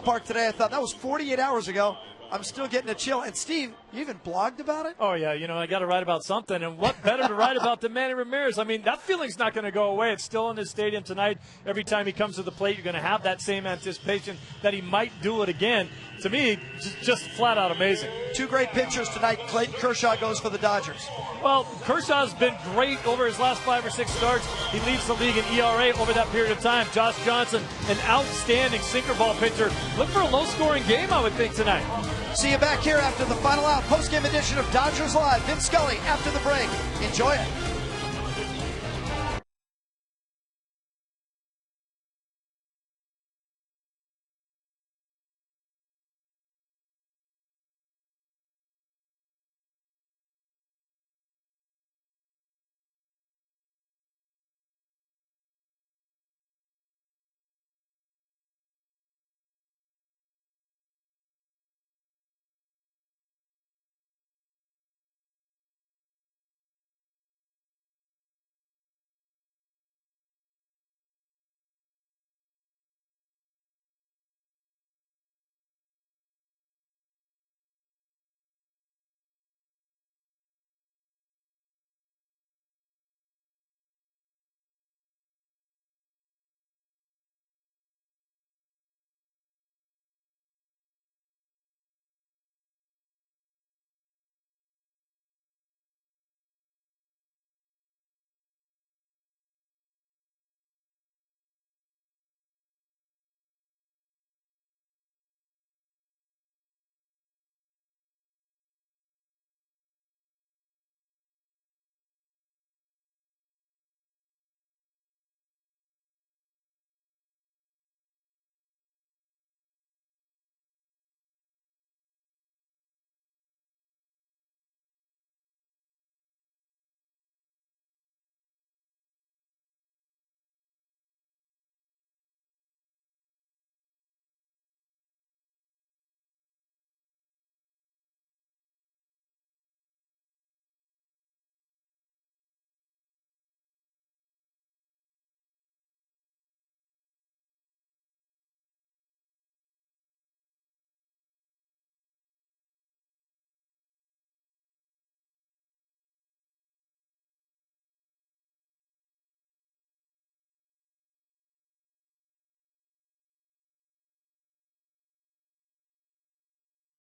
ballpark today. I thought that was 48 hours ago. I'm still getting a chill. And, Steve, you even blogged about it? Oh, yeah. I got to write about something. And what better to write about than Manny Ramirez? I mean, that feeling's not going to go away. It's still in the stadium tonight. Every time he comes to the plate, you're going to have that same anticipation that he might do it again. To me, just flat out amazing. Two great pitchers tonight. Clayton Kershaw goes for the Dodgers. Well, Kershaw's been great over his last 5 or 6 starts. He leads the league in ERA over that period of time. Josh Johnson, an outstanding sinker ball pitcher. Look for a low-scoring game, I would think, tonight. See you back here after the final out, post-game edition of Dodgers Live. Vince Scully after the break. Enjoy it.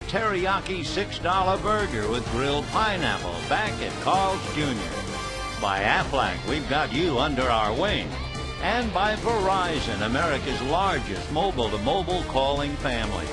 Teriyaki $6 burger with grilled pineapple back at Carl's Jr. By Aflac, we've got you under our wing. And by Verizon, America's largest mobile-to-mobile calling family.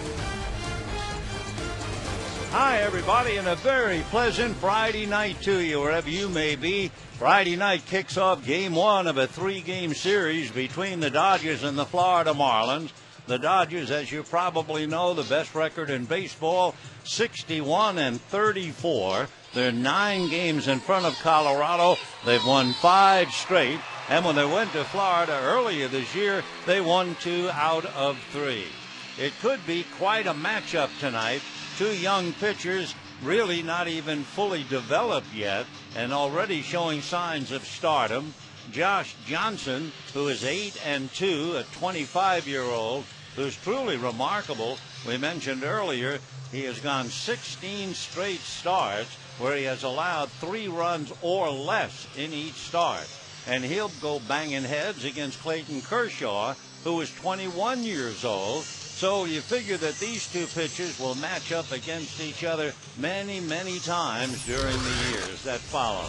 Hi, everybody, and a very pleasant Friday night to you, wherever you may be. Friday night kicks off Game 1 of a 3-game series between the Dodgers and the Florida Marlins. The Dodgers, as you probably know, the best record in baseball, 61-34. They're 9 games in front of Colorado. They've won 5 straight. And when they went to Florida earlier this year, they won 2 out of 3. It could be quite a matchup tonight. 2 young pitchers, really not even fully developed yet, and already showing signs of stardom. Josh Johnson, who is 8-2, a 25-year-old, who's truly remarkable. We mentioned earlier he has gone 16 straight starts where he has allowed 3 runs or less in each start. And he'll go banging heads against Clayton Kershaw, who is 21 years old. So you figure that these 2 pitchers will match up against each other many, many times during the years that follow.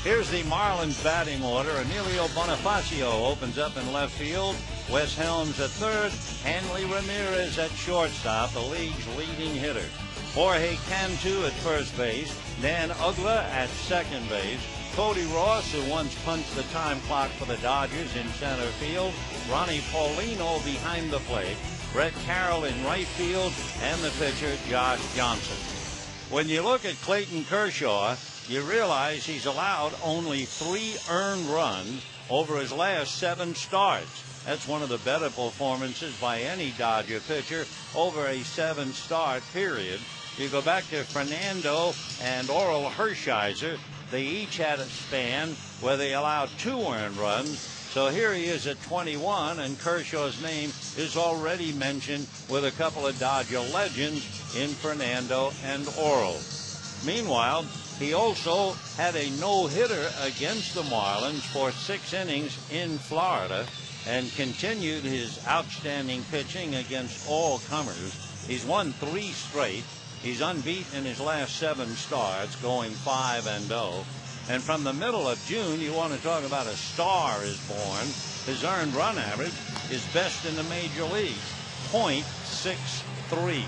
Here's the Marlins batting order. Emilio Bonifacio opens up in left field. Wes Helms at third. Hanley Ramirez at shortstop, the league's leading hitter. Jorge Cantu at first base. Dan Uggla at second base. Cody Ross, who once punched the time clock for the Dodgers in center field. Ronnie Paulino behind the plate. Brett Carroll in right field. And the pitcher, Josh Johnson. When you look at Clayton Kershaw, you realize he's allowed only 3 earned runs over his last 7 starts. That's one of the better performances by any Dodger pitcher over a 7-start period. You go back to Fernando and Oral Hershiser. They each had a span where they allowed 2 earned runs. So here he is at 21, and Kershaw's name is already mentioned with a couple of Dodger legends in Fernando and Oral. Meanwhile, he also had a no-hitter against the Marlins for 6 innings in Florida and continued his outstanding pitching against all comers. He's won 3 straight. He's unbeaten in his last 7 starts, going 5-0. And from the middle of June, you want to talk about a star is born. His earned run average is best in the major leagues, .63.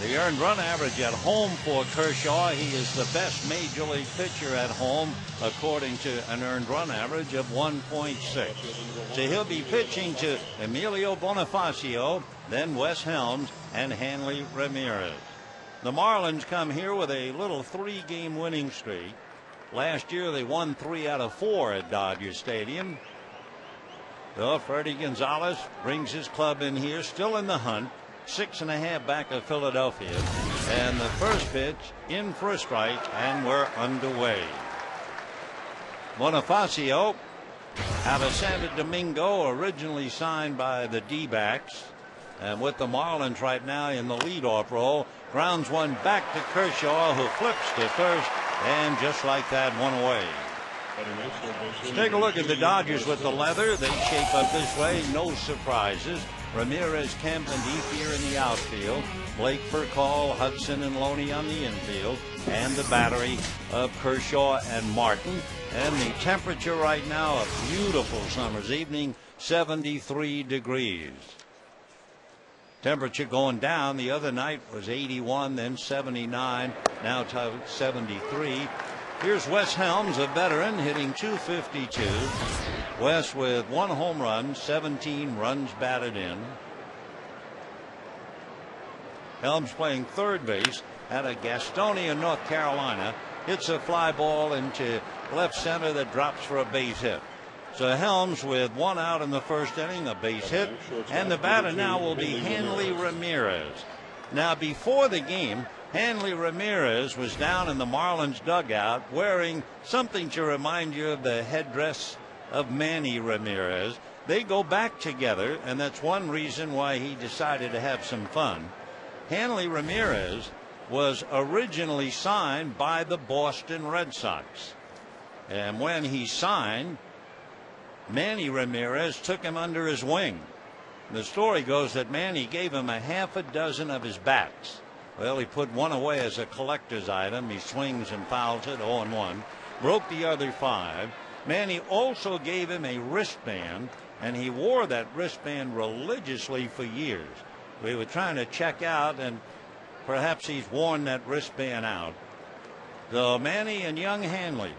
The earned run average at home for Kershaw, he is the best major league pitcher at home, according to an earned run average of 1.6. So he'll be pitching to Emilio Bonifacio, then Wes Helms, and Hanley Ramirez. The Marlins come here with a little 3-game winning streak. Last year they won 3 out of 4 at Dodger Stadium. So Freddie Gonzalez brings his club in here, still in the hunt, 6.5 back of Philadelphia. And the first pitch in for a strike, and we're underway. Bonifacio out of Santo Domingo, originally signed by the D-backs. And with the Marlins right now in the leadoff role, grounds one back to Kershaw, who flips to first, and just like that, one away. Take a look at the Dodgers with the leather. They shape up this way, no surprises. Ramirez, Kemp, and Ethier in the outfield. Blake, Furcal, Hudson, and Loney on the infield. And the battery of Kershaw and Martin. And the temperature right now, a beautiful summer's evening, 73 degrees. Temperature going down. The other night was 81, then 79, now to 73. Here's Wes Helms, a veteran, hitting .252. Wes with 1 home run, 17 runs batted in. Helms playing third base out of Gastonia, North Carolina. Hits a fly ball into left center that drops for a base hit. So Helms with 1 out in the first inning, a base hit, and the batter now will be Hanley Ramirez. Now before the game, Hanley Ramirez was down in the Marlins dugout wearing something to remind you of the headdress of Manny Ramirez. They go back together, and that's one reason why he decided to have some fun. Hanley Ramirez was originally signed by the Boston Red Sox, and when he signed, Manny Ramirez took him under his wing. The story goes that Manny gave him a half a dozen of his bats. Well, he put one away as a collector's item. He swings and fouls it 0-1. Broke the other 5. Manny also gave him a wristband, and he wore that wristband religiously for years. We were trying to check out, and perhaps he's worn that wristband out. So Manny and young Hanley.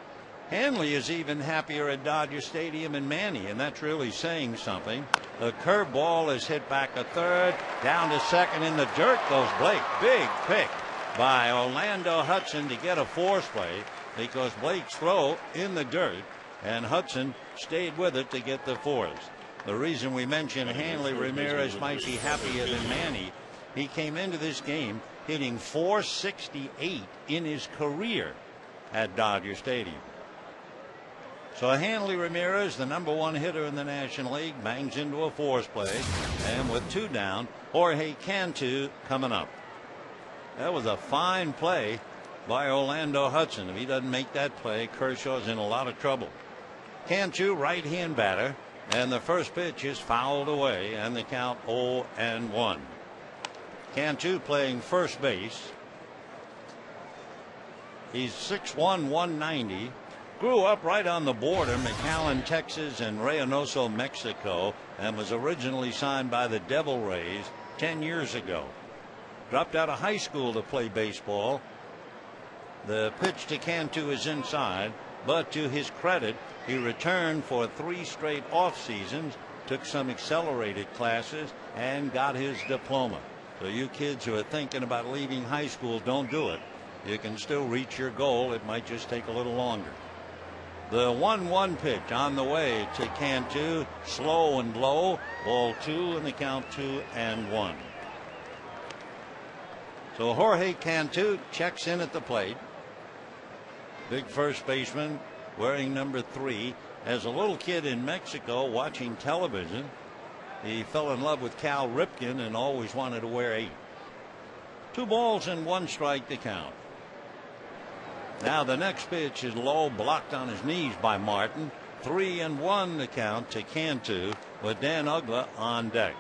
Hanley is even happier at Dodger Stadium than Manny, and that's really saying something. The curveball is hit back to third, down to second. In the dirt goes Blake. Big pick by Orlando Hudson to get a force play, because Blake's throw in the dirt, and Hudson stayed with it to get the force. The reason we mentioned Hanley Ramirez might be happier than Manny, he came into this game hitting .468 in his career at Dodger Stadium. So Hanley Ramirez, the #1 hitter in the National League, bangs into a force play, and with 2 down, Jorge Cantu coming up. That was a fine play by Orlando Hudson. If he doesn't make that play, Kershaw's in a lot of trouble. Cantu, right-hand batter, and the first pitch is fouled away, and the count 0-1. Cantu playing first base. He's 6'1", 190. Grew up right on the border, McAllen, Texas, and Reynoso, Mexico, and was originally signed by the Devil Rays 10 years ago. Dropped out of high school to play baseball. The pitch to Cantu is inside, but to his credit, he returned for 3 straight off seasons, took some accelerated classes, and got his diploma. So you kids who are thinking about leaving high school, don't do it. You can still reach your goal. It might just take a little longer. The 1-1 pitch on the way to Cantu, slow and low, ball 2, and the count 2-1. So Jorge Cantu checks in at the plate. Big first baseman wearing number 3. As a little kid in Mexico watching television, he fell in love with Cal Ripken and always wanted to wear 8. 2 balls and 1 strike to count. Now the next pitch is low, blocked on his knees by Martin. 3-1 to count to Cantu with Dan Uggla on deck.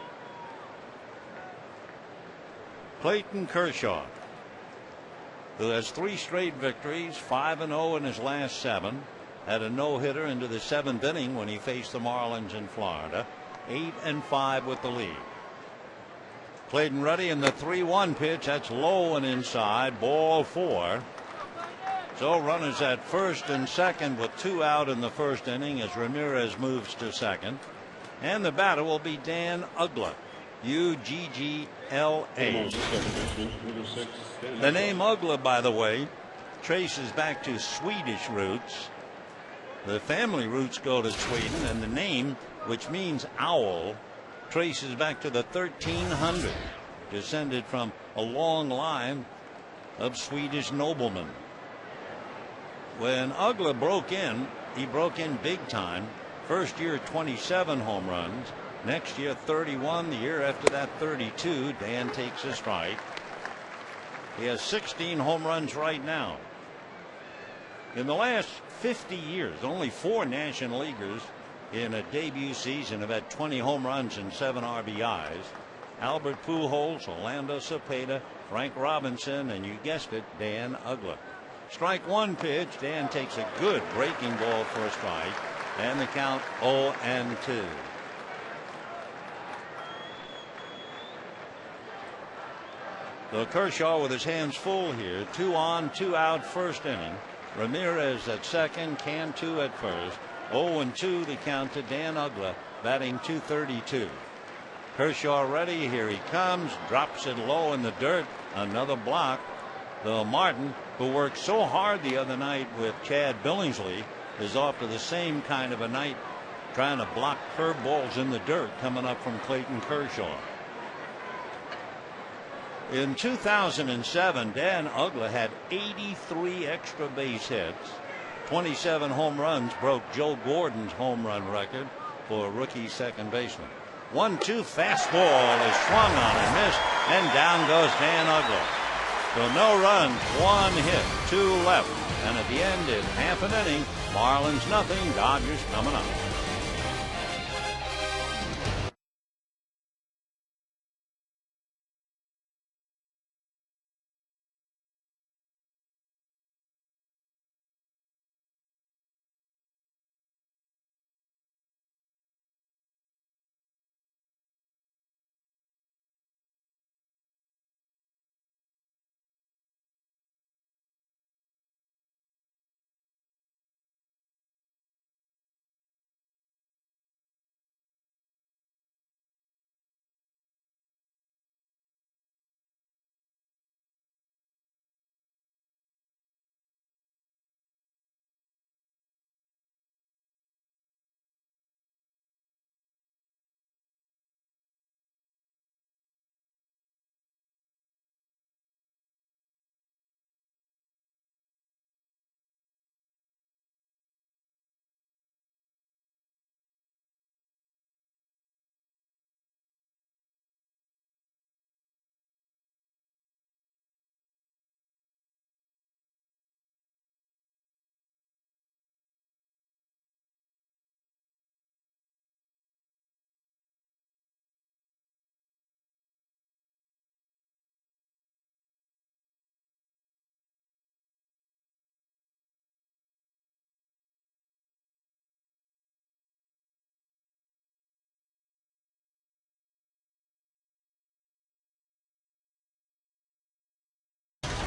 Clayton Kershaw, who has 3 straight victories, 5-0 in his last 7. Had a no-hitter into the 7th inning when he faced the Marlins in Florida. 8-5 with the lead. Clayton ready in the 3-1 pitch. That's low and inside. Ball 4. So runners at first and second with 2 out in the first inning as Ramirez moves to second. And the batter will be Dan Uggla. Uggla. The name Uggla, by the way, traces back to Swedish roots. The family roots go to Sweden, and the name, which means owl, traces back to the 1300s, descended from a long line of Swedish noblemen. When Uggla broke in, he broke in big time. First year 27 home runs. Next year 31. The year after that 32. Dan takes a strike. He has 16 home runs right now. In the last 50 years, only 4 National Leaguers in a debut season have had 20 home runs and 7 RBIs. Albert Pujols, Orlando Cepeda, Frank Robinson, and you guessed it, Dan Uggla. Strike 1 pitch. Dan takes a good breaking ball for a strike, and the count 0-2. So Kershaw with his hands full here. 2 on, 2 out, first inning. Ramirez at second, Cantu at first. 0-2 the count to Dan Uggla, batting .232. Kershaw ready. Here he comes. Drops it low in the dirt. Another block. Though Martin, who worked so hard the other night with Chad Billingsley, is off to the same kind of a night, trying to block curveballs in the dirt coming up from Clayton Kershaw. In 2007, Dan Uggla had 83 extra base hits. 27 home runs, broke Joe Gordon's home run record for a rookie second baseman. 1-2 fastball is swung on and missed, and down goes Dan Uggla. So no runs, 1 hit, 2 left, and at the end in half an inning, Marlins nothing, Dodgers coming up.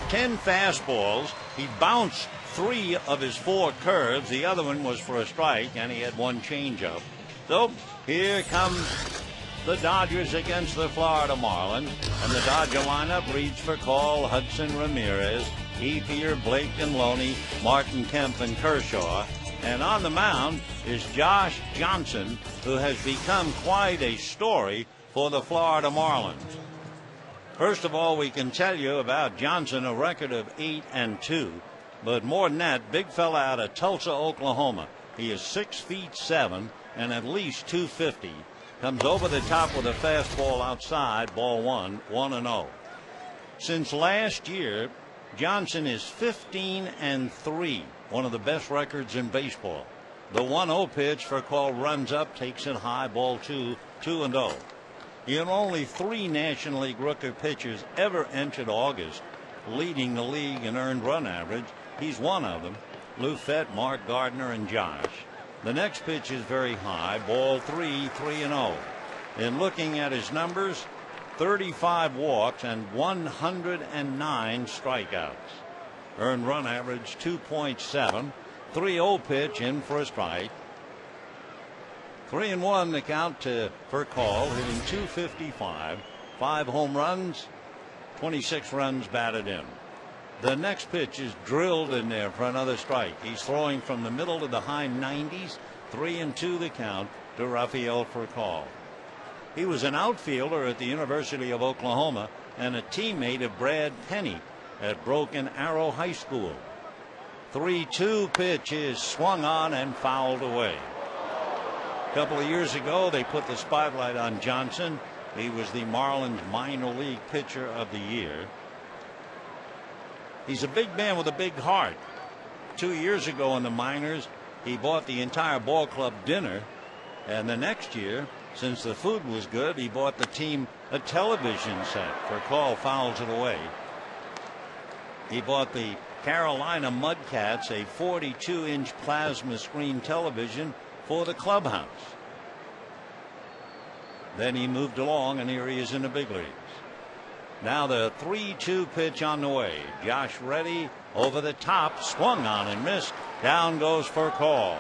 Ten fastballs. He bounced 3 of his 4 curves. The other one was for a strike, and he had 1 changeup. So here comes the Dodgers against the Florida Marlins, and the Dodger lineup reads for call Hudson Ramirez, Ethier, Blake and Loney, Martin Kemp and Kershaw. And on the mound is Josh Johnson, who has become quite a story for the Florida Marlins. First of all, we can tell you about Johnson, a record of 8-2. But more than that, big fella out of Tulsa, Oklahoma. He is 6'7" and at least 250. Comes over the top with a fastball outside, ball one, 1-0. Since last year, Johnson is 15-3, one of the best records in baseball. The 1-0 pitch for call runs up, takes it high, ball two, 2-0. You know, only 3 National League rookie pitchers ever entered August leading the league in earned run average. He's one of them. Lou Fett, Mark Gardner, and Josh. The next pitch is very high, ball 3-0. In looking at his numbers, 35 walks and 109 strikeouts. Earned run average 2.7. 3-0 pitch in for a strike. 3-1 the count for call, hitting .255. 5 home runs, 26 runs batted in. The next pitch is drilled in there for another strike. He's throwing from the middle to the high 90s. 3-2 the count to Rafael Furcal. He was an outfielder at the University of Oklahoma and a teammate of Brad Penny at Broken Arrow High School. 3-2 pitch is swung on and fouled away. A couple of years ago, they put the spotlight on Johnson. He was the Marlins minor league pitcher of the year. He's a big man with a big heart. 2 years ago in the minors, he bought the entire ball club dinner. And the next year, since the food was good, he bought the team a television set. For call, fouls it away. He bought the Carolina Mudcats a 42-inch plasma screen television for the clubhouse. Then he moved along, and here he is in the big leagues. Now the 3-2 pitch on the way. Josh Reddy over the top, swung on and missed. Down goes for call.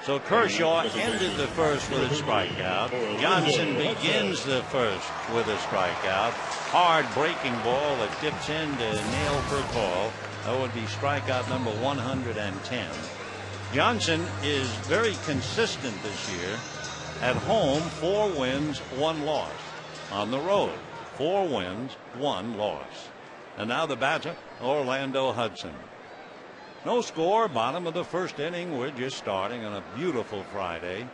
So Kershaw ended the first with a strikeout. Johnson begins the first with a strikeout. Hard breaking ball that dips in to nail for call. That would be strikeout number 110. Johnson is very consistent this year. At home, 4 wins, 1 loss. On the road, 4 wins, 1 loss. And now the batter, Orlando Hudson. No score, bottom of the first inning. We're just starting on a beautiful Friday.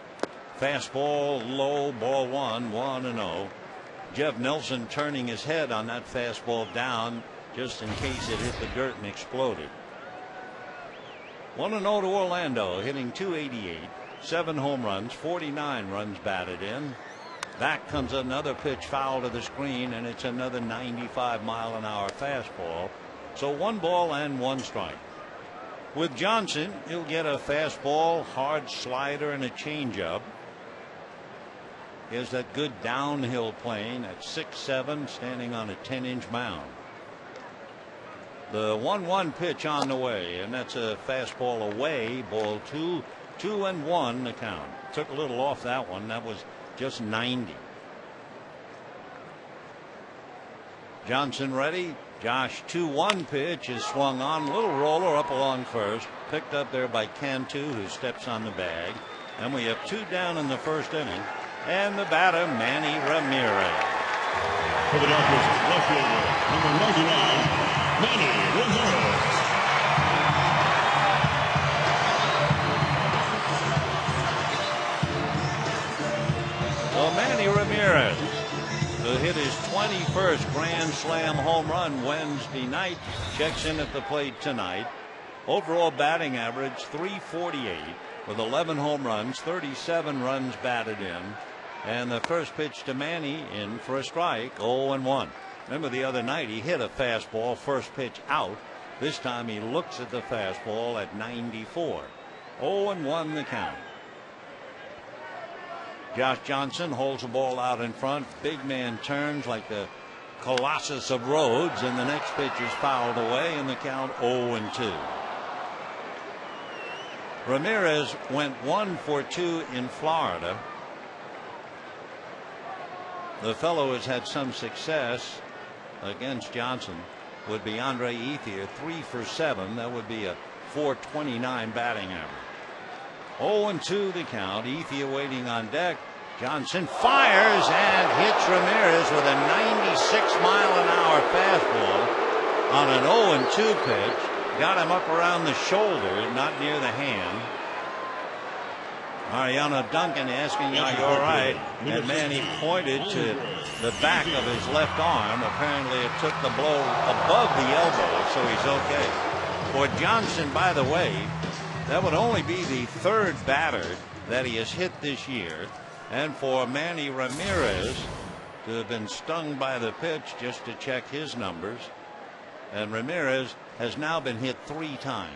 Fastball low, ball 1, 1-0. Jeff Nelson turning his head on that fastball down just in case it hit the dirt and exploded. 1-0 to Orlando, hitting .288. 7 home runs, 49 runs batted in. Back comes another pitch foul to the screen, and it's another 95-mile-an-hour fastball. So 1 ball and 1 strike. With Johnson, he'll get a fastball, hard slider, and a changeup. He has that good downhill plane at 6'7", standing on a 10-inch mound. The 1-1 pitch on the way, and that's a fastball away, ball 2, 2-1 the count. Took a little off that one. That was just 90. Johnson ready. Josh 2-1 pitch is swung on. Little roller up along first. Picked up there by Cantu, who steps on the bag. And we have 2 down in the first inning. And the batter, Manny Ramirez. For the Dodgers, left fielder, number 99, Manny Ramirez. Well, Manny Ramirez, who hit his 21st Grand Slam home run Wednesday night, checks in at the plate tonight. Overall batting average .348 with 11 home runs, 37 runs batted in. And the first pitch to Manny in for a strike, 0-1. Remember the other night he hit a fastball, first pitch out. This time he looks at the fastball at 94. 0-1 the count. Josh Johnson holds the ball out in front. Big man turns like the Colossus of Rhodes, and the next pitch is fouled away, and the count 0-2. Ramirez went 1 for 2 in Florida. The fellow has had some success against Johnson would be Andre Ethier, 3 for 7. That would be a .429 batting average. 0-2 the count. Ethier waiting on deck. Johnson fires and hits Ramirez with a 96-mile-an-hour fastball. on an 0-2 pitch. Got him up around the shoulder, not near the hand. Mariano Duncan asking, are you all right? And Manny pointed to the back of his left arm. Apparently it took the blow above the elbow, so he's okay. For Johnson, by the way, that would only be the third batter that he has hit this year. And for Manny Ramirez to have been stung by the pitch, just to check his numbers. And Ramirez has now been hit 3 times.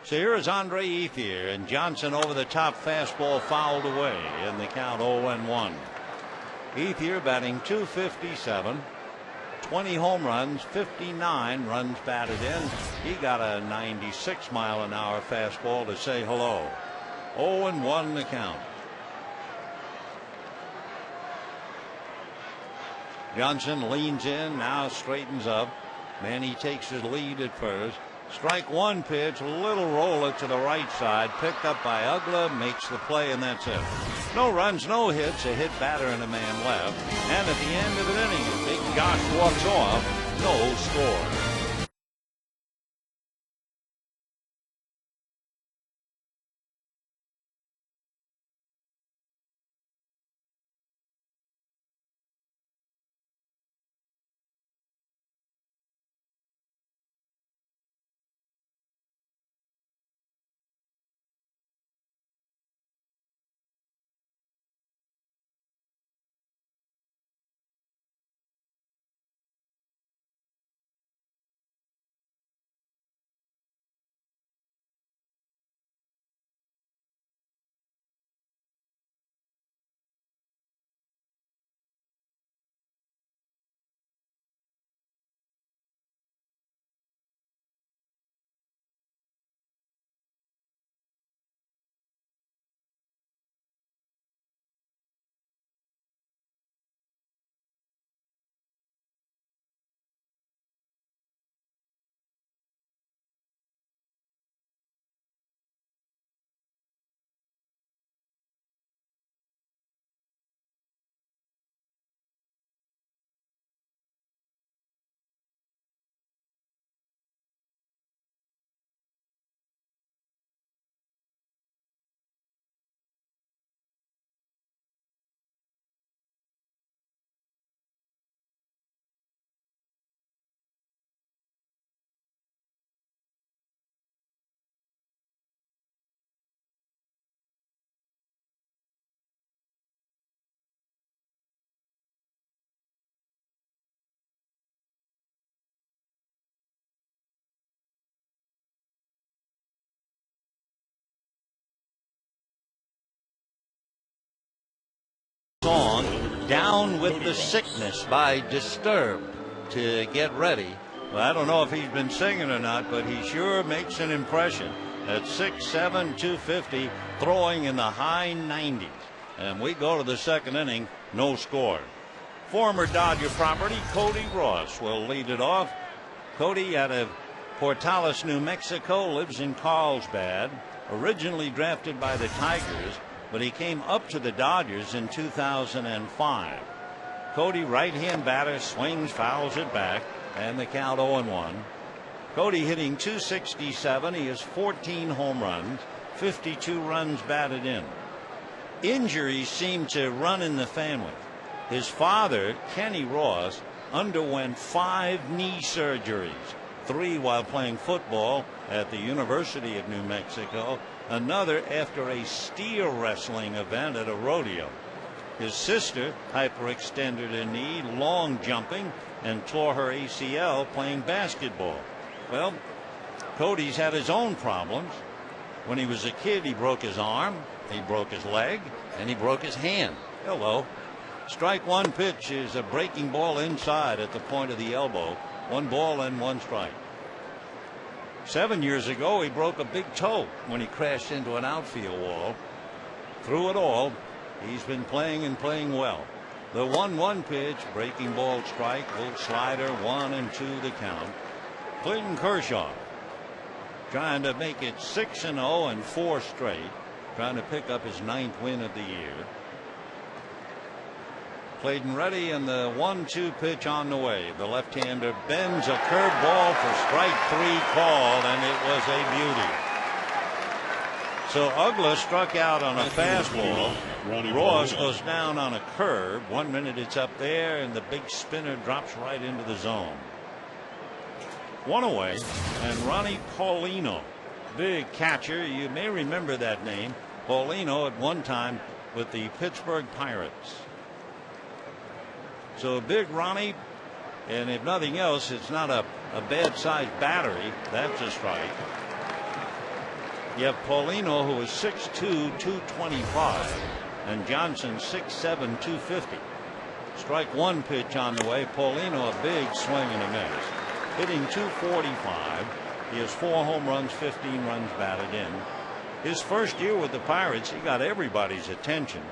So here is Andre Ethier, and Johnson over the top fastball fouled away in the count 0-1. Ethier batting .257, 20 home runs, 59 runs batted in. He got a 96-mile-an-hour fastball to say hello. 0-1 the count. Johnson leans in, now straightens up. Manny takes his lead at first. Strike one pitch, little roller to the right side, picked up by Ugla, makes the play, and that's it. No runs, no hits, a hit batter and a man left. And at the end of an inning, Big Josh walks off, no score. Song Down with the Sickness by Disturbed to get ready. Well, I don't know if he's been singing or not, but he sure makes an impression at 6'7", 250, throwing in the high 90s. And we go to the second inning, no score. Former Dodger property Cody Ross will lead it off. Cody out of Portales, New Mexico, lives in Carlsbad, originally drafted by the Tigers, but he came up to the Dodgers in 2005. Cody, right-hand batter, swings, fouls it back, and the count 0-1. Cody hitting .267. He has 14 home runs, 52 runs batted in. Injuries seem to run in the family. His father, Kenny Ross, underwent 5 knee surgeries, 3 while playing football at the University of New Mexico, another after a steer wrestling event at a rodeo. His sister hyperextended a knee long jumping and tore her ACL playing basketball. Well, Cody's had his own problems. When he was a kid, he broke his arm, he broke his leg, and he broke his hand. Hello. Strike one pitch is a breaking ball inside at the point of the elbow. 1 ball and 1 strike. 7 years ago, he broke a big toe when he crashed into an outfield wall. Through it all, he's been playing and playing well. The 1-1 pitch, breaking ball strike, little slider, 1 and 2 the count. Clayton Kershaw trying to make it 6-0 and 4 straight, trying to pick up his 9th win of the year. Played and ready, and the 1-2 pitch on the way. The left-hander bends a curveball for strike 3 called, and it was a beauty. So Ugla struck out on a fastball. Ross goes down on a curve. 1 minute it's up there, and the big spinner drops right into the zone. One away, and Ronnie Paulino, big catcher. You may remember that name. Paulino at one time with the Pittsburgh Pirates. So big Ronnie, and if nothing else, it's not a bad sized battery. That's a strike. You have Paulino, who is 6'2", 225, and Johnson 6'7", 250. Strike 1 pitch on the way. Paulino, a big swing and a miss. Hitting .245. He has 4 home runs, 15 runs batted in. His first year with the Pirates, he got everybody's attention.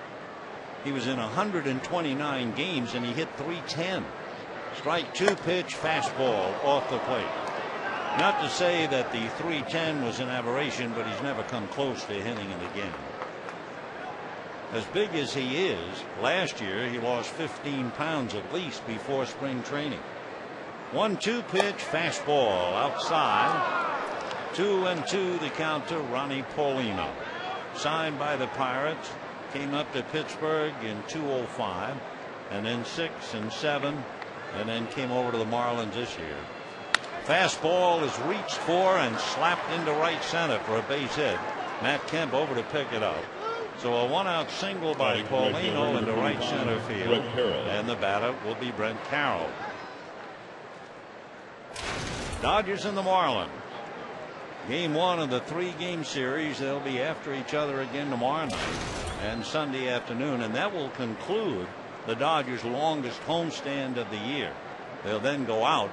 He was in 129 games, and he hit .310. Strike 2 pitch, fastball off the plate. Not to say that the .310 was an aberration, but he's never come close to hitting it again. As big as he is, last year he lost 15 pounds at least before spring training. 1-2 pitch, fastball outside. 2-2 the count to Ronnie Paulino. Signed by the Pirates, came up to Pittsburgh in 2005, and then 6 and 7, and then came over to the Marlins this year. Fastball is reached for and slapped into right center for a base hit. Matt Kemp over to pick it up. So a 1-out single by Paulino into right center field, and the batter will be Brent Carroll. Dodgers and the Marlins. Game 1 of the 3-game series. They'll be after each other again tomorrow night and Sunday afternoon, and that will conclude the Dodgers' longest homestand of the year. They'll then go out,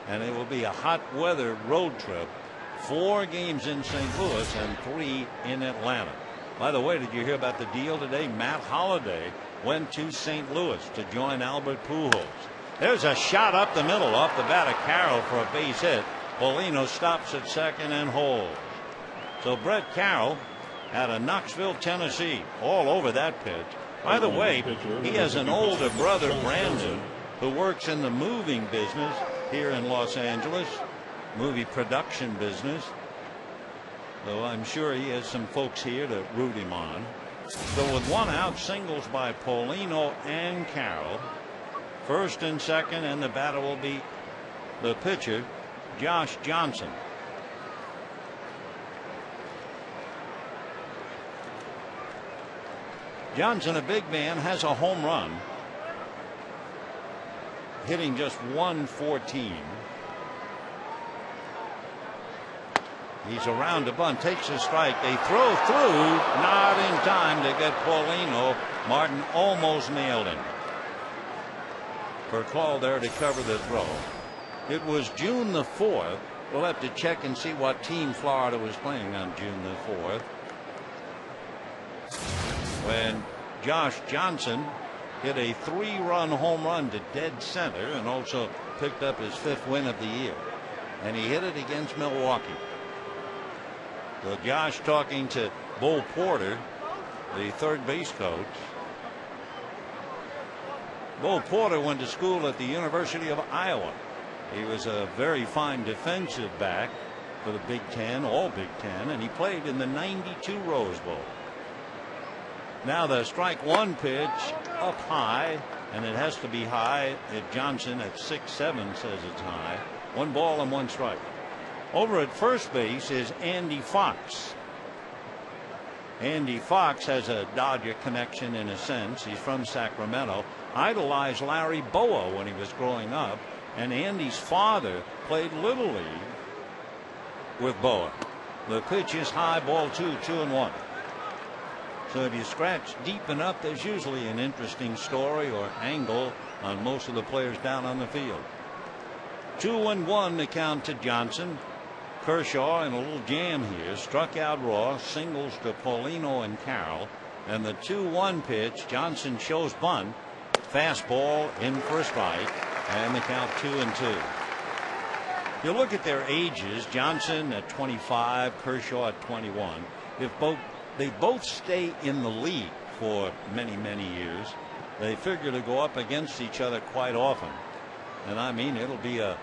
and it will be a hot weather road trip. 4 games in St. Louis and 3 in Atlanta. By the way, did you hear about the deal today? Matt Holliday went to St. Louis to join Albert Pujols. There's a shot up the middle off the bat of Carroll for a base hit. Paulino stops at second and holds. So Brett Carroll out of Knoxville, Tennessee, all over that pitch. By the way, he has an older brother, Brandon, who works in the moving business here in Los Angeles, movie production business. So I'm sure he has some folks here to root him on. So with 1 out, singles by Paulino and Carroll. First and second, and the batter will be the pitcher, Josh Johnson. Johnson, a big man, has a home run, hitting just .114. He's around the bunt, takes a strike. They throw through, not in time to get Paulino. Martin almost nailed him. For a call there to cover the throw. It was June the 4th. We'll have to check and see what team Florida was playing on June the 4th. When Josh Johnson hit a 3-run home run to dead center and also picked up his 5th win of the year. And he hit it against Milwaukee. So Josh talking to Bull Porter, the third base coach. Bull Porter went to school at the University of Iowa. He was a very fine defensive back for the Big Ten, all Big Ten, and he played in the '92 Rose Bowl. Now the strike 1 pitch up high, and it has to be high. If Johnson at 6'7" says it's high. 1 ball and 1 strike. Over at first base is Andy Fox. Andy Fox has a Dodger connection in a sense. He's from Sacramento. Idolized Larry Bowa when he was growing up, and Andy's father played Little League with Bowa. The pitch is high, ball 2, 2-1. So if you scratch deep enough, there's usually an interesting story or angle on most of the players down on the field. 2-1 the count to Johnson. Kershaw in a little jam here, struck out Ross, singles to Paulino and Carroll, and the 2-1 pitch. Johnson shows bunt, fastball in for a strike, and the count 2-2. You look at their ages, Johnson at 25, Kershaw at 21. If they both stay in the league for many years, They figure to go up against each other quite often. And I mean, it'll be a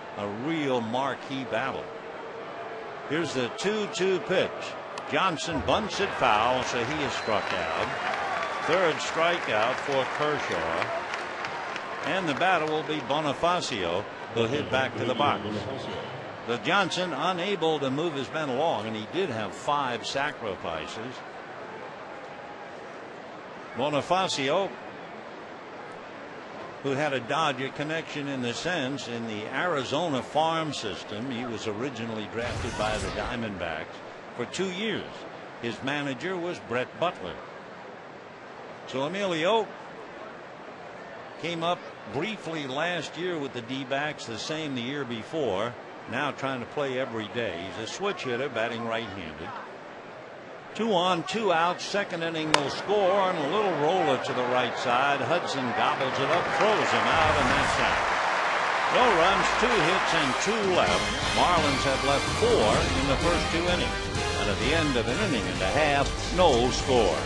real marquee battle. Here's the 2-2 pitch. Johnson bunts it foul, so he is struck out. Third strikeout for Kershaw. And the batter will be Bonifacio, who'll hit back to the box. But Johnson unable to move his men along, and he did have 5 sacrifices. Bonifacio, who had a Dodger connection in the sense in the Arizona farm system. He was originally drafted by the Diamondbacks for 2 years. His manager was Brett Butler. So Emilio came up briefly last year with the D-backs, the same the year before. Now trying to play every day. He's a switch hitter, batting right-handed. 2 on, 2 out, second inning, no score, and a little roller to the right side. Hudson gobbles it up, throws him out, and that's out. No runs, 2 hits, and 2 left. Marlins have left 4 in the first 2 innings. And at the end of an inning and a half, no score.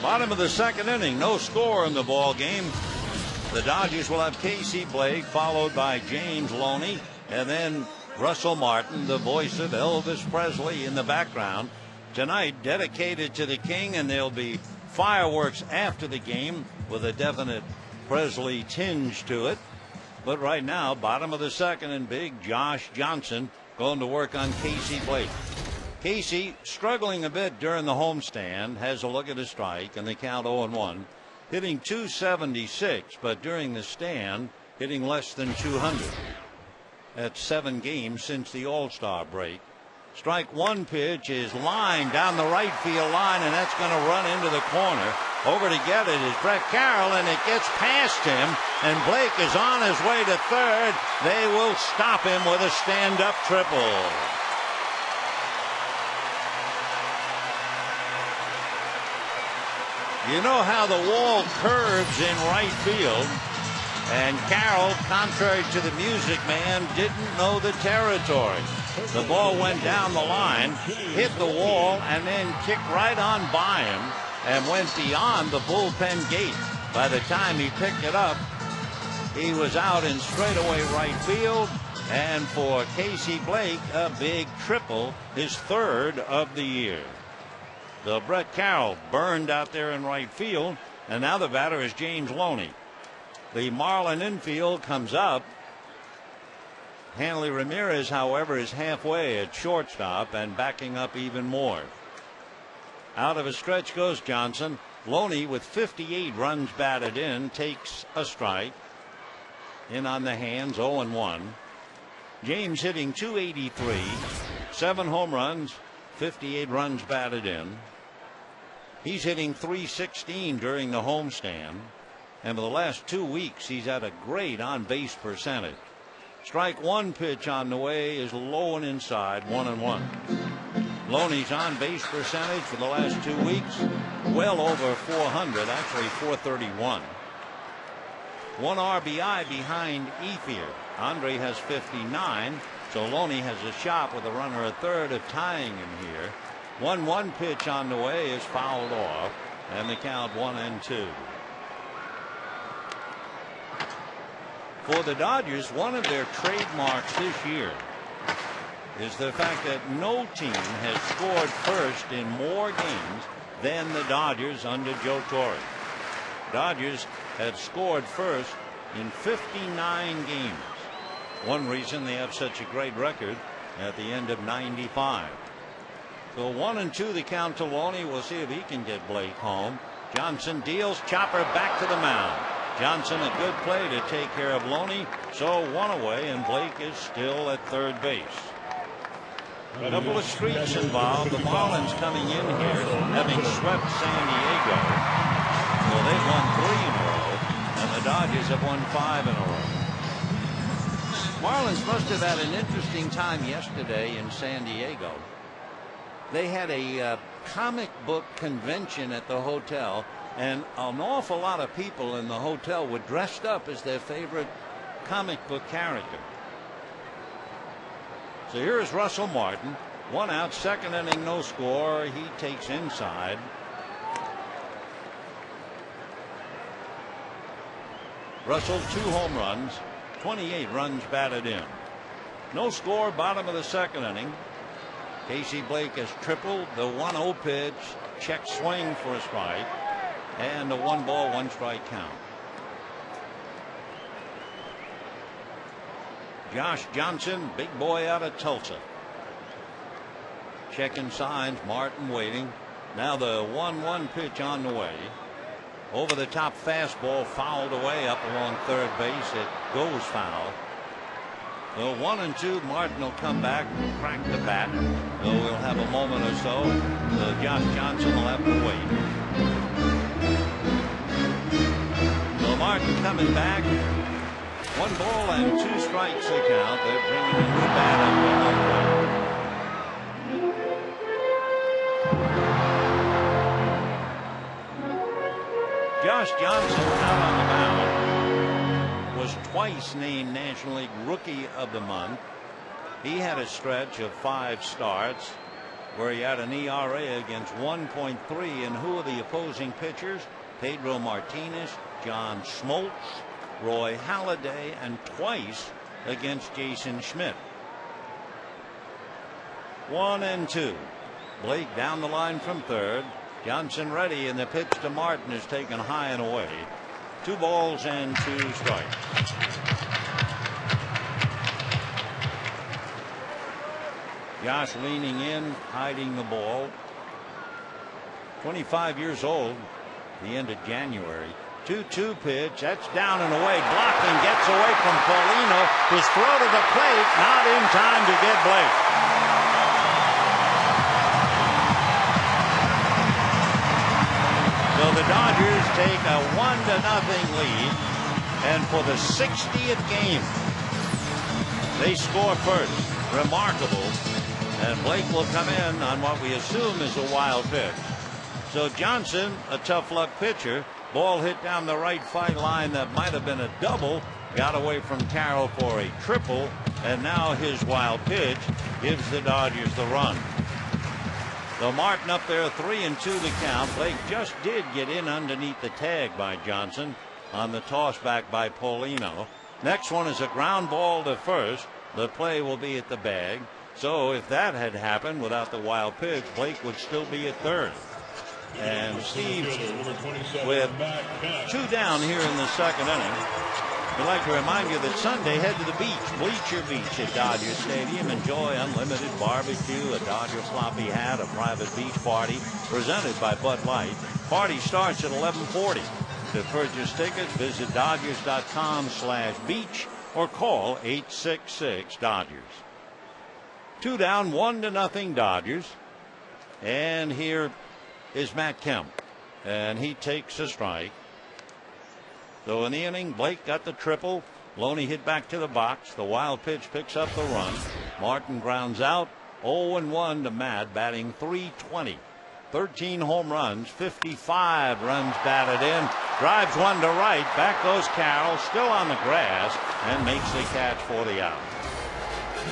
Bottom of the second inning, no score in the ball game. The Dodgers will have Casey Blake, followed by James Loney, and then Russell Martin, the voice of Elvis Presley, in the background. Tonight, dedicated to the King, and there'll be fireworks after the game with a definite Presley tinge to it. But right now, bottom of the second, and big Josh Johnson going to work on Casey Blake. Casey struggling a bit during the homestand, has a look at a strike, and they count 0-1. Hitting .276, but during the stand, hitting less than .200. That's 7 games since the All-Star break. Strike one pitch is lined down the right field line, and that's going to run into the corner. Over to get it is Brett Carroll, and it gets past him, and Blake is on his way to third. They will stop him with a stand-up triple. You know how the wall curves in right field, and Carroll, contrary to the music man, didn't know the territory. The ball went down the line, hit the wall, and then kicked right on by him and went beyond the bullpen gate. By the time he picked it up, he was out in straightaway right field. And for Casey Blake, a big triple, his third of the year. So Brett Carroll burned out there in right field, and now the batter is James Loney. The Marlin infield comes up. Hanley Ramirez, however, is halfway at shortstop and backing up even more. Out of a stretch goes Johnson. Loney, with 58 runs batted in, takes a strike. In on the hands, 0-1. James hitting .283, 7 home runs, 58 runs batted in. He's hitting .316 during the homestand, and for the last 2 weeks he's had a great on-base percentage. Strike one pitch on the way is low and inside, 1-1. Loney's on-base percentage for the last 2 weeks, well over 400, actually 431. 1 RBI behind Ethier. Andre has 59, so Loney has a shot with a runner at third of tying him here. 1-1 pitch on the way is fouled off, and the count 1-2. For the Dodgers, one of their trademarks this year is the fact that no team has scored first in more games than the Dodgers under Joe Torre. Dodgers have scored first in 59 games. One reason they have such a great record at the end of 95. So 1-2 the count to Loney. We'll see if he can get Blake home. Johnson deals, chopper back to the mound. Johnson, a good play to take care of Loney. So 1 away, and Blake is still at third base. A couple of streaks involved. The Marlins coming in here, having swept San Diego. Well, they've won 3 in a row, and the Dodgers have won 5 in a row. Marlins must have had an interesting time yesterday in San Diego. They had a comic book convention at the hotel, and an awful lot of people in the hotel were dressed up as their favorite comic book character. So here is Russell Martin. 1 out, second inning, no score. He takes inside. Russell, 2 home runs, 28 runs batted in. No score, bottom of the second inning. Casey Blake has tripled. The 1-0 pitch, check swing for a strike, and a 1-ball, 1-strike count. Josh Johnson, big boy out of Tulsa. Checking signs, Martin waiting. Now the 1-1 pitch on the way. Over the top fastball fouled away up along third base. It goes foul. So 1-2, Martin will come back, crack the bat. So we'll have a moment or so. Josh Johnson will have to wait. So Martin coming back. 1 ball and 2 strikes the count. They're bringing a new bat up. Josh Johnson out on the mound was twice named National League Rookie of the Month. He had a stretch of 5 starts where he had an ERA against 1.3. And who are the opposing pitchers? Pedro Martinez, John Smoltz, Roy Halladay, and twice against Jason Schmidt. 1-2. Blake down the line from third. Johnson ready, and the pitch to Martin is taken high and away. 2 balls and 2 strikes. Josh leaning in, hiding the ball. 25 years old, the end of January. 2-2 pitch. That's down and away. Blocked and gets away from Paulino. His throw to the plate. Not in time to get Blake. So the Dodgers take a 1-0 lead. And for the 60th game, they score first. Remarkable. And Blake will come in on what we assume is a wild pitch. So Johnson, a tough luck pitcher. Ball hit down the right fight line that might have been a double. Got away from Carroll for a triple. And now his wild pitch gives the Dodgers the run. So Martin up there, 3-2 the count. Blake just did get in underneath the tag by Johnson on the toss back by Paulino. Next one is a ground ball to first. The play will be at the bag. So if that had happened without the wild pitch, Blake would still be at third. And Steve, with 2 down here in the second inning, we'd like to remind you that Sunday, head to the beach, Bleacher Beach at Dodger Stadium. Enjoy unlimited barbecue, a Dodger floppy hat, a private beach party presented by Bud Light. Party starts at 11:40. To purchase tickets, visit Dodgers.com/beach or call 866-DODGERS. 2 down, 1-0 Dodgers. And here is Matt Kemp, and he takes a strike. So in the inning, Blake got the triple. Loney hit back to the box. The wild pitch picks up the run. Martin grounds out. 0-1 to Matt, batting .320. 13 home runs, 55 runs batted in. Drives one to right. Back goes Carroll, still on the grass, and makes the catch for the out.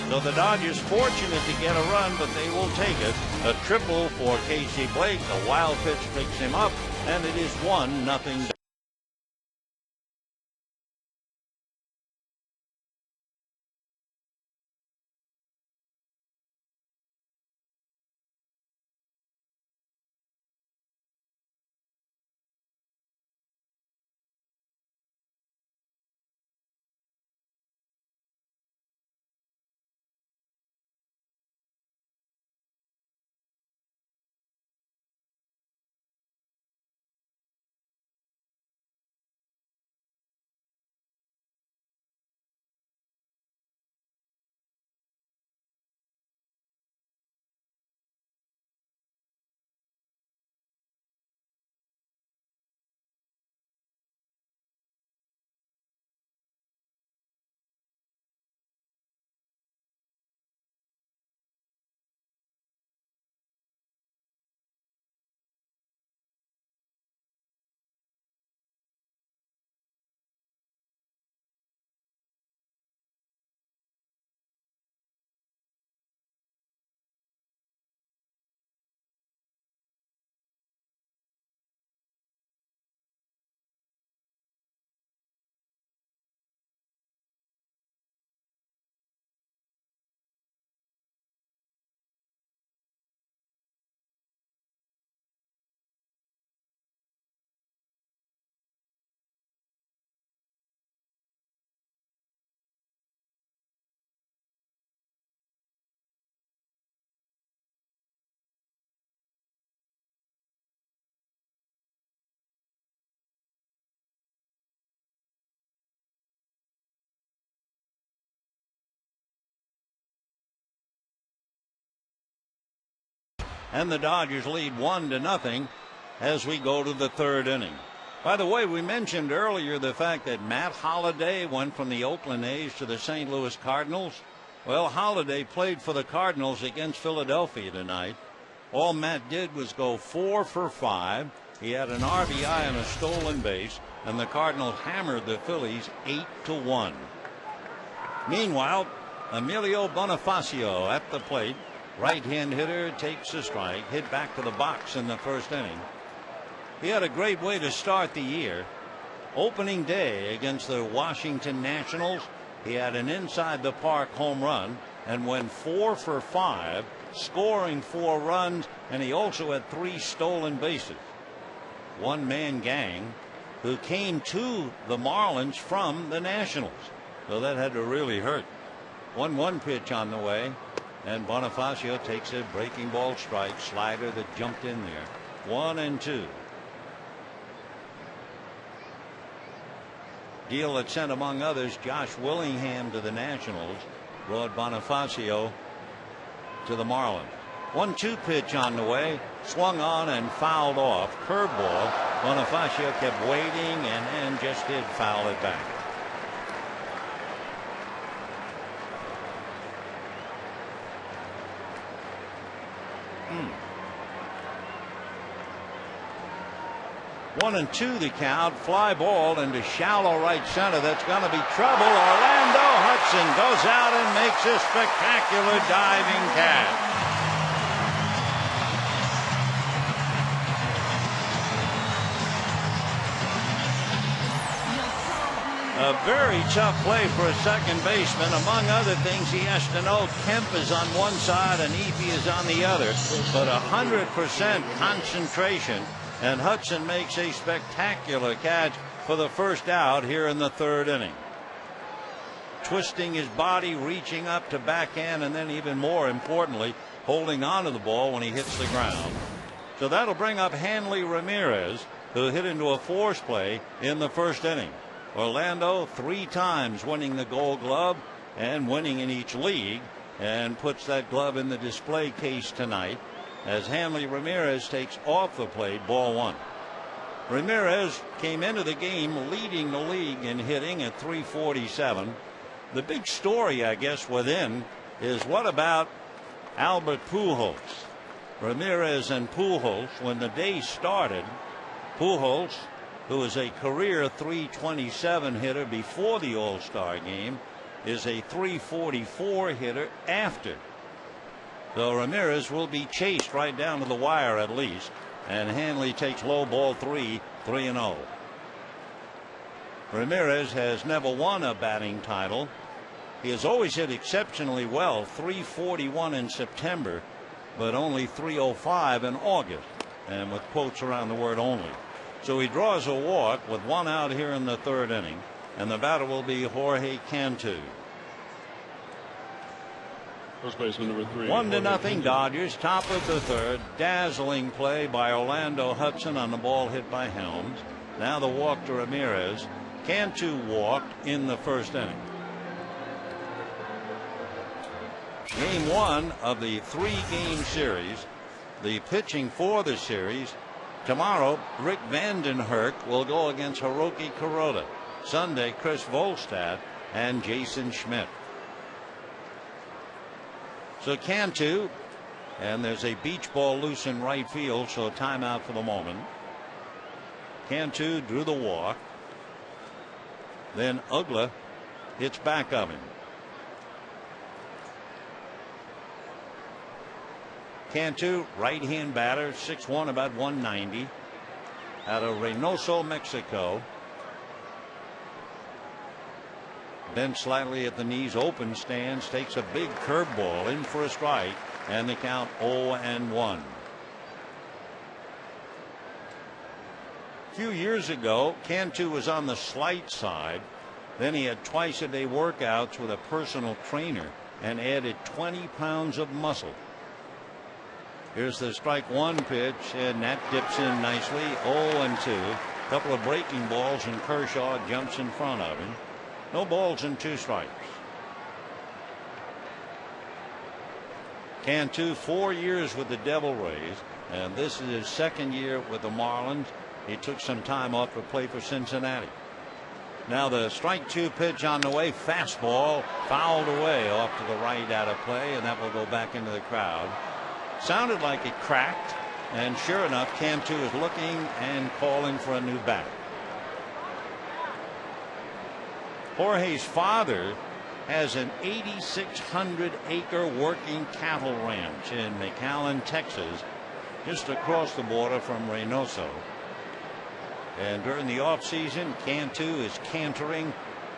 So the Dodgers fortunate to get a run, but they will take it. A triple for Casey Blake. The wild pitch picks him up, and it is 1-0. And the Dodgers lead 1-0 as we go to the third inning. By the way, we mentioned earlier the fact that Matt Holliday went from the Oakland A's to the St. Louis Cardinals. Well, Holliday played for the Cardinals against Philadelphia tonight. All Matt did was go 4 for 5. He had an RBI and a stolen base, and the Cardinals hammered the Phillies 8-1. Meanwhile, Emilio Bonifacio at the plate. Right-hand hitter takes a strike, hit back to the box in the first inning. He had a great way to start the year. Opening day against the Washington Nationals, he had an inside the park home run and went 4 for 5, scoring 4 runs, and he also had 3 stolen bases. One-man gang who came to the Marlins from the Nationals. So that had to really hurt. 1-1 pitch on the way. And Bonifacio takes a breaking ball strike, slider that jumped in there. 1-2. Deal that sent, among others, Josh Willingham to the Nationals, brought Bonifacio to the Marlins. 1-2 pitch on the way, swung on and fouled off. Curveball. Bonifacio kept waiting and just did foul it back. One and two the count. Fly ball into shallow right center. That's going to be trouble. Orlando Hudson goes out and makes a spectacular diving catch. A very tough play for a second baseman. Among other things, he has to know Kemp is on one side and Efi is on the other. But 100% concentration. And Hudson makes a spectacular catch for the first out here in the third inning. Twisting his body, reaching up to backhand, and then even more importantly, holding onto the ball when he hits the ground. So that'll bring up Hanley Ramirez, who hit into a force play in the first inning. Orlando 3 times winning the Gold Glove and winning in each league, and puts that glove in the display case tonight. as Hanley Ramirez takes off the plate, ball one. Ramirez came into the game leading the league in hitting at .347. The big story, I guess, within is what about Albert Pujols? Ramirez and Pujols, when the day started, Pujols, who is a career .327 hitter before the All-Star game, is a .344 hitter after. So Ramirez will be chased right down to the wire at least, and Hanley takes low ball 3-0. Ramirez has never won a batting title. He has always hit exceptionally well, .341 in September, but only .305 in August, and with quotes around the word only. So he draws a walk with one out here in the third inning, and the batter will be Jorge Cantu. First baseman number 3. 1-0 Dodgers, top of the third. Dazzling play by Orlando Hudson on the ball hit by Helms. Now the walk to Ramirez. Cantu walked in the first inning. Game 1 of the 3-game series. The pitching for the series. Tomorrow, Rick Vandenherk will go against Hiroki Kuroda. Sunday, Chris Volstad and Jason Schmidt. So Cantu, and there's a beach ball loose in right field, so timeout for the moment. Cantu drew the walk. Then Uggla hits back of him. Cantu, right-hand batter, 6'1", about 190, out of Reynoso, Mexico. Bent slightly at the knees, open stance, takes a big curveball in for a strike, and the count 0-1. A few years ago, Cantu was on the slight side. Then he had twice-a-day workouts with a personal trainer and added 20 pounds of muscle. Here's the strike one pitch, and that dips in nicely. 0-2. Couple of breaking balls, and Kershaw jumps in front of him. No balls and 2 strikes. Cantu, 4 years with the Devil Rays, and this is his second year with the Marlins. He took some time off to play for Cincinnati. Now the strike 2 pitch on the way, fastball fouled away off to the right out of play, and that will go back into the crowd. Sounded like it cracked, and sure enough, Cantu is looking and calling for a new bat. Jorge's father has an 8,600-acre working cattle ranch in McAllen, Texas, just across the border from Reynoso. And during the off-season, Cantu is cantering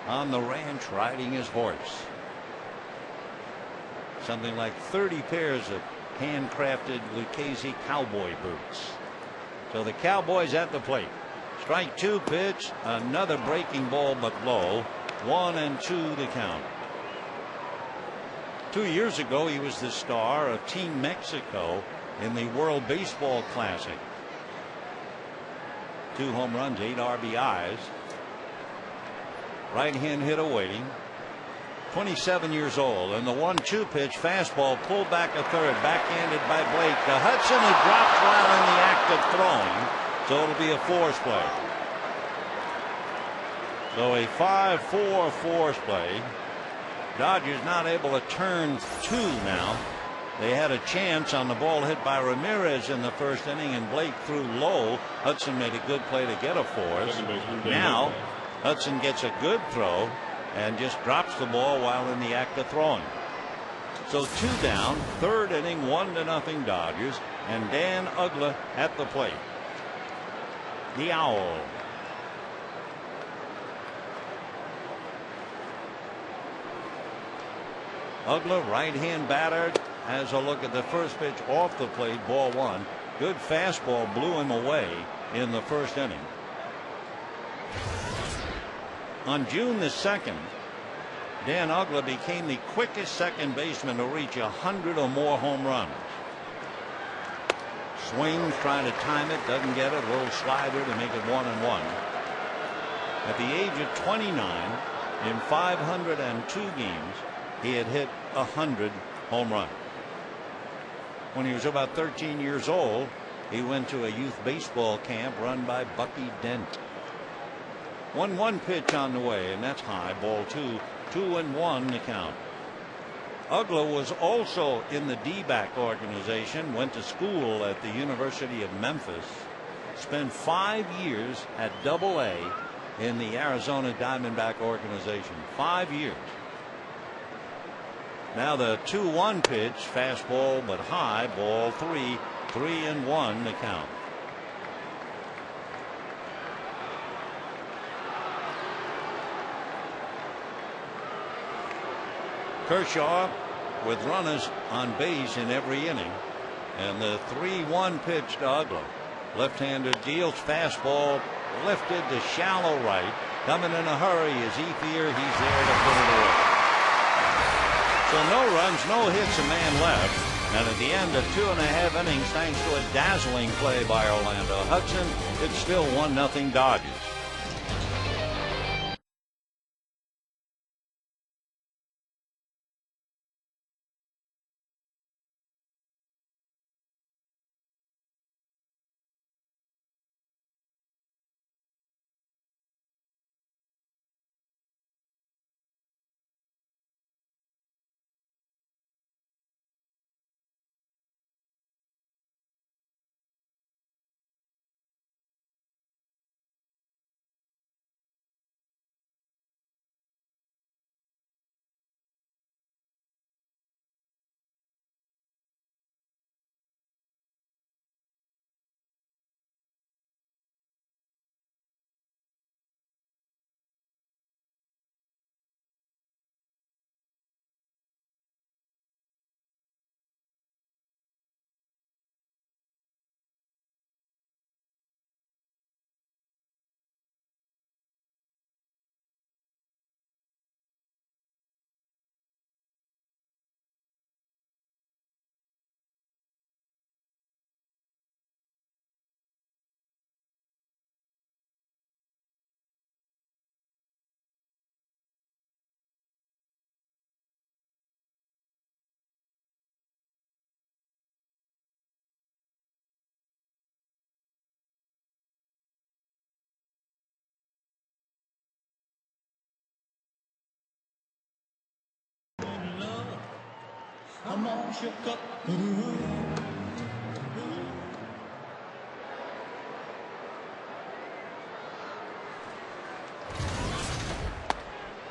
on the ranch, riding his horse. Something like 30 pairs of handcrafted Lucchese cowboy boots. So the Cowboys at the plate. Strike 2 pitch, another breaking ball but low. 1-2 the count. 2 years ago, he was the star of Team Mexico in the World Baseball Classic. 2 home runs, 8 RBIs. Right hand hitter waiting. 27 years old, and the 1-2 pitch, fastball pulled back a third, backhanded by Blake to Hudson, who drops while in the act of throwing, so it'll be a force play. So a 5-4 force play. Dodgers not able to turn 2 now. They had a chance on the ball hit by Ramirez in the first inning, and Blake threw low. Hudson made a good play to get a force. Now Hudson gets a good throw and just drops the ball while in the act of throwing. So 2 down, third inning, 1-0 Dodgers, and Dan Uggla at the plate. The Owl. Uggla, right-hand batter, has a look at the first pitch off the plate, ball 1. Good fastball blew him away in the first inning. On June the 2nd, Dan Uggla became the quickest second baseman to reach 100 or more home runs. Swings, trying to time it, doesn't get it. A little slider to make it 1-1. At the age of 29, in 502 games, he had hit 100 home runs. When he was about 13 years old, he went to a youth baseball camp run by Bucky Dent. 1-1 pitch on the way, and that's high. Ball 2. 2-1 the count. Ugla was also in the D-back organization, went to school at the University of Memphis, spent 5 years at Double-A in the Arizona Diamondback organization. 5 years. Now the 2-1 pitch, fastball but high, ball 3. 3-1 the count. Kershaw with runners on base in every inning. And the 3-1 pitch to Ugla. Left-hander deals fastball lifted to shallow right. Coming in a hurry is Ethier. He's there to put it away. So no runs, no hits, a man left. And at the end of 2.5 innings, thanks to a dazzling play by Orlando Hudson, it's still 1-0 Dodgers.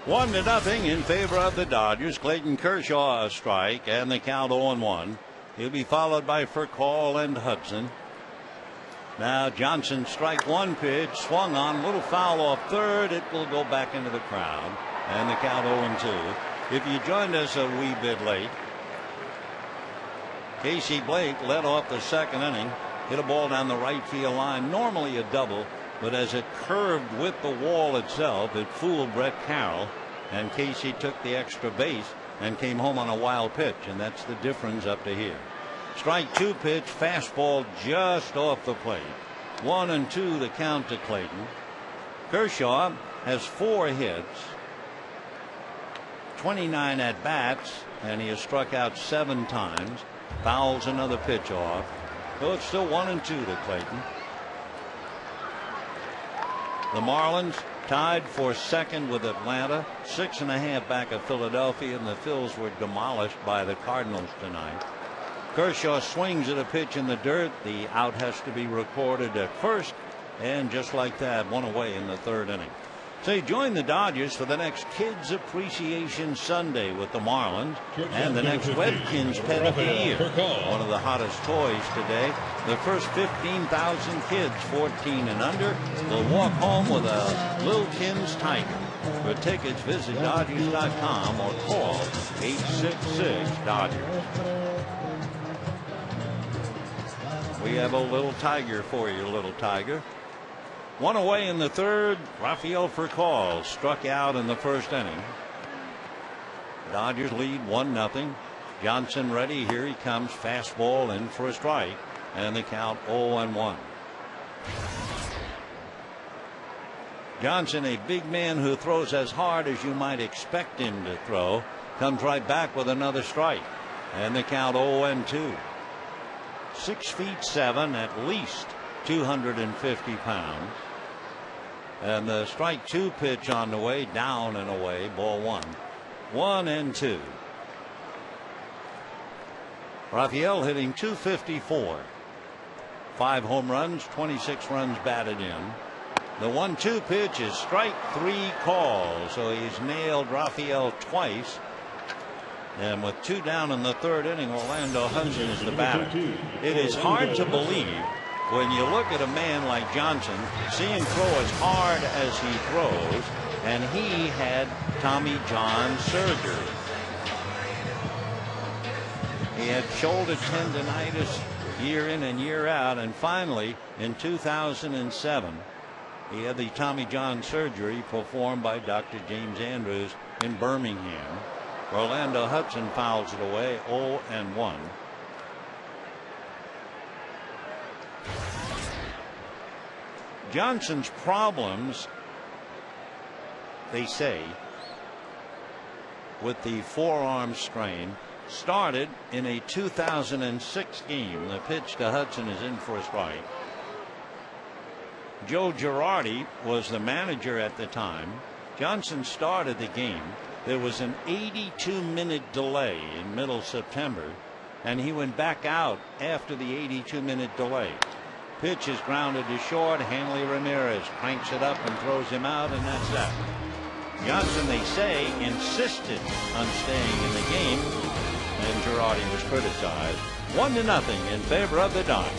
One to nothing in favor of the Dodgers. Clayton Kershaw a strike and the count 0-1. He'll be followed by Furcal and Hudson. Now Johnson, strike one pitch, swung on, little foul off third. It will go back into the crowd and the count 0-2. If you joined us a wee bit late, Casey Blake led off the second inning, hit a ball down the right field line, normally a double, but as it curved with the wall itself, it fooled Brett Carroll, and Casey took the extra base and came home on a wild pitch, and that's the difference up to here. Strike two pitch, fastball just off the plate. 1-2 the count to Clayton. Kershaw has 4 hits, 29 at bats, and he has struck out 7 times. Fouls another pitch off. So it's still 1-2 to Clayton. The Marlins tied for second with Atlanta, 6.5 back of Philadelphia, and the Phils were demolished by the Cardinals tonight. Kershaw swings at a pitch in the dirt. The out has to be recorded at first, and just like that, one away in the third inning. Say, join the Dodgers for the next Kids Appreciation Sunday with the Marlins and the next Webkins Pet of the Year. One of the hottest toys today. The first 15,000 kids 14 and under will walk home with a Lilkins Tiger. For tickets, visit Dodgers.com or call 866-DODGERS. We have a little tiger for you, little tiger. One away in the third. Rafael Furcal struck out in the first inning. Dodgers lead 1-0. Johnson ready. Here he comes. Fastball in for a strike. And the count 0-1. Johnson, a big man who throws as hard as you might expect him to throw, comes right back with another strike. And the count 0-2. 6'7", at least 250 pounds. And the strike 2 pitch on the way, down and away, ball 1. 1-2. Rafael hitting .254. 5 home runs, 26 runs batted in. The 1-2 pitch is strike 3 call, so he's nailed Rafael twice. And with 2 down in the 3rd inning, Orlando Hudson is the batter. It is hard to believe when you look at a man like Johnson, see him throw as hard as he throws, and he had Tommy John surgery. He had shoulder tendonitis year in and year out, and finally in 2007 he had the Tommy John surgery performed by Dr. James Andrews in Birmingham. Orlando Hudson fouls it away, 0-1. Johnson's problems, they say, with the forearm strain started in a 2006 game. The pitch to Hudson is in for a strike. Joe Girardi was the manager at the time. Johnson started the game. There was an 82-minute delay in middle September, and he went back out after the 82-minute delay. Pitch is grounded to short. Hanley Ramirez cranks it up and throws him out, and that's that. Johnson, they say, insisted on staying in the game, and Girardi was criticized. 1-0 in favor of the Dodgers.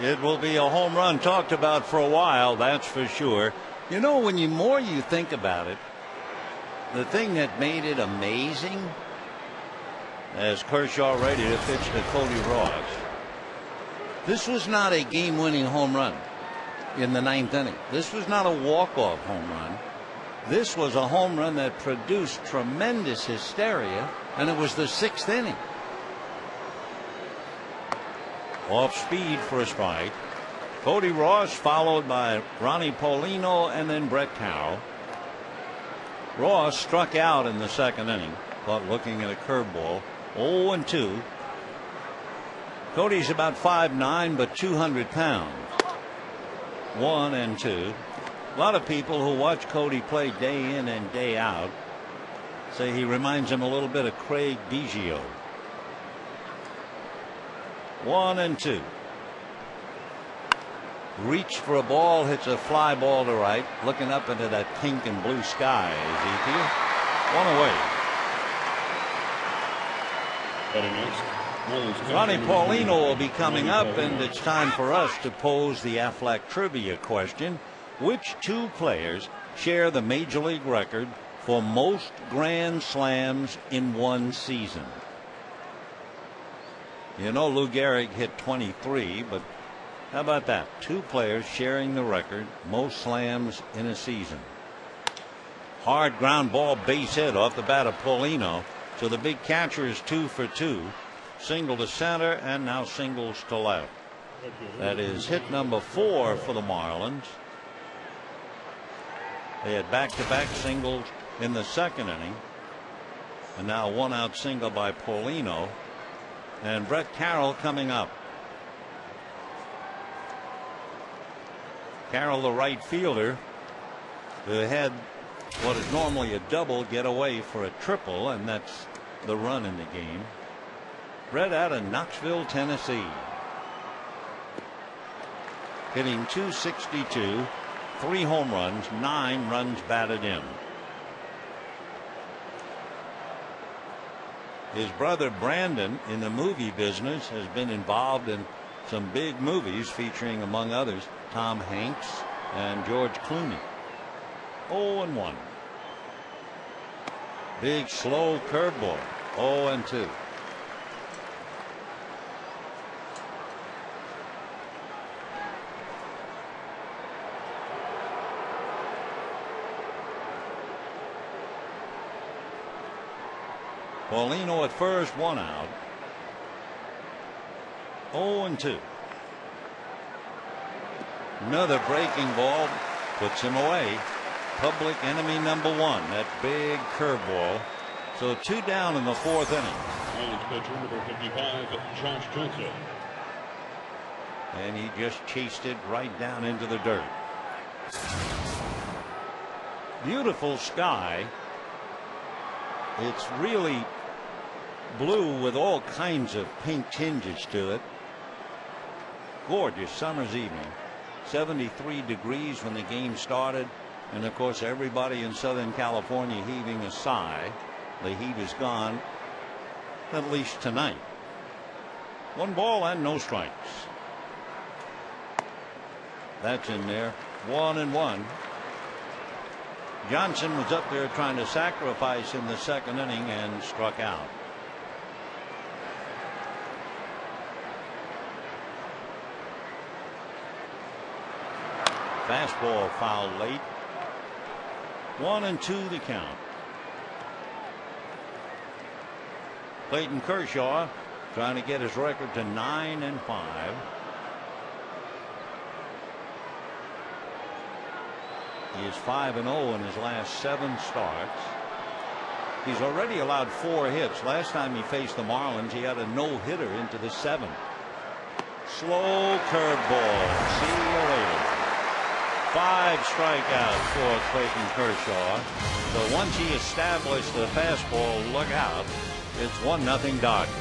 It will be a home run talked about for a while, that's for sure. You know, when you more you think about it, the thing that made it amazing, as Kershaw ready to pitch to Cody Ross, this was not a game-winning home run in the 9th inning. This was not a walk-off home run. This was a home run that produced tremendous hysteria, and it was the 6th inning. Off speed for a strike. Cody Ross followed by Ronnie Paulino and then Brett Cowell. Ross struck out in the 2nd inning, caught looking at a curveball. 0-2. Cody's about 5'9", but 200 pounds. 1-2. A lot of people who watch Cody play day in and day out say he reminds them a little bit of Craig Biggio. 1-2. reached for a ball, hits a fly ball to right, looking up into that pink and blue sky. Ezekiel, one away. Ronnie Paulino will be coming up, and it's time for us to pose the Aflac trivia question. Which two players share the major league record for most grand slams in one season? You know, Lou Gehrig hit 23, but how about that? Two players sharing the record, most slams in a season. Hard ground ball, base hit off the bat of Paulino. So the big catcher is 2 for 2. Single to center and now singles to left. That is hit number 4 for the Marlins. They had back-to-back singles in the second inning. And now one out single by Paulino. And Brett Carroll coming up. Carroll, the right fielder, who had what is normally a double, get away for a triple, and that's the run in the game. Brett out of Knoxville, Tennessee. Hitting .262, 3 home runs, 9 runs batted in. His brother Brandon, in the movie business, has been involved in some big movies featuring, among others, Tom Hanks and George Clooney. 0-1. Big slow curveball. 0-2. Paulino at first, 1 out. 0-2. Another breaking ball puts him away. Public enemy number 1. That big curveball. So 2 down in the 4th inning. Marlins pitcher number 55, Josh Johnson. And he just chased it right down into the dirt. Beautiful sky. It's really blue with all kinds of pink tinges to it. Gorgeous summer's evening. 73 degrees when the game started. And of course, everybody in Southern California heaving a sigh. The heat is gone, at least tonight. 1 ball and no strikes. That's in there. 1-1. Johnson was up there trying to sacrifice in the second inning and struck out. Fastball fouled late. 1-2 the count. Clayton Kershaw trying to get his record to 9-5. He is 5-0 in his last 7 starts. He's already allowed 4 hits. Last time he faced the Marlins, he had a no-hitter into the 7th. Slow curveball. See you later. 5 strikeouts for Clayton Kershaw. So once he established the fastball, look out. It's 1-0 Dodgers.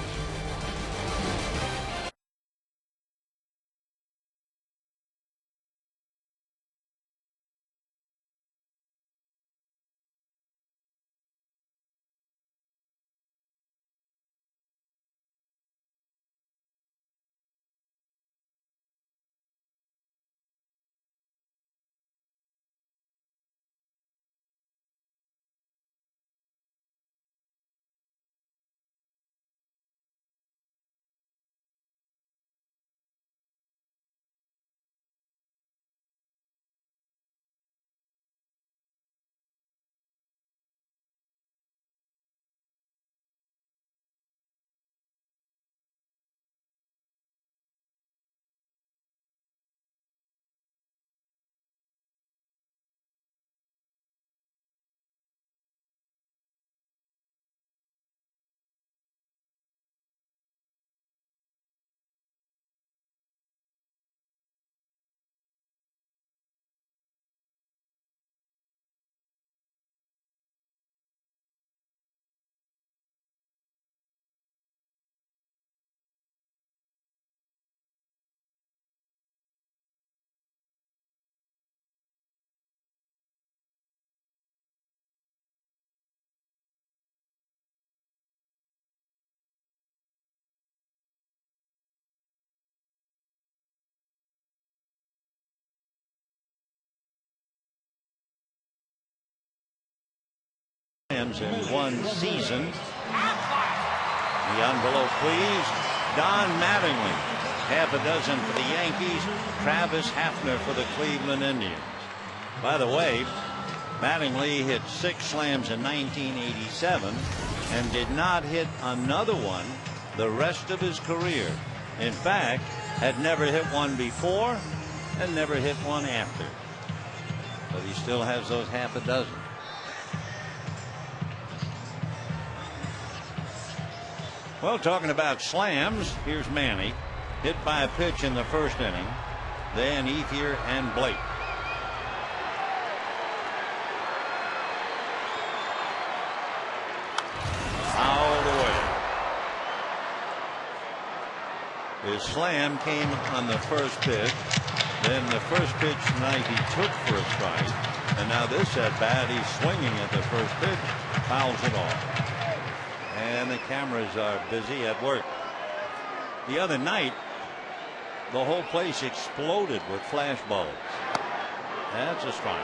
slams in one season. The envelope, please. Don Mattingly, half a dozen for the Yankees. Travis Hafner for the Cleveland Indians. By the way, Mattingly hit 6 slams in 1987 and did not hit another one the rest of his career. In fact, had never hit one before and never hit one after. But he still has those half a dozen. Well, talking about slams, here's Manny. Hit by a pitch in the first inning. Then Ethier and Blake. Fouled away. His slam came on the first pitch. Then the first pitch tonight he took for a strike. And now this at bat, he's swinging at the first pitch. Fouls it off. And the cameras are busy at work. The other night, the whole place exploded with flash bulbs. That's a strike.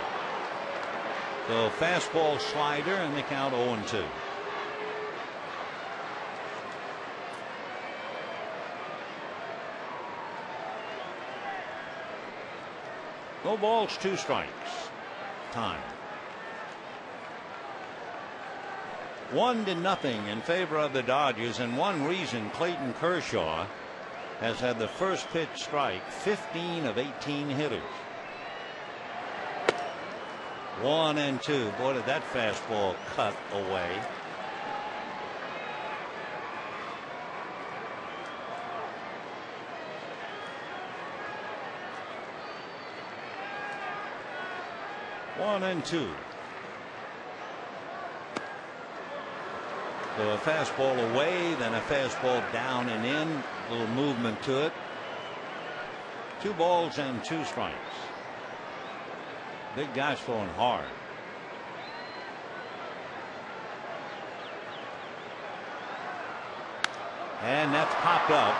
So fastball slider and the count 0-2. No balls, 2 strikes. Time. 1-0 in favor of the Dodgers, and one reason Clayton Kershaw has had the first pitch strike 15 of 18 hitters. 1-2. Boy, did that fastball cut away. One and two. So a fastball away, then a fastball down and in. A little movement to it. 2 balls and 2 strikes. Big guy's throwing hard. And that's popped up.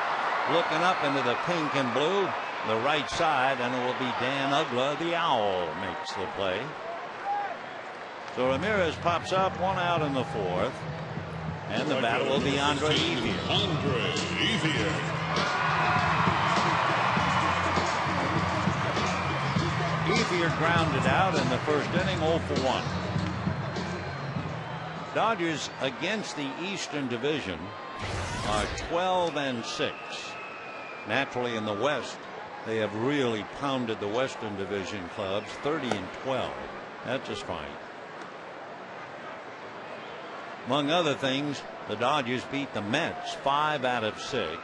Looking up into the pink and blue. The right side, and it will be Dan Uggla, the Owl, makes the play. So Ramirez pops up, 1 out in the 4th. And the batter will be Andre Ethier. Ethier grounded out in the first inning, 0 for 1. Dodgers against the Eastern Division are 12-6. Naturally, in the West, they have really pounded the Western Division clubs, 30-12. That's a strike. Among other things, the Dodgers beat the Mets 5 out of 6.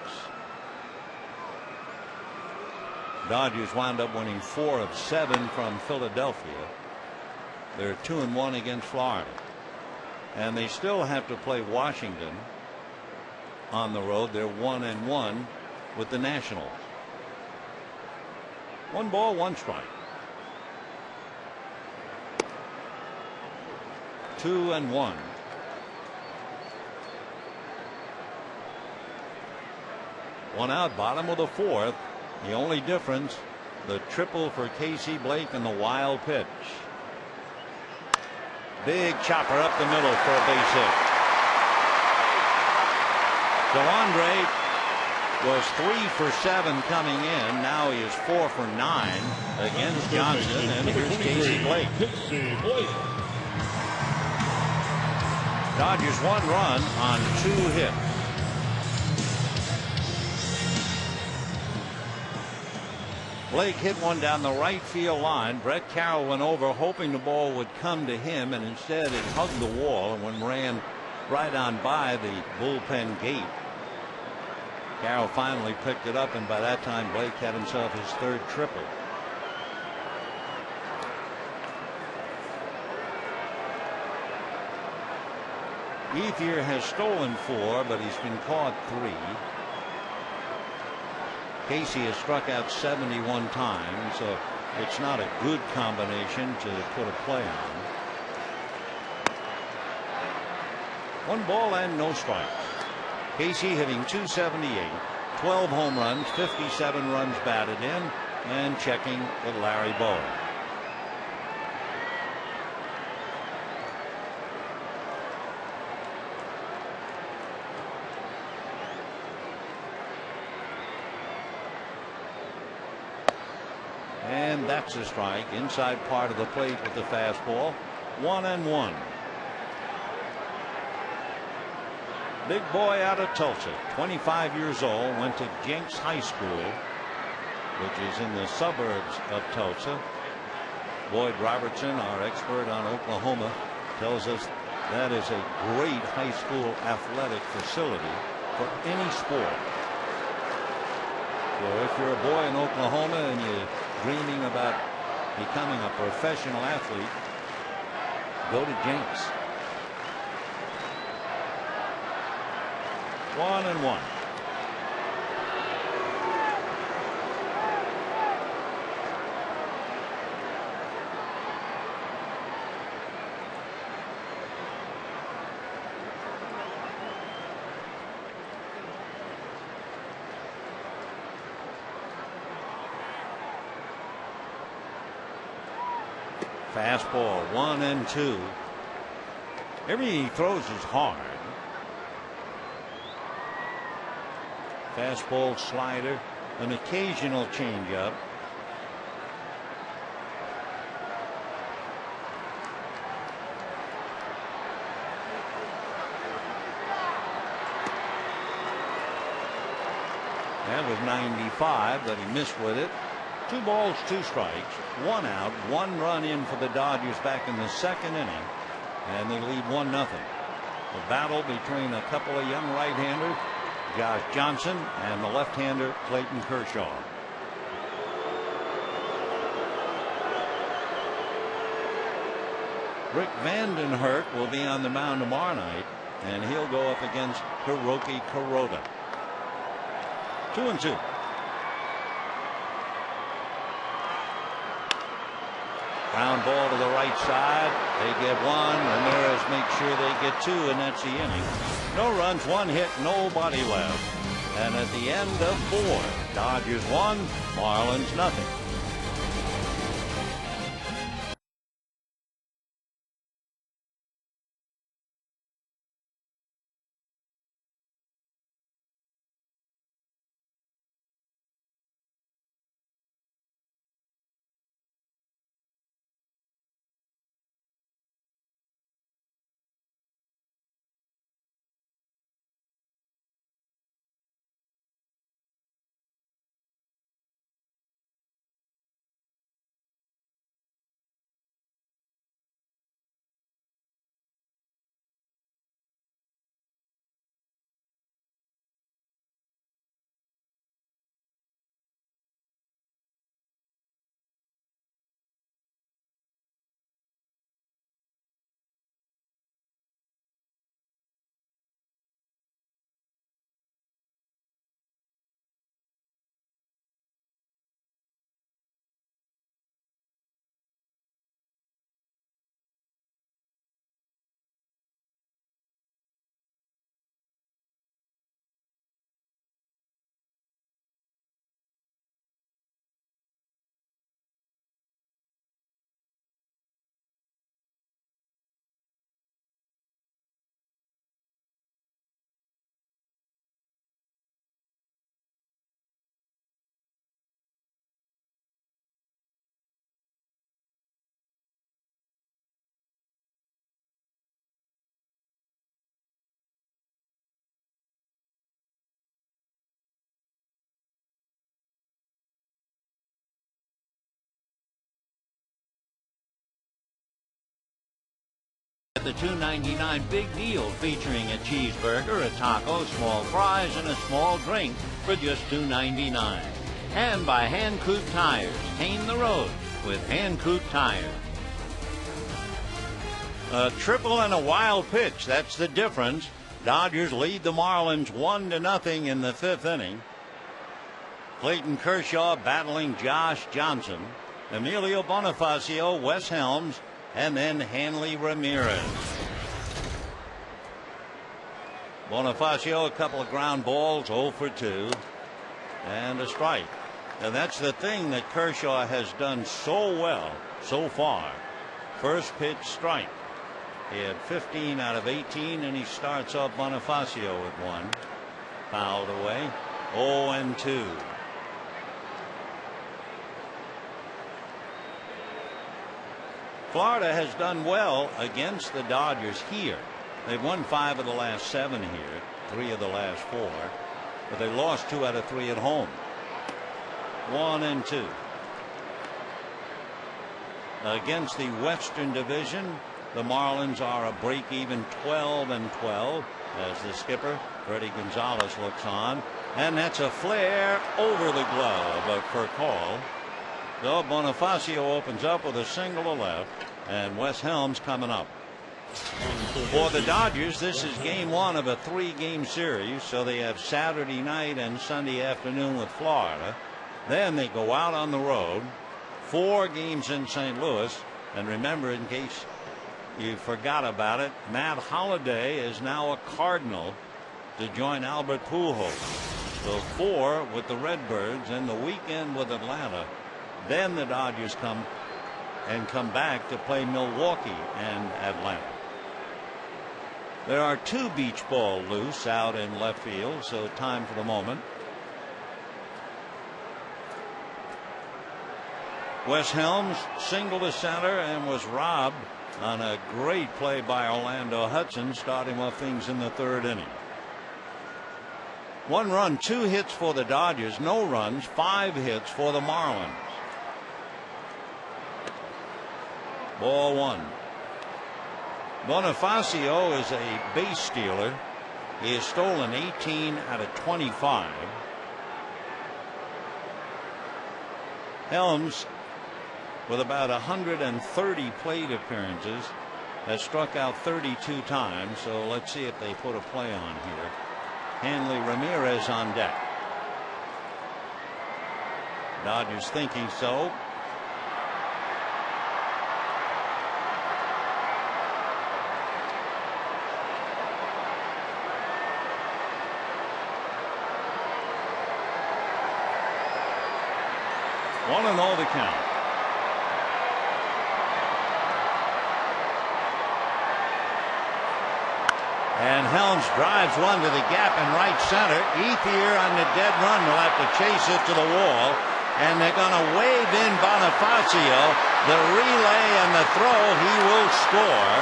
Dodgers wound up winning 4 of 7 from Philadelphia. They're 2-1 against Florida. And they still have to play Washington on the road. They're 1-1 with the Nationals. 1 ball, 1 strike. 2-1. One out, bottom of the 4th. The only difference, the triple for Casey Blake and the wild pitch. Big chopper up the middle for a base hit. So Andre was 3 for 7 coming in. Now he is 4 for 9 against Johnson. And here's Casey Blake. Dodgers 1 run on 2 hits. Blake hit one down the right field line. Brett Carroll went over hoping the ball would come to him, and instead it hugged the wall and when ran right on by the bullpen gate. Carroll finally picked it up, and by that time Blake had himself his 3rd triple. Ethier has stolen 4, but he's been caught 3. Casey has struck out 71 times, so it's not a good combination to put a play on. 1 ball and no strikes. Casey hitting .278, 12 home runs, 57 runs batted in, and checking with Larry Bowa. And that's a strike. Inside part of the plate with the fastball. 1-1. Big boy out of Tulsa, 25 years old, went to Jenks High School, which is in the suburbs of Tulsa. Boyd Robertson, our expert on Oklahoma, tells us that is a great high school athletic facility for any sport. So if you're a boy in Oklahoma and you're dreaming about becoming a professional athlete, go to Jenks. 1-1. Fastball 1-2. Everything he throws is hard. Fastball, slider, an occasional changeup. That was 95, but he missed with it. 2 balls, 2 strikes, 1 out, 1 run in for the Dodgers back in the second inning, and they lead 1-0. The battle between a couple of young right-handers, Josh Johnson and the left-hander Clayton Kershaw. Rick Vandenhert will be on the mound tomorrow night, and he'll go up against Hiroki Kuroda. 2-2. Ground ball to the right side. They get 1. Ramirez makes sure they get 2, and that's the inning. No runs, 1 hit, nobody left. And at the end of 4, Dodgers 1, Marlins nothing. The $2.99 big deal featuring a cheeseburger, a taco, small fries, and a small drink for just $2.99. And by Hankook Tires. Tame the road with Hankook Tires. A triple and a wild pitch. That's the difference. Dodgers lead the Marlins 1-0 in the 5th inning. Clayton Kershaw battling Josh Johnson. Emilio Bonifacio, Wes Helms, and then Hanley Ramirez. Bonifacio, a couple of ground balls, 0 for 2, and a strike. And that's the thing that Kershaw has done so well so far. First pitch strike. He had 15 out of 18, and he starts off Bonifacio with 1. Fouled away. 0-2. Florida has done well against the Dodgers here. They've won 5 of the last 7 here, 3 of the last 4, but they lost 2 out of 3 at home. 1-2. Against the Western Division, the Marlins are a break-even 12-12 as the skipper Freddie Gonzalez looks on, and that's a flare over the glove for call. So Bonifacio opens up with a single to left, and Wes Helms coming up. For the Dodgers, this is game 1 of a 3-game series, so they have Saturday night and Sunday afternoon with Florida. Then they go out on the road, 4 games in St. Louis, and remember, in case you forgot about it, Matt Holliday is now a Cardinal to join Albert Pujols. So 4 with the Redbirds and the weekend with Atlanta. Then the Dodgers come back to play Milwaukee and Atlanta. There are 2 beach ball loose out in left field, so time for the moment. Wes Helms single to center and was robbed on a great play by Orlando Hudson, starting off things in the 3rd inning. 1 run, 2 hits for the Dodgers, no runs, 5 hits for the Marlins. Ball 1. Bonifacio is a base stealer. He has stolen 18 out of 25. Helms, with about 130 plate appearances, has struck out 32 times. So let's see if they put a play on here. Hanley Ramirez on deck. Dodgers thinking so. One and all the count. And Helms drives one to the gap in right center. Ethier on the dead run will have to chase it to the wall. And they're going to wave in Bonifacio. The relay and the throw, he will score.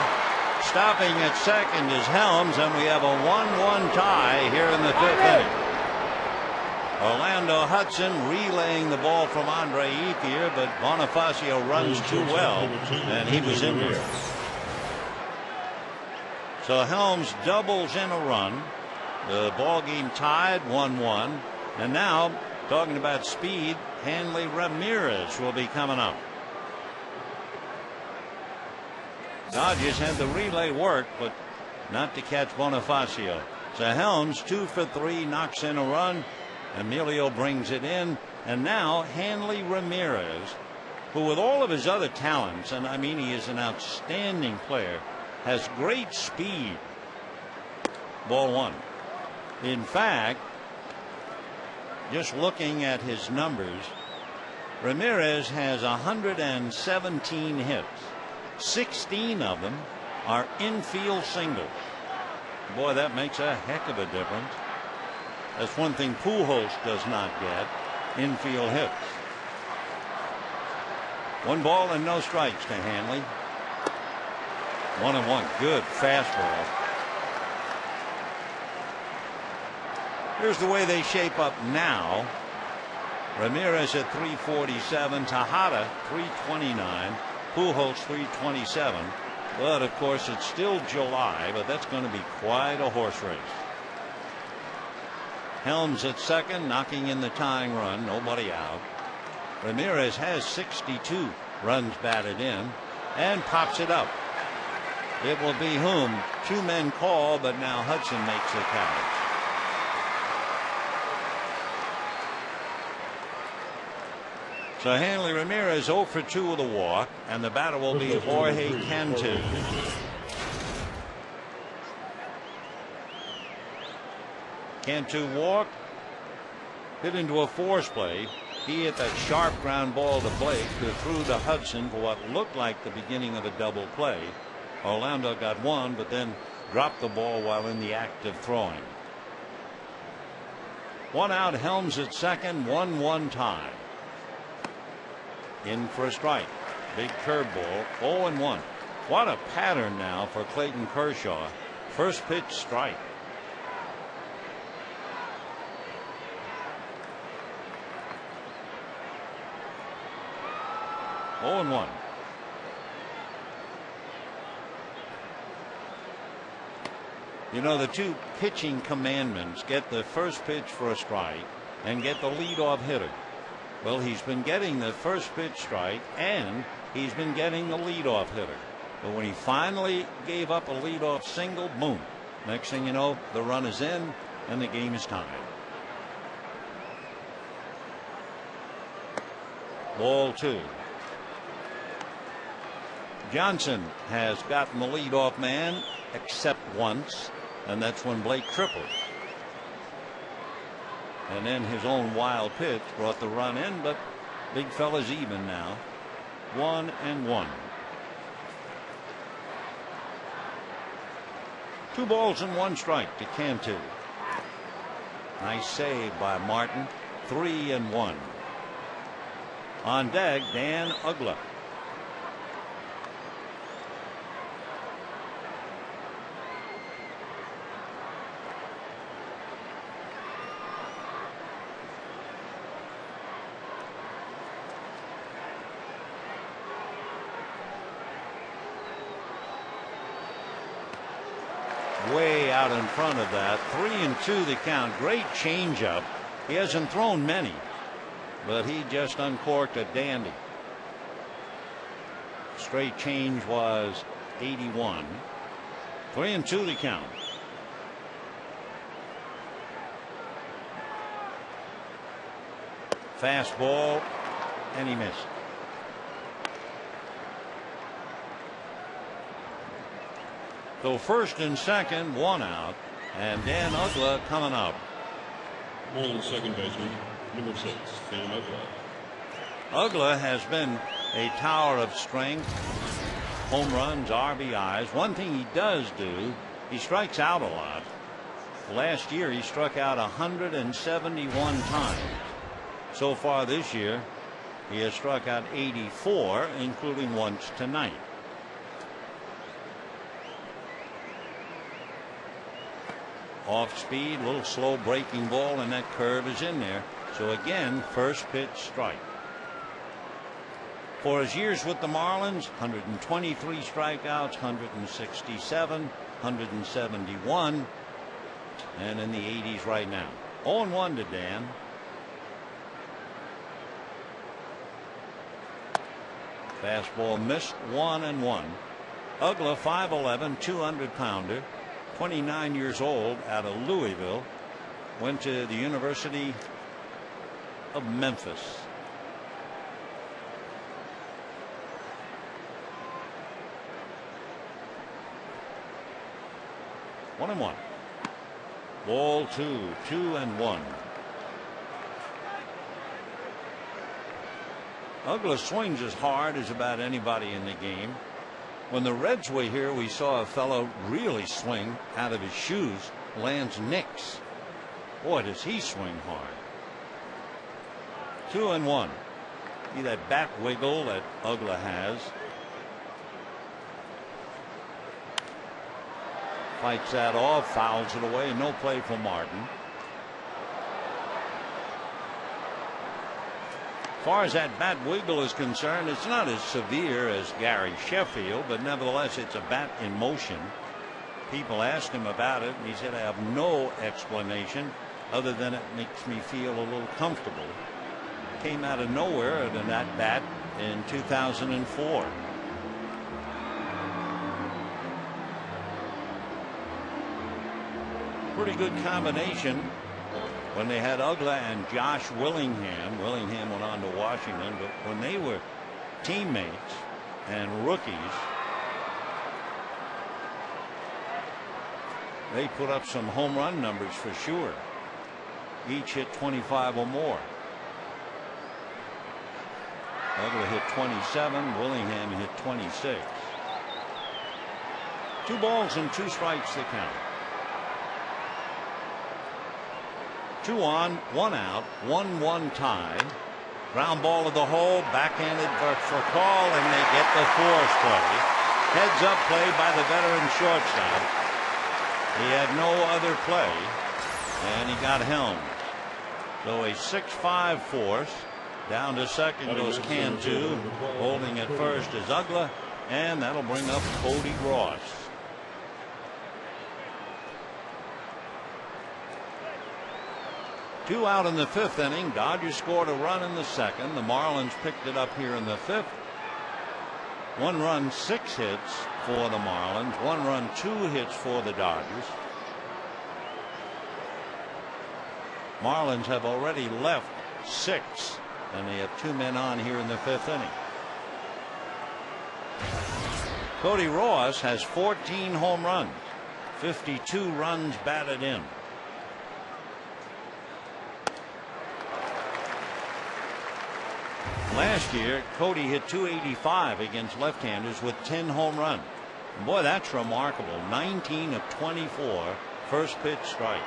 Stopping at second is Helms, and we have a 1-1 tie here in the 5th inning. Orlando Hudson relaying the ball from Andre Ethier, but Bonifacio runs too well, and he was in here. So Helms doubles in a run. The ball game tied 1-1, and now talking about speed, Hanley Ramirez will be coming up. Dodgers had the relay work, but not to catch Bonifacio. So Helms 2 for 3, knocks in a run. Emilio brings it in, and now Hanley Ramirez, who with all of his other talents, and I mean he is an outstanding player, has great speed. Ball 1. In fact, just looking at his numbers, Ramirez has 117 hits. 16 of them are infield singles. Boy, that makes a heck of a difference. That's one thing Pujols does not get, infield hits. 1 ball and no strikes to Hanley. 1-1, good fastball. Here's the way they shape up now. Ramirez at 347, Tejada 329, Pujols 327. But of course it's still July, but that's going to be quite a horse race. Helms at second, knocking in the tying run, nobody out. Ramirez has 62 runs batted in and pops it up. It will be whom? 2 men call, but now Hudson makes the catch. So Hanley Ramirez 0 for 2 with a walk, and the batter will be Jorge Cantu. Cantu walked, hit into a force play. He hit that sharp ground ball to Blake, who threw to Hudson for what looked like the beginning of a double play. Orlando got 1, but then dropped the ball while in the act of throwing. 1 out, Helms at second, 1-1 tie. In for a strike. Big curveball. 0-1. What a pattern now for Clayton Kershaw. First pitch strike. Oh and 1. You know, the two pitching commandments: get the first pitch for a strike and get the leadoff hitter. Well, he's been getting the first pitch strike and he's been getting the leadoff hitter. But when he finally gave up a leadoff single, boom. Next thing you know, the run is in and the game is tied. Ball 2. Johnson has gotten the leadoff man except once, and that's when Blake tripled. And then his own wild pitch brought the run in, but big fella's even now. 1-1. 2 balls and 1 strike to Cantu. Nice save by Martin. 3-1. On deck, Dan Uggla. Way out in front of that. 3-2 the count. Great changeup. He hasn't thrown many, but he just uncorked a dandy. Straight change was 81. 3-2 the count. Fastball, and he missed. So first and second, 1 out, and Dan Uggla coming up. Marlins second baseman, number 6, Dan Uggla. Uggla has been a tower of strength, home runs, RBIs. One thing he does do, he strikes out a lot. Last year he struck out 171 times. So far this year he has struck out 84, including once tonight. Off speed, little slow breaking ball, and that curve is in there. So again, first pitch strike. For his years with the Marlins, 123 strikeouts, 167, 171, and in the 80s right now. 0-1 to Dan. Fastball missed. 1-1. Uggla, 5'11", 200-pounder. 29 years old, out of Louisville, went to the University of Memphis. One and 1. Ball 2, 2-1. Uggla swings as hard as about anybody in the game. When the Reds were here, we saw a fellow really swing out of his shoes, Lance Nix. Boy, does he swing hard. 2-1. See that bat wiggle that Uggla has. Fights that off, fouls it away, no play for Martin. As far as that bat wiggle is concerned, it's not as severe as Gary Sheffield, but nevertheless it's a bat in motion. People asked him about it, and he said, I have no explanation other than it makes me feel a little comfortable. Came out of nowhere in that bat in 2004. Pretty good combination when they had Uggla and Josh Willingham. Willingham went on to Washington, but when they were teammates and rookies, they put up some home run numbers for sure. Each hit 25 or more. Uggla hit 27, Willingham hit 26. 2 balls and 2 strikes to count. 2 on, 1 out, 1-1 tie. Ground ball to the hole, backhanded for call, and they get the force play. Heads up play by the veteran shortstop. He had no other play, and he got helmed. So a 6-5 force. Down to second goes Cantu. Holding at first is Ugla, and that'll bring up Cody Ross. Two out in the fifth inning. Dodgers scored a run in the second. The Marlins picked it up here in the fifth. 1 run, 6 hits for the Marlins. 1 run, 2 hits for the Dodgers. Marlins have already left 6, and they have 2 men on here in the fifth inning. Cody Ross has 14 home runs, 52 runs batted in. Last year, Cody hit .285 against left-handers with 10 home runs. And boy, that's remarkable. 19 of 24 first pitch strikes.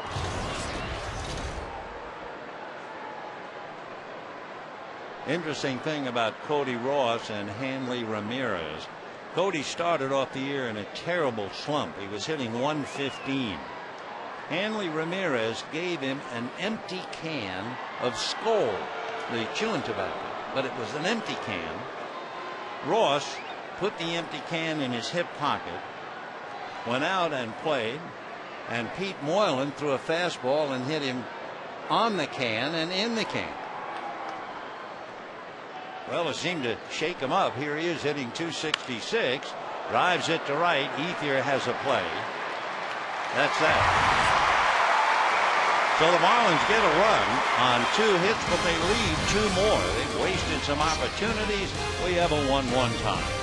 Interesting thing about Cody Ross and Hanley Ramirez. Cody started off the year in a terrible slump. He was hitting .115. Hanley Ramirez gave him an empty can of Skoal, the chewing tobacco, but it was an empty can. Ross put the empty can in his hip pocket, went out and played, and Pete Moylan threw a fastball and hit him on the can and in the can. Well, it seemed to shake him up. Here he is hitting .266, drives it to right. Ethier has a play. That's that. So the Marlins get a run on 2 hits, but they leave 2 more. They've wasted some opportunities. We have a 1-1 tie.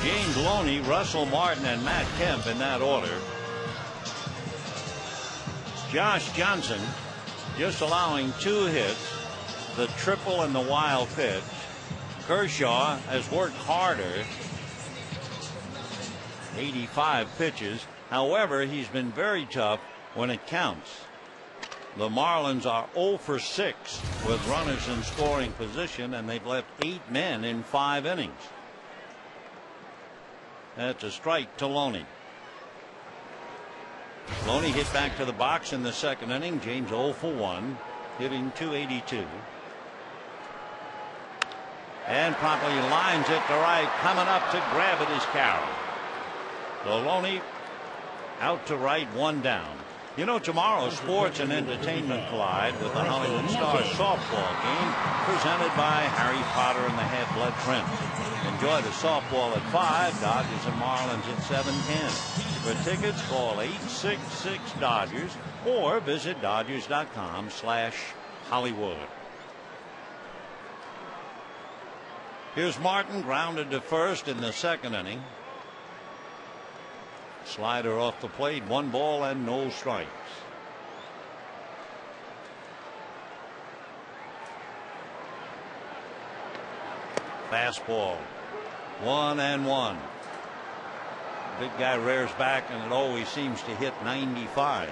James Loney, Russell Martin, and Matt Kemp in that order. Josh Johnson just allowing 2 hits, the triple and the wild pitch. Kershaw has worked harder, 85 pitches. However, he's been very tough when it counts. The Marlins are 0 for 6 with runners in scoring position, and they've left 8 men in 5 innings. That's a strike to Loney. Loney hit back to the box in the second inning. James 0 for 1, hitting .282. And promptly lines it to right. Coming up to grab it is Carroll. So Loney out to right, 1 down. You know, tomorrow sports and entertainment collide with the Hollywood Stars softball game presented by Harry Potter and the Half-Blood Prince. Enjoy the softball at 5, Dodgers and Marlins at 7:10. For tickets, call 866-DODGERS or visit Dodgers.com/Hollywood. Here's Martin, grounded to first in the second inning. Slider off the plate, 1 ball and no strikes. Fastball, 1-1. Big guy rears back and it always seems to hit 95.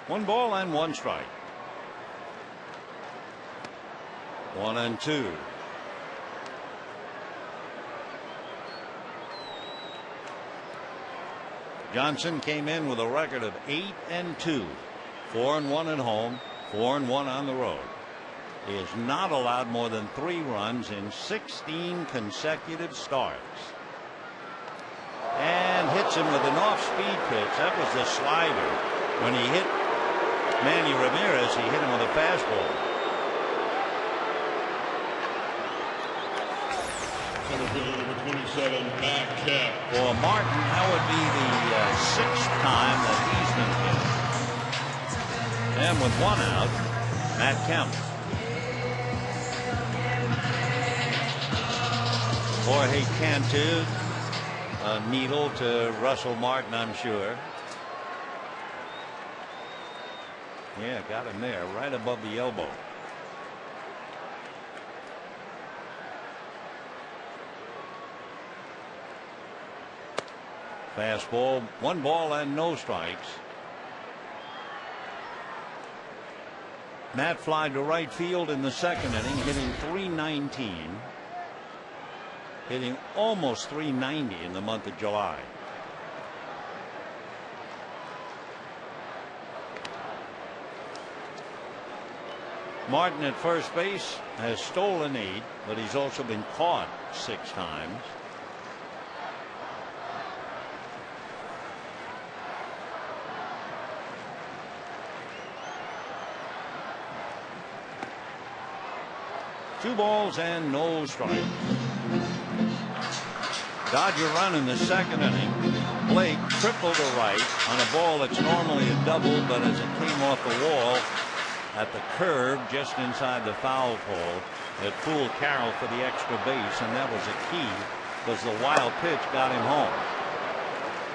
One ball and 1 strike. 1-2. Johnson came in with a record of 8-2, 4-1 at home, 4-1 on the road. He has not allowed more than 3 runs in 16 consecutive starts. And hits him with an off-speed pitch. That was the slider. When he hit Manny Ramirez, he hit him with a fastball. Number 27, Matt Kemp. For Martin, that would be the 6th time that he's been hit. And with 1 out, Matt Kemp. Jorge Cantu, a needle to Russell Martin, I'm sure. Yeah, got him there, right above the elbow. Fastball, 1 ball and no strikes. Matt flied to right field in the second inning, hitting .319, hitting almost .390 in the month of July. Martin at first base has stolen 8, but he's also been caught 6 times. Two balls and no strikes. Dodger run in the second inning. Blake tripled to right on a ball that's normally a double, but as it came off the wall at the curve just inside the foul pole, it fooled Carroll for the extra base, and that was a key because the wild pitch got him home.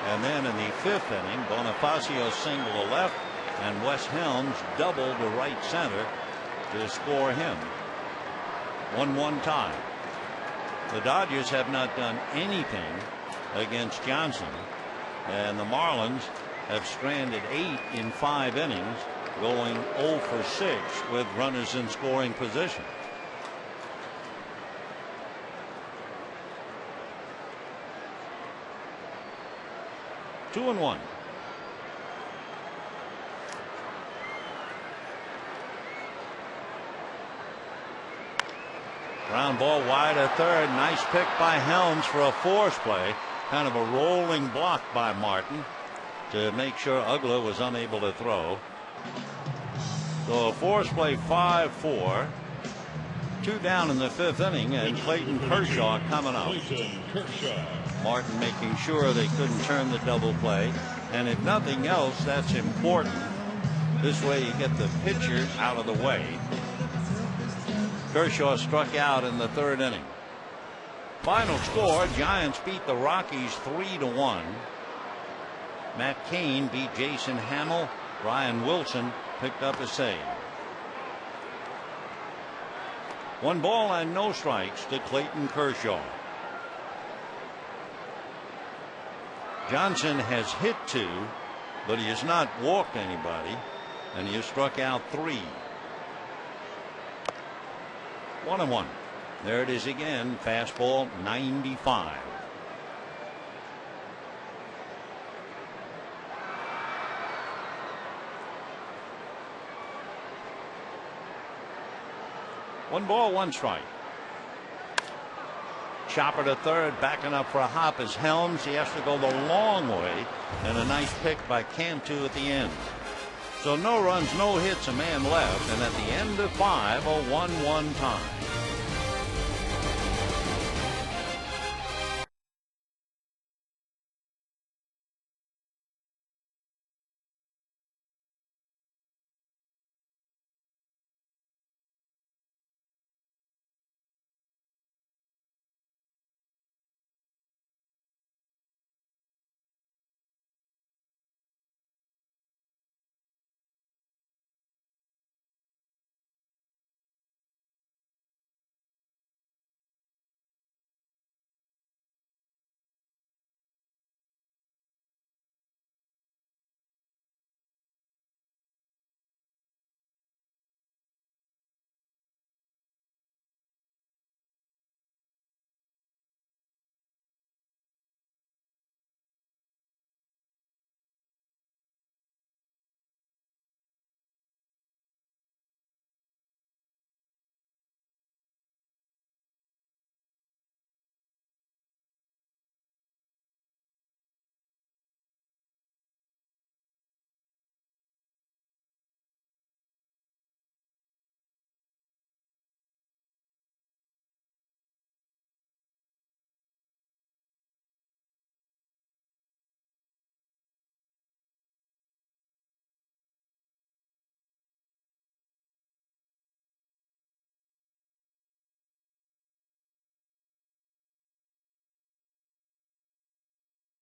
And then in the 5th inning, Bonifacio singled to left, and Wes Helms doubled to right center to score him. 1-1 tie. The Dodgers have not done anything against Johnson, and the Marlins have stranded 8 in 5 innings, going 0 for 6 with runners in scoring position. Two and 1. Ground ball wide at third. Nice pick by Helms for a force play. Kind of a rolling block by Martin to make sure Uggla was unable to throw. So a force play 5-4. 2 down in the 5th inning, and Clayton Kershaw coming up. Martin making sure they couldn't turn the double play. And if nothing else, that's important. This way you get the pitcher out of the way. Kershaw struck out in the 3rd inning. Final score, Giants beat the Rockies 3-1. Matt Cain beat Jason Hamill. Ryan Wilson picked up a save. 1 ball and no strikes to Clayton Kershaw. Johnson has hit 2, but he has not walked anybody, and he has struck out 3. 1-1. There it is again. Fastball 95. 1 ball, 1 strike. Chopper to third, backing up for a hop is Helms. He has to go the long way, and a nice pick by Cantu at the end. So no runs, no hits, a man left, and at the end of 5, a 1-1 tie.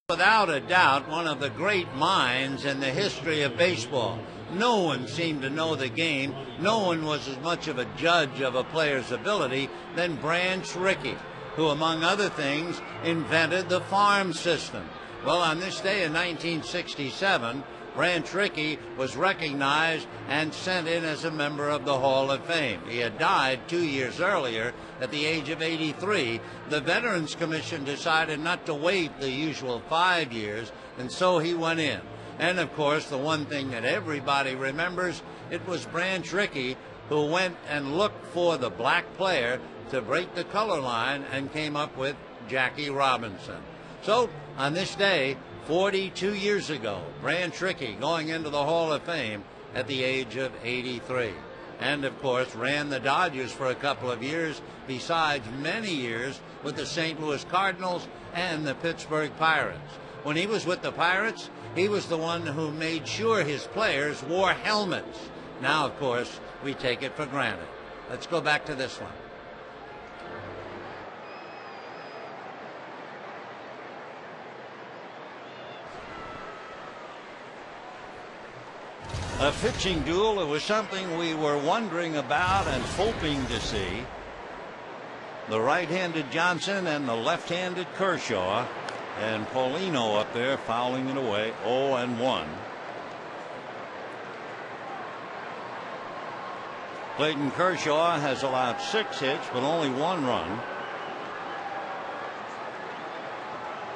Without a doubt, one of the great minds in the history of baseball. No one seemed to know the game. No one was as much of a judge of a player's ability than Branch Rickey, who, among other things, invented the farm system. Well, on this day in 1967, Branch Rickey was recognized and sent in as a member of the Hall of Fame. He had died 2 years earlier at the age of 83. The Veterans Commission decided not to wait the usual 5 years, and so he went in. And, of course, the one thing that everybody remembers, it was Branch Rickey who went and looked for the black player to break the color line and came up with Jackie Robinson. So, on this day, 42 years ago, Branch Rickey going into the Hall of Fame at the age of 83. And, of course, ran the Dodgers for a couple of years, besides many years with the St. Louis Cardinals and the Pittsburgh Pirates. When he was with the Pirates, he was the one who made sure his players wore helmets. Now, of course, we take it for granted. Let's go back to this one. A pitching duel. It was something we were wondering about and hoping to see. The right-handed Johnson and the left-handed Kershaw, and Paulino up there fouling it away. 0-1. Clayton Kershaw has allowed 6 hits but only 1 run.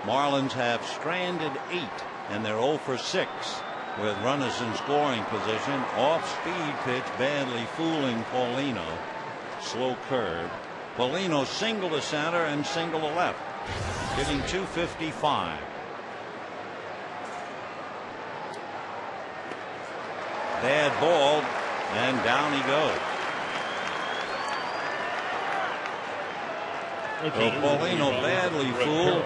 Marlins have stranded 8 and they're 0 for 6. With runners in scoring position. Off-speed pitch badly fooling Paulino. Slow curve. Paulino single to center and single to left. Hitting .255. Bad ball, and down he goes. So Paulino badly fooled.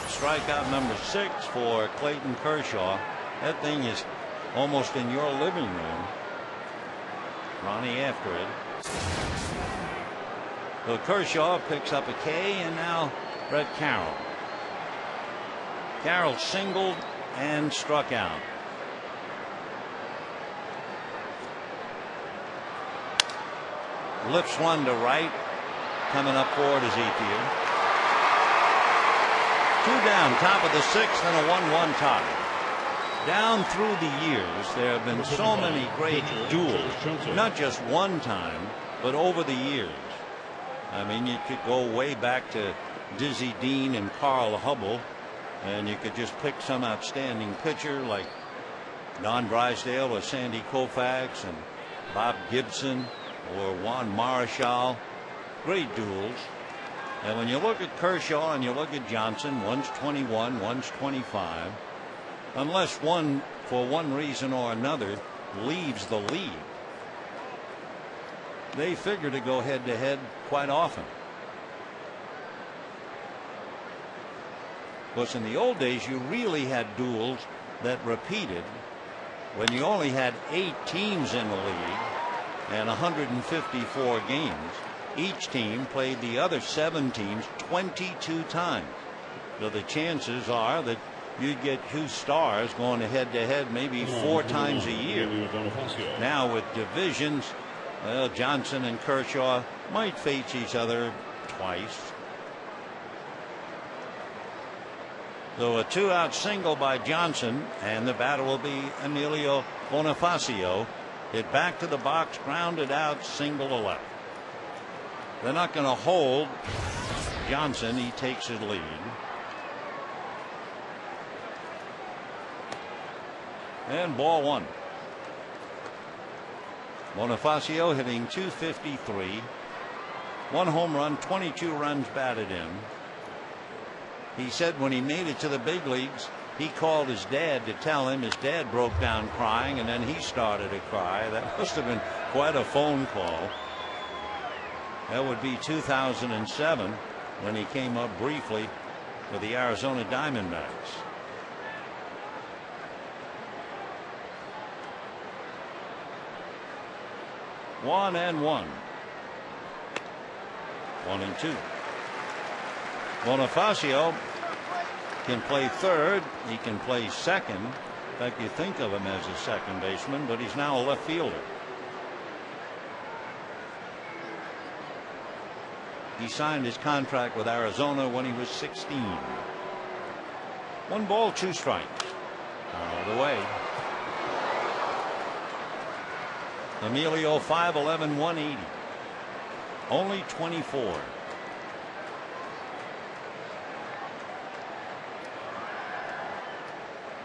Strikeout number 6 for Clayton Kershaw. That thing is almost in your living room. Ronnie after it. So Kershaw picks up a K, and now Brett Carroll. Carroll singled and struck out. Lifts one to right. Coming up forward is Ethier. 2 down, top of the 6th, and a 1-1 tie. Down through the years, there have been so many great duels, not just one time, but over the years. I mean, you could go way back to Dizzy Dean and Carl Hubbell, and you could just pick some outstanding pitcher like Don Drysdale or Sandy Koufax and Bob Gibson or Juan Marichal. great duels. And when you look at Kershaw and you look at Johnson, one's 21, one's 25. Unless one, for one reason or another, leaves the league, they figure to go head to head quite often. Because in the old days, you really had duels that repeated when you only had 8 teams in the league and 154 games. Each team played the other 7 teams 22 times. So the chances are that you'd get 2 stars going head to head maybe 4 times a year. Now with divisions, well, Johnson and Kershaw might face each other twice. So a 2-out single by Johnson, and the batter will be Emilio Bonifacio. Hit back to the box, grounded out, single to left. They're not going to hold Johnson. He takes his lead. And ball 1. Bonifacio hitting .253. 1 home run, 22 runs batted in. He said when he made it to the big leagues, he called his dad to tell him. His dad broke down crying, and then he started to cry. That must have been quite a phone call. That would be 2007 when he came up briefly with the Arizona Diamondbacks. One and 1. 1-2. Bonifacio can play third. He can play second. In fact, you think of him as a second baseman, but he's now a left fielder. He signed his contract with Arizona when he was 16. 1 ball, 2 strikes. Out of the way. Emilio 5'11", 180. Only 24.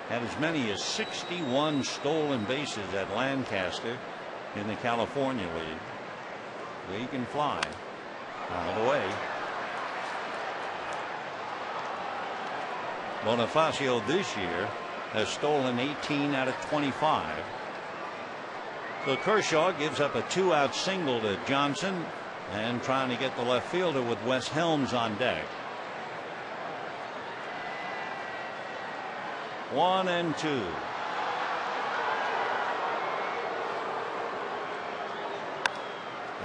Had as many as 61 stolen bases at Lancaster in the California League. So he can fly. Out of the way. Bonifacio this year has stolen 18 out of 25. So Kershaw gives up a 2-out single to Johnson and trying to get the left fielder with Wes Helms on deck. 1-2.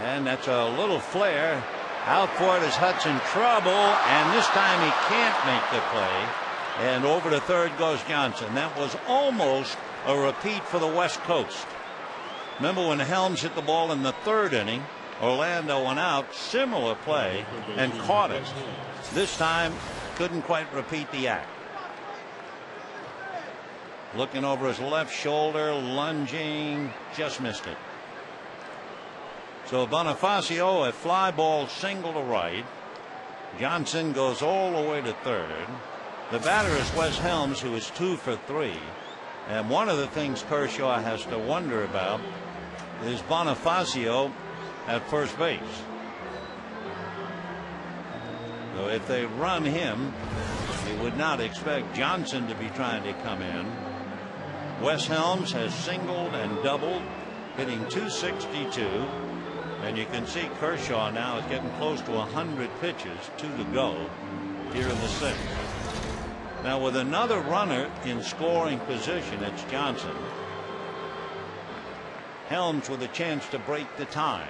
And that's a little flare. Out for it is Hudson. Trouble, and this time he can't make the play. And over to third goes Johnson. That was almost a repeat for the West Coast. Remember when Helms hit the ball in the 3rd inning? Orlando went out, similar play, and caught it. This time couldn't quite repeat the act. Looking over his left shoulder, lunging, just missed it. So Bonifacio, a fly ball single to right. Johnson goes all the way to third. The batter is Wes Helms, who is 2 for 3. And one of the things Kershaw has to wonder about is Bonifacio at first base. So if they run him, you would not expect Johnson to be trying to come in. Wes Helms has singled and doubled, hitting .262. And you can see Kershaw now is getting close to 100 pitches, 2 to go here in the 6th. Now with another runner in scoring position, it's Johnson. Helms with a chance to break the tie.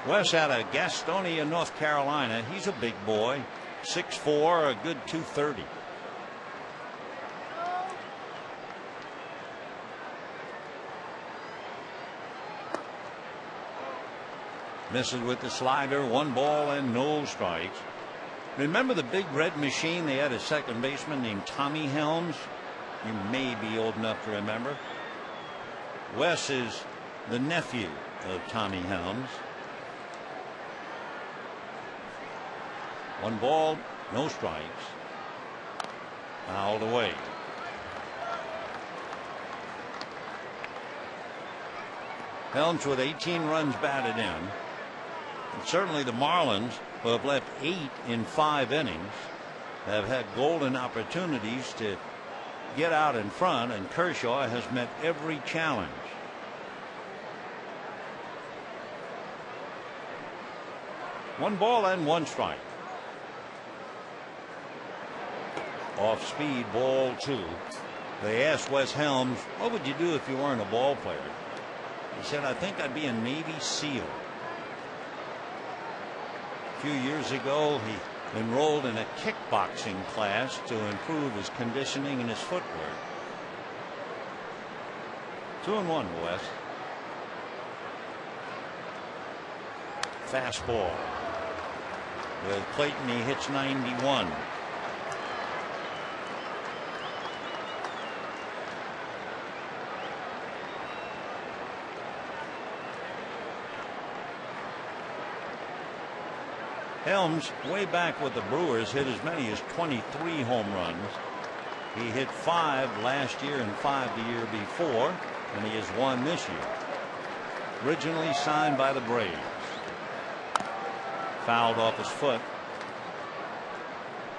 Wes out of Gastonia, North Carolina. He's a big boy, 6'4", a good 230. Misses with the slider. 1 ball and no strikes. Remember the big red machine? They had a second baseman named Tommy Helms. You may be old enough to remember. Wes is the nephew of Tommy Helms. 1 ball, no strikes. Fouled away. Helms with 18 runs batted in. And certainly the Marlins, who have left 8 in 5 innings, have had golden opportunities to get out in front, and Kershaw has met every challenge. One ball and one strike. Off speed, ball 2. They asked Wes Helms, what would you do if you weren't a ball player? He said, I think I'd be a Navy SEAL. A few years ago, he enrolled in a kickboxing class to improve his conditioning and his footwork. 2-1 to Wes. Fastball. With Clayton, he hits 91. Helms, way back with the Brewers, hit as many as 23 home runs. He hit 5 last year and 5 the year before, and he has 1 this year. Originally signed by the Braves. Fouled off his foot.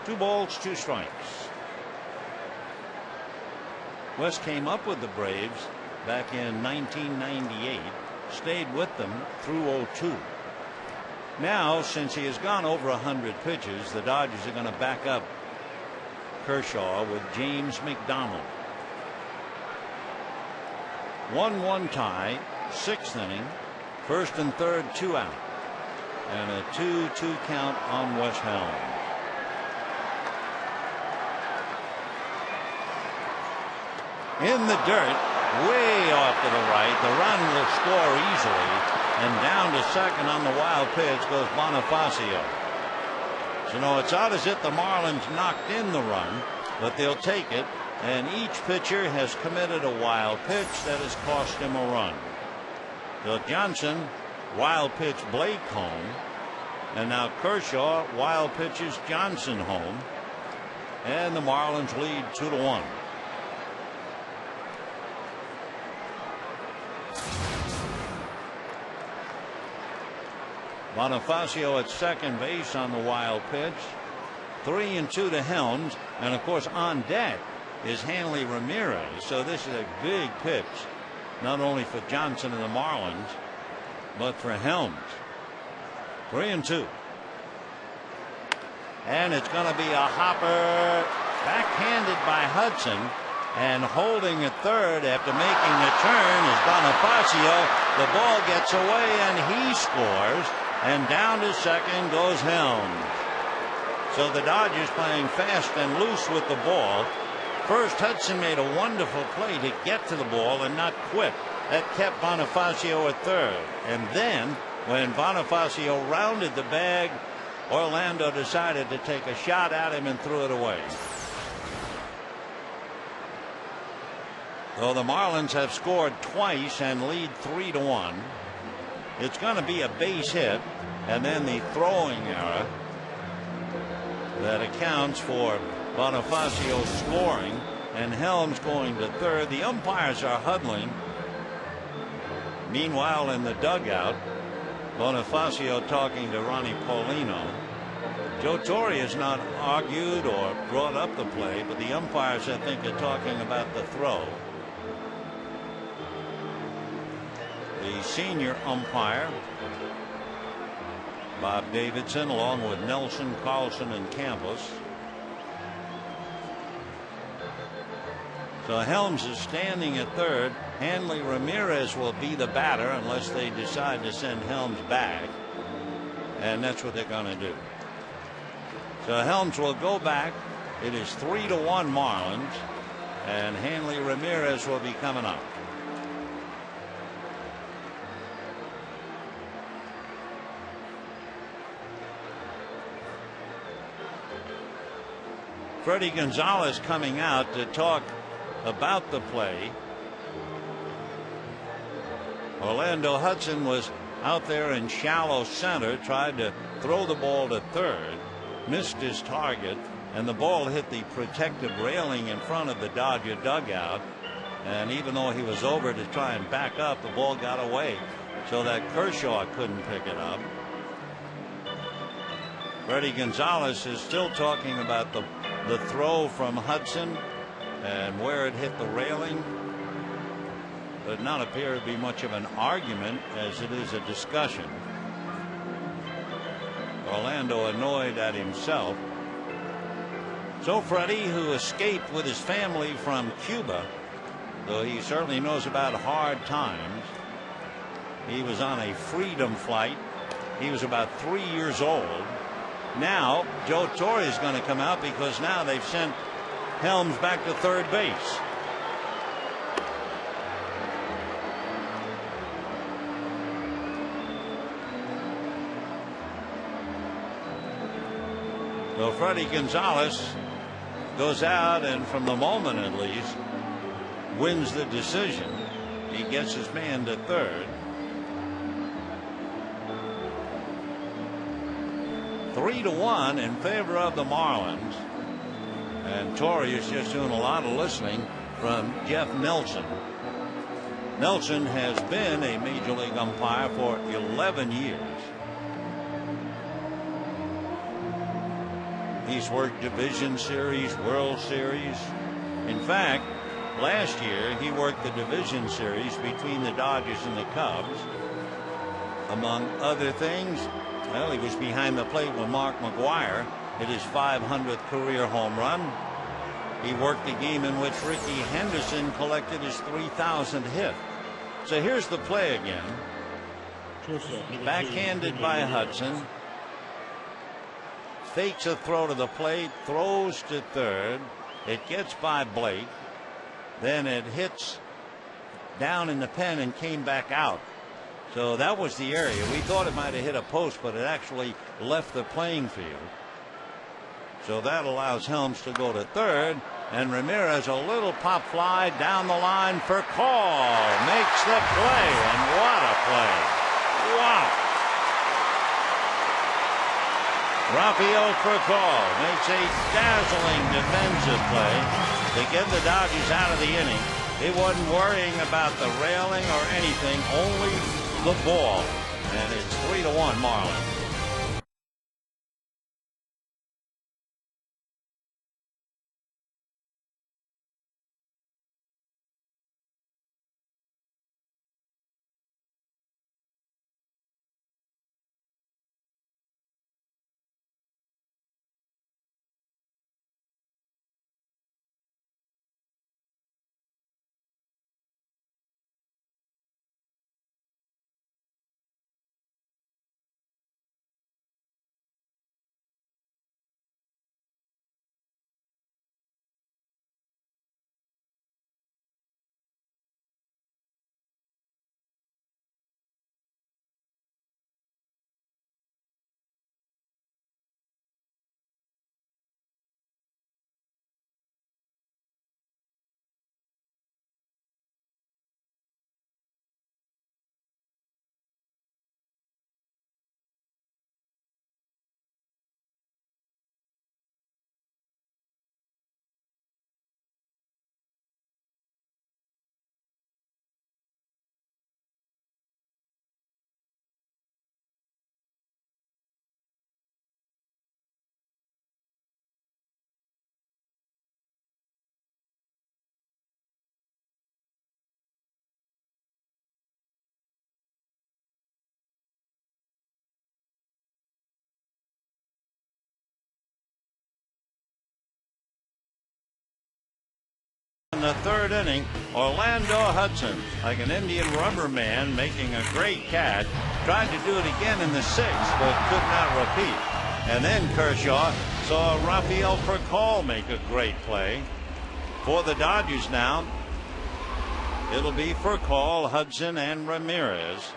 2 balls, 2 strikes. Wes came up with the Braves back in 1998, stayed with them through 02. Now, since he has gone over 100 pitches, the Dodgers are going to back up Kershaw with James McDonald. 1-1 tie, 6th inning, 1st and 3rd, 2 out. And a 2-2 count on Wes Helms. In the dirt, way off to the right. The run will score easily. And down to second on the wild pitch goes Bonifacio. So no, it's not as if the Marlins knocked in the run, but they'll take it. And each pitcher has committed a wild pitch that has cost him a run. So Johnson, wild pitch Blake home. And now Kershaw, wild pitches Johnson home. And the Marlins lead 2-1. Bonifacio at second base on the wild pitch. 3-2 to Helms. And of course on deck is Hanley Ramirez. So this is a big pitch, not only for Johnson and the Marlins, but for Helms. 3-2. And it's going to be a hopper, backhanded by Hudson. And holding at third after making the turn is Bonifacio. The ball gets away and he scores. And down to second goes Helms. So the Dodgers playing fast and loose with the ball. First, Hudson made a wonderful play to get to the ball and not quit. That kept Bonifacio at third. And then, when Bonifacio rounded the bag, Orlando decided to take a shot at him and threw it away. So the Marlins have scored twice and lead 3-1. It's going to be a base hit and then the throwing error that accounts for Bonifacio scoring and Helms going to third. The umpires are huddling. Meanwhile, in the dugout, Bonifacio talking to Ronnie Paulino. Joe Torre has not argued or brought up the play, but the umpires, I think, are talking about the throw. The senior umpire, Bob Davidson, along with Nelson, Carlson, and Campos. So Helms is standing at third. Hanley Ramirez will be the batter unless they decide to send Helms back. And that's what they're going to do. So Helms will go back. It is 3-1 Marlins. And Hanley Ramirez will be coming up. Freddie Gonzalez coming out to talk about the play. Orlando Hudson was out there in shallow center, tried to throw the ball to third, missed his target, and the ball hit the protective railing in front of the Dodger dugout. And even though he was over to try and back up, the ball got away so that Kershaw couldn't pick it up. Freddie Gonzalez is still talking about the throw from Hudson and where it hit the railing. But not appear to be much of an argument as it is a discussion. Orlando annoyed at himself. So Freddie, who escaped with his family from Cuba, though he certainly knows about hard times, he was on a freedom flight. He was about 3 years old. Now Joe Torre is going to come out because now they've sent Helms back to third base. So Freddie Gonzalez goes out and, from the moment at least, wins the decision. He gets his man to third. 3-1 in favor of the Marlins. And Torre is just doing a lot of listening from Jeff Nelson. Nelson has been a major league umpire for 11 years. He's worked Division Series, World Series. In fact, last year he worked the Division Series between the Dodgers and the Cubs. Among other things, well, he was behind the plate when Mark McGwire hit his 500th career home run. He worked the game in which Ricky Henderson collected his 3,000th hit. So here's the play again. Backhanded by Hudson. Fakes a throw to the plate, throws to third. It gets by Blake. Then it hits down in the pen and came back out. So that was the area. We thought it might have hit a post, but it actually left the playing field. So that allows Helms to go to third. And Ramirez, a little pop fly down the line for Call. Makes the play. And what a play. Wow. Rafael Furcal makes a dazzling defensive play to get the Dodgers out of the inning. He wasn't worrying about the railing or anything, only the ball. And it's 3-1 Marlins. In the third inning, Orlando Hudson, like an Indian rubber man, making a great catch. Tried to do it again in the sixth, but could not repeat. And then Kershaw saw Rafael Furcal make a great play. For the Dodgers now, it'll be Furcal, Hudson, and Ramirez.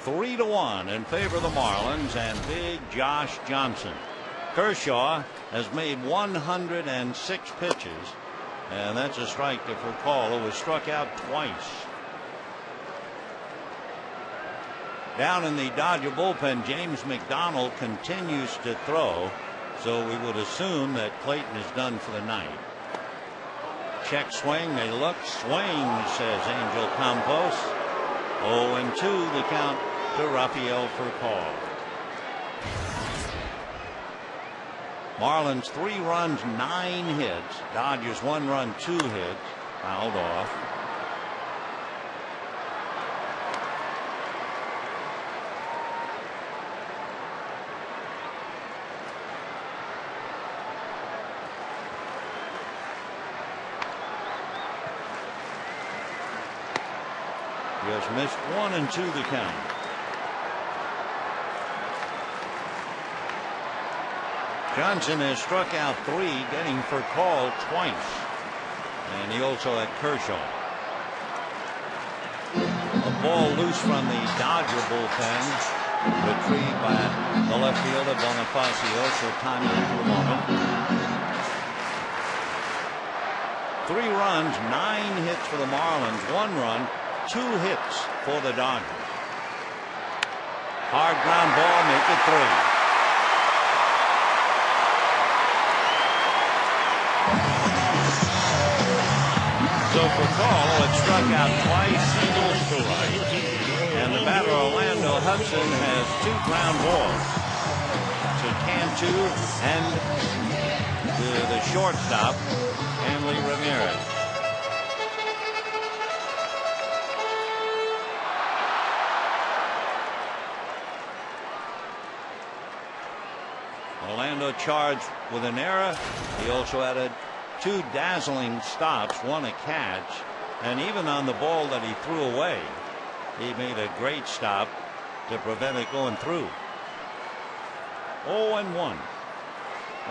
3-1 in favor of the Marlins and big Josh Johnson. Kershaw has made 106 pitches. And that's a strike to Furcal, who was struck out twice. Down in the Dodger bullpen, James McDonald continues to throw. So we would assume that Clayton is done for the night. Check swing. They look. Swing, says Angel Campos. 0-2 the count to Rafael Furcal. Marlins 3 runs, 9 hits. Dodgers 1 run, 2 hits. Fouled off. Just missed 1-2 the count. Johnson has struck out 3, getting Furcal twice. And he also had Kershaw. A ball loose from the Dodger bullpen. Retrieved by the left fielder Bonifacio. So time out for a moment. 3 runs, 9 hits for the Marlins. 1 run, 2 hits for the Dodgers. Hard ground ball, make it 3. So Furcal had struck out twice, singles to right, and the batter Orlando Hudson has 2 ground balls to Cantu and the shortstop, Hanley Ramirez. Orlando charged with an error. He also added 2 dazzling stops, 1 a catch, and even on the ball that he threw away, he made a great stop to prevent it going through. 0-1.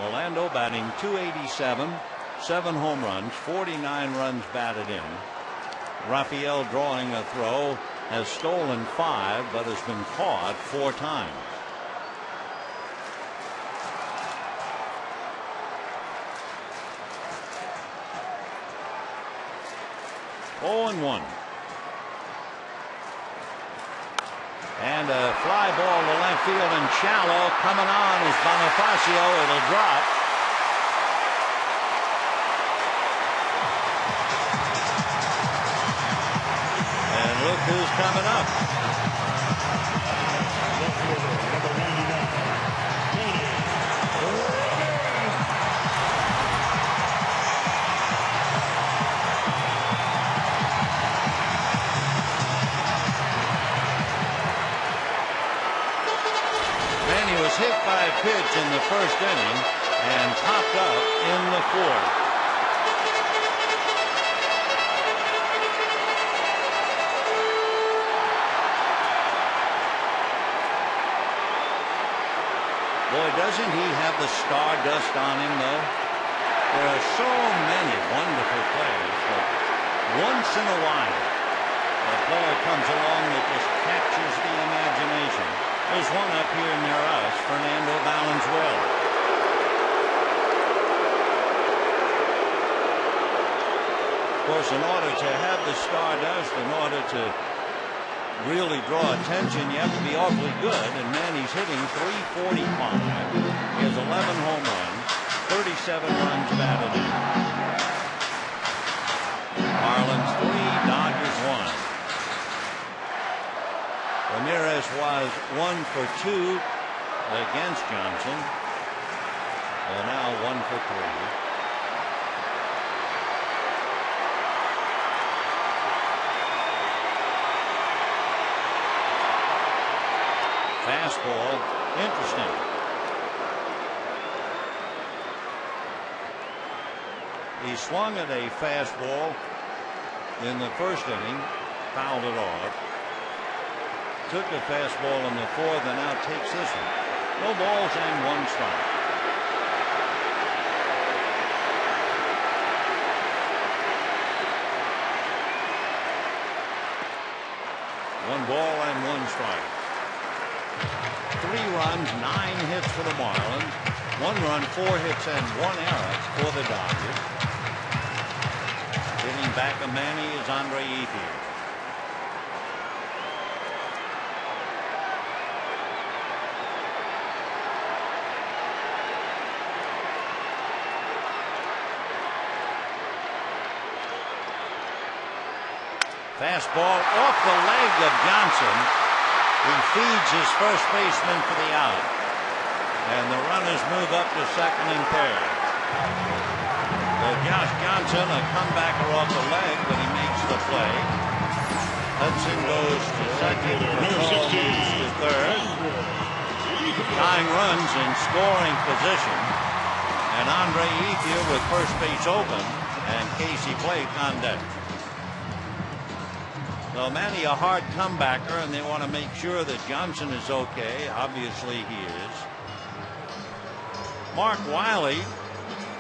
Orlando batting .287, 7 home runs, 49 runs batted in. Rafael drawing a throw, has stolen 5, but has been caught 4 times. And a fly ball to left field and shallow. Coming on is Bonifacio. It'll drop. And look who's coming up. Hit by a pitch in the first inning and popped up in the 4th. Boy, doesn't he have the stardust on him, though? There are so many wonderful players, but once in a while a player comes along that just captures the imagination. There's one up here near us, Fernando Valenzuela. Of course, in order to have the stardust, in order to really draw attention, you have to be awfully good. And Manny's hitting .345. He has 11 home runs, 37 runs batted in. Marlins 3, Dodgers 1. Ramirez was 1 for 2 against Johnson. Well, now 1 for 3. Fastball, interesting. He swung at a fastball in the first inning, fouled it off. Took a fastball in the 4th and now takes this one. No balls and 1 strike. One ball and 1 strike. 3 runs, 9 hits for the Marlins. 1 run, 4 hits and 1 error for the Dodgers. Hitting back of Manny is Andre Ethier. Fastball off the leg of Johnson. He feeds his first baseman for the out. And the runners move up to second and third. So Josh Johnson, a comebacker off the leg, but he makes the play. Hudson goes to second. McCall moves to third. Tying runs in scoring position. And Andre Ethier with first base open. And Casey Blake on deck. So Manny, a hard comebacker, and they want to make sure that Johnson is okay. Obviously he is. Mark Wiley,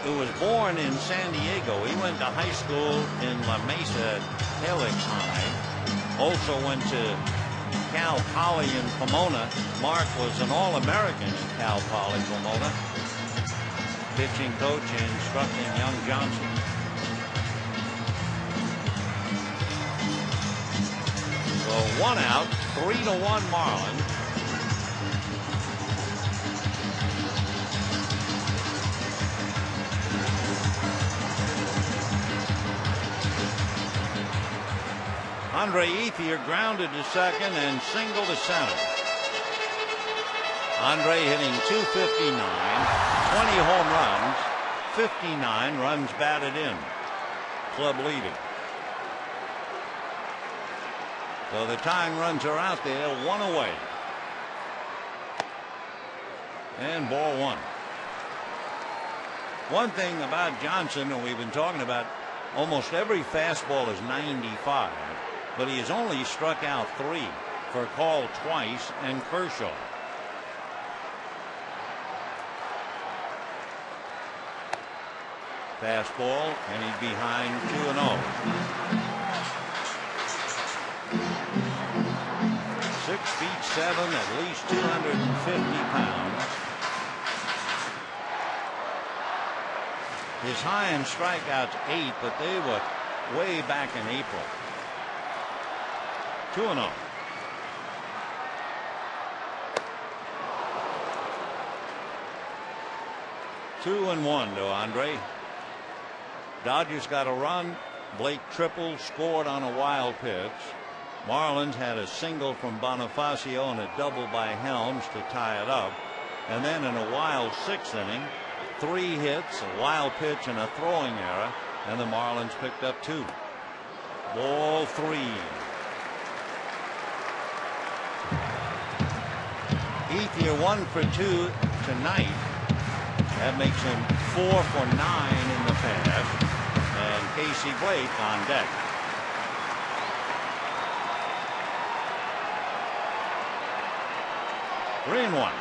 who was born in San Diego, he went to high school in La Mesa, Helix High. Also went to Cal Poly in Pomona. Mark was an All-American in Cal Poly Pomona. Pitching coach instructing young Johnson. So 1 out, 3-1 Marlins. Andre Ethier grounded to second and single to center. Andre hitting .259, 20 home runs, 59 runs batted in, club leading. So the tying runs are out there, 1 away. And ball 1. One thing about Johnson, and we've been talking about, almost every fastball is 95, but he has only struck out 3 for Call twice and Kershaw. Fastball, and he's behind 2-0. 6'7", at least 250 pounds. His high in strikeouts 8, but they were way back in April. 2-0. Two and 1 to Andre. Dodgers got a run. Blake tripled, scored on a wild pitch. Marlins had a single from Bonifacio and a double by Helms to tie it up. And then in a wild 6th inning, 3 hits, a wild pitch, and a throwing error, and the Marlins picked up 2. Ball 3. Ethier 1 for 2 tonight. That makes him 4 for 9 in the past. And Casey Blake on deck. Three and 1.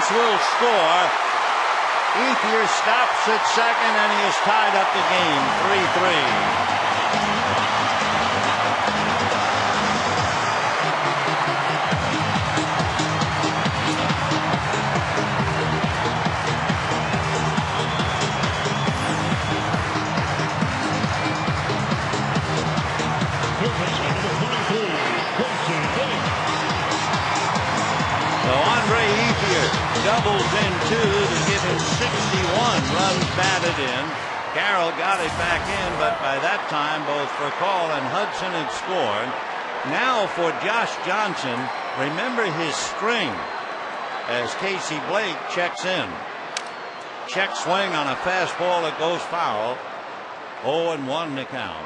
Will score. Ethier stops at second, and he has tied up the game 3-3. So Andre Ethier doubles in 2 to give him 61 runs batted in. Carroll got it back in, but by that time both Furcal and Hudson had scored. Now for Josh Johnson, remember his string as Casey Blake checks in. Check swing on a fastball that goes foul. 0-1 to count.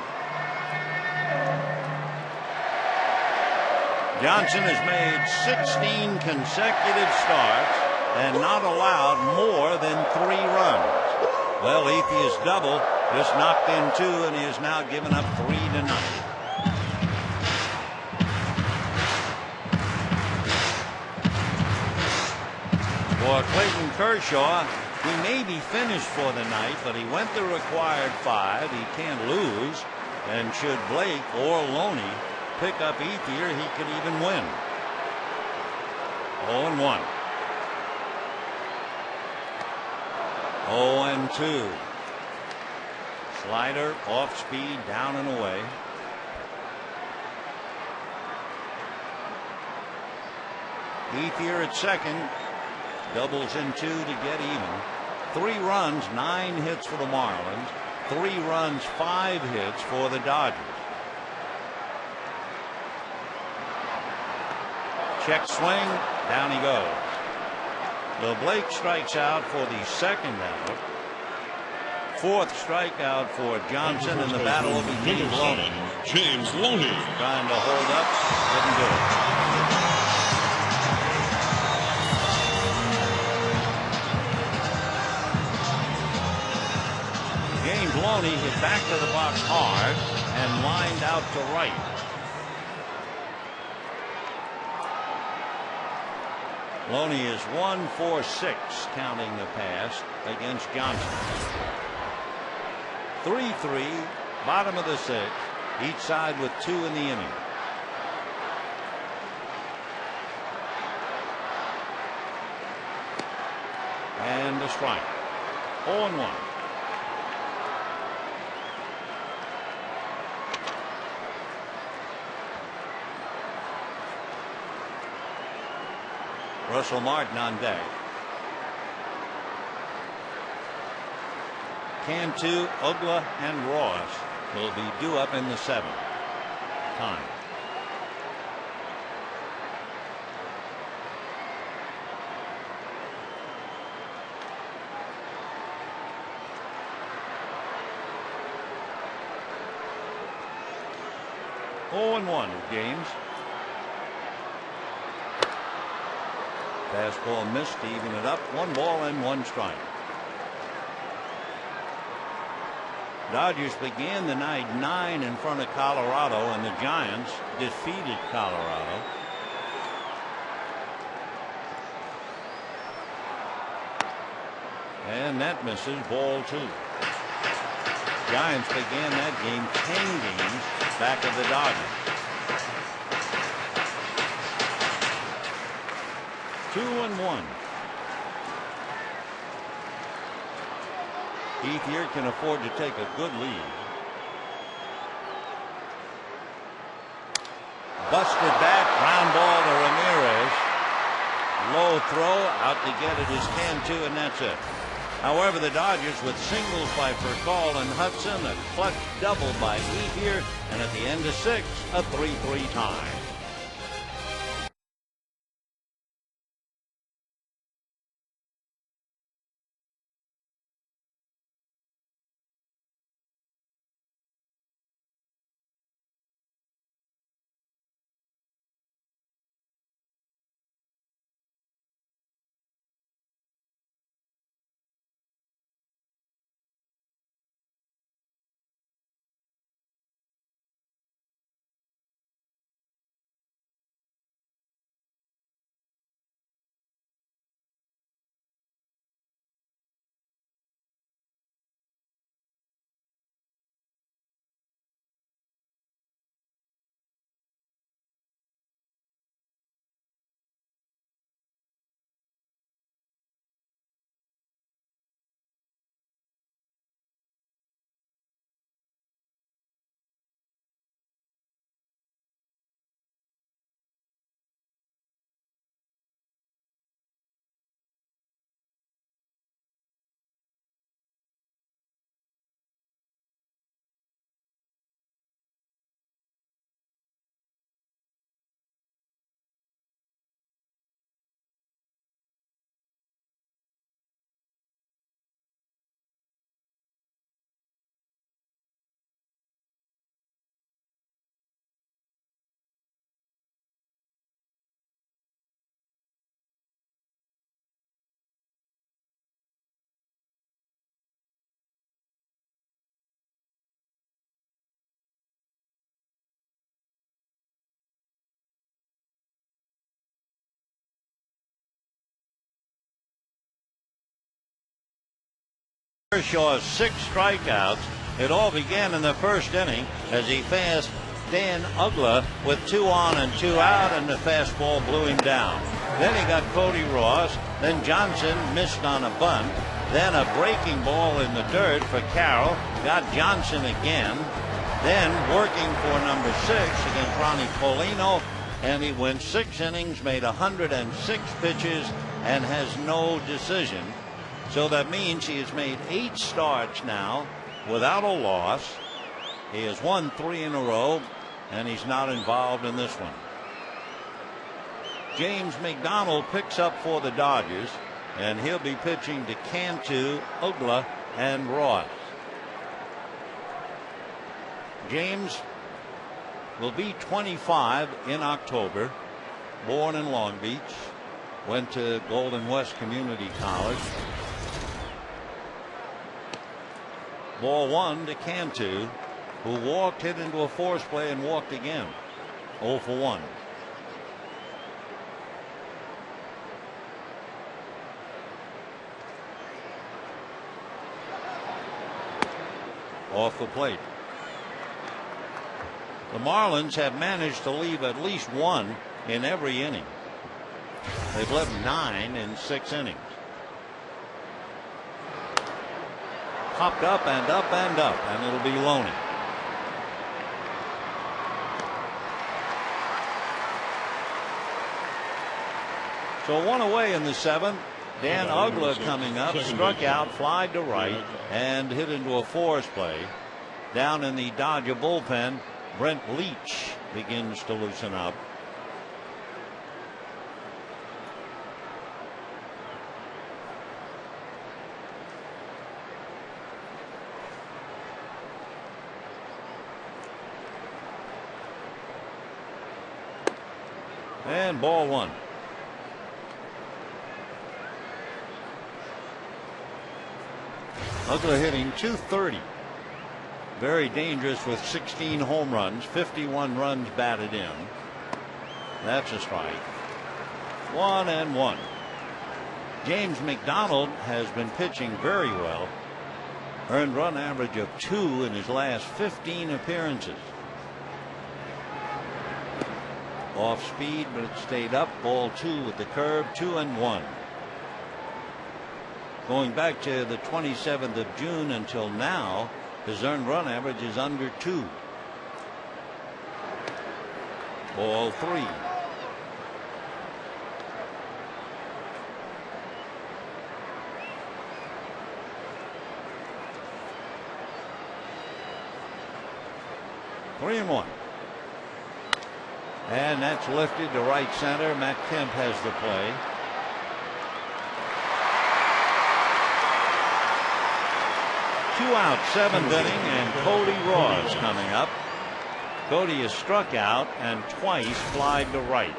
Johnson has made 16 consecutive starts and not allowed more than 3 runs. Well, Ethier's double just knocked in 2, and he has now given up 3 tonight. For Clayton Kershaw, He may be finished for the night, but he went the required 5. He can't lose. And should Blake or Loney pick up Ethier, he could even win. 0-1. 0-2. Slider off speed, down and away. Ethier at second. Doubles in 2 to get even. 3 runs, 9 hits for the Marlins. 3 runs, 5 hits for the Dodgers. Check swing, down he goes. So Blake strikes out for the second out. 4th strikeout for Johnson in the battle over James Loney. James Loney. Trying to hold up, didn't do it. James Loney hit back to the box hard and lined out to right. Loney is 1 for 6 counting the pass against Johnson. 3-3, bottom of the 6th, each side with 2 in the inning. And a strike. 0-1. Russell Martin on deck. Cantu, Ugla, and Ross will be due up in the 7th. Time. Oh and 1 James. Fastball missed to even it up. 1 ball and 1 strike. Dodgers began the night 9 in front of Colorado, and the Giants defeated Colorado. And that misses, ball 2. Giants began that game 10 games back of the Dodgers. 2-1. Ethier can afford to take a good lead. Busted back, ground ball to Ramirez. Low throw, out to get it is Cantu, and that's it. However, the Dodgers with singles by Furcal and Hudson, a clutch double by Ethier, and at the end of 6, a 3-3 tie. Kershaw's 6 strikeouts. It all began in the first inning as he faced Dan Uggla with 2 on and 2 out, and the fastball blew him down. Then he got Cody Ross. Then Johnson missed on a bunt. Then a breaking ball in the dirt for Carroll. Got Johnson again. Then working for number 6 against Ronnie Paulino, and he went 6 innings, made 106 pitches, and has no decision. So that means he has made 8 starts now without a loss. He has won 3 in a row, and he's not involved in this one. James McDonald picks up for the Dodgers, and he'll be pitching to Cantu, Uggla, and Ross. James will be 25 in October, born in Long Beach, went to Golden West Community College. Ball 1 to Cantu, who walked, hit into a force play, and walked again. 0 for 1. Off the plate. The Marlins have managed to leave at least 1 in every inning. They've left 9 in 6 innings. Popped up and up and up, and it'll be Loney. So 1 away in the 7th. Dan Uggla coming up, struck out, fly to right, and hit into a force play. Down in the Dodger bullpen, Brent Leach begins to loosen up. And ball 1. Uggla hitting .230. Very dangerous with 16 home runs, 51 runs batted in. That's a strike. 1-1. James McDonald has been pitching very well. Earned run average of 2 in his last 15 appearances. Off speed, but it stayed up. Ball 2 with the curve. 2-1. Going back to the 27th of June until now, his earned run average is under 2. Ball 3. Three and 1. And that's lifted to right center. Matt Kemp has the play. Two out, 7th inning, and Cody Ross coming up. Cody is struck out and twice flied to right.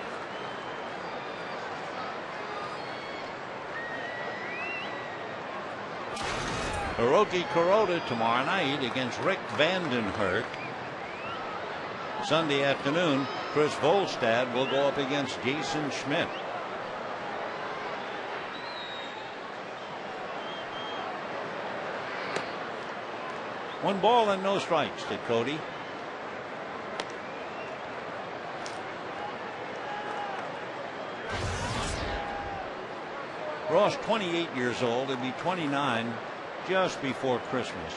Hiroki Kuroda tomorrow night against Rick Vandenhert. Sunday afternoon, Chris Volstad will go up against Jason Schmidt. One ball and no strikes to Cody. Ross, 28 years old. He'll be 29 just before Christmas.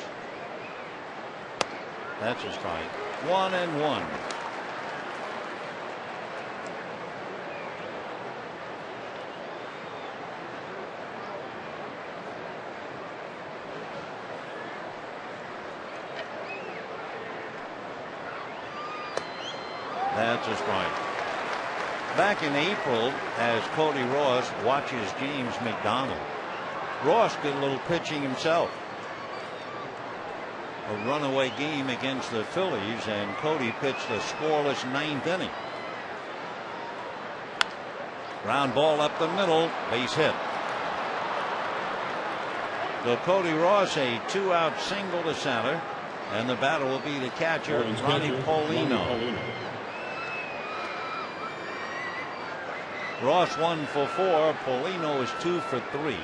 That's a strike. 1-1. That's a strike. Back in April, as Cody Ross watches James McDonald. Ross did a little pitching himself. A runaway game against the Phillies, and Cody pitched a scoreless 9th inning. Ground ball up the middle, base hit. So Cody Ross, a 2-out single to center, and the batter will be the catcher, Ronnie Paulino. Ross 1 for 4. Paulino is 2 for 3.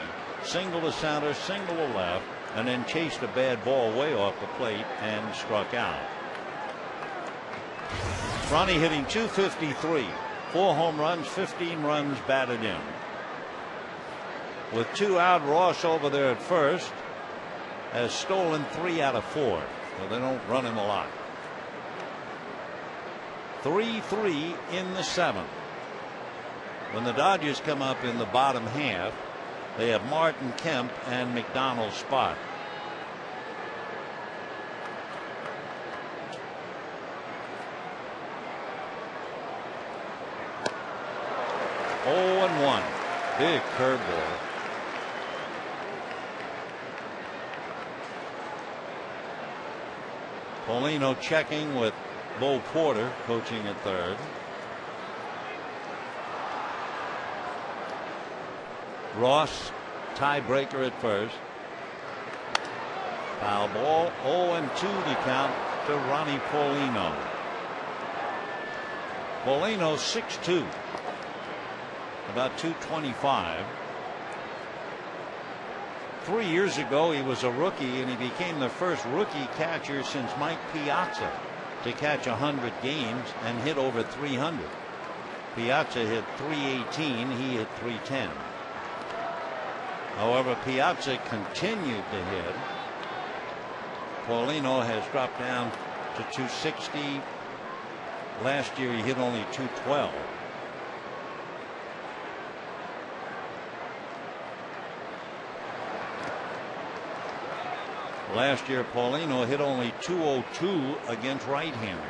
Single to center, single to left. and then chased a bad ball way off the plate and struck out. Ronnie hitting .253, 4 home runs, 15 runs batted in. With 2 out, Ross over there at first has stolen 3 out of 4, so they don't run him a lot. 3-3 in the 7th. When the Dodgers come up in the bottom half, they have Martin, Kemp, and McDonald's spot. Oh, and 1. Big curveball. Paulino checking with Bo Porter coaching at third. Ross tiebreaker at first. Foul ball. 0-2 to count to Ronnie Paulino. Paulino 6'2", about 225. 3 years ago he was a rookie, and he became the first rookie catcher since Mike Piazza to catch 100 games and hit over 300. Piazza hit .318, he hit .310. However, Piazza continued to hit. Paulino has dropped down to 260. Last year he hit only .212. Last year Paulino hit only .202 against right-handers.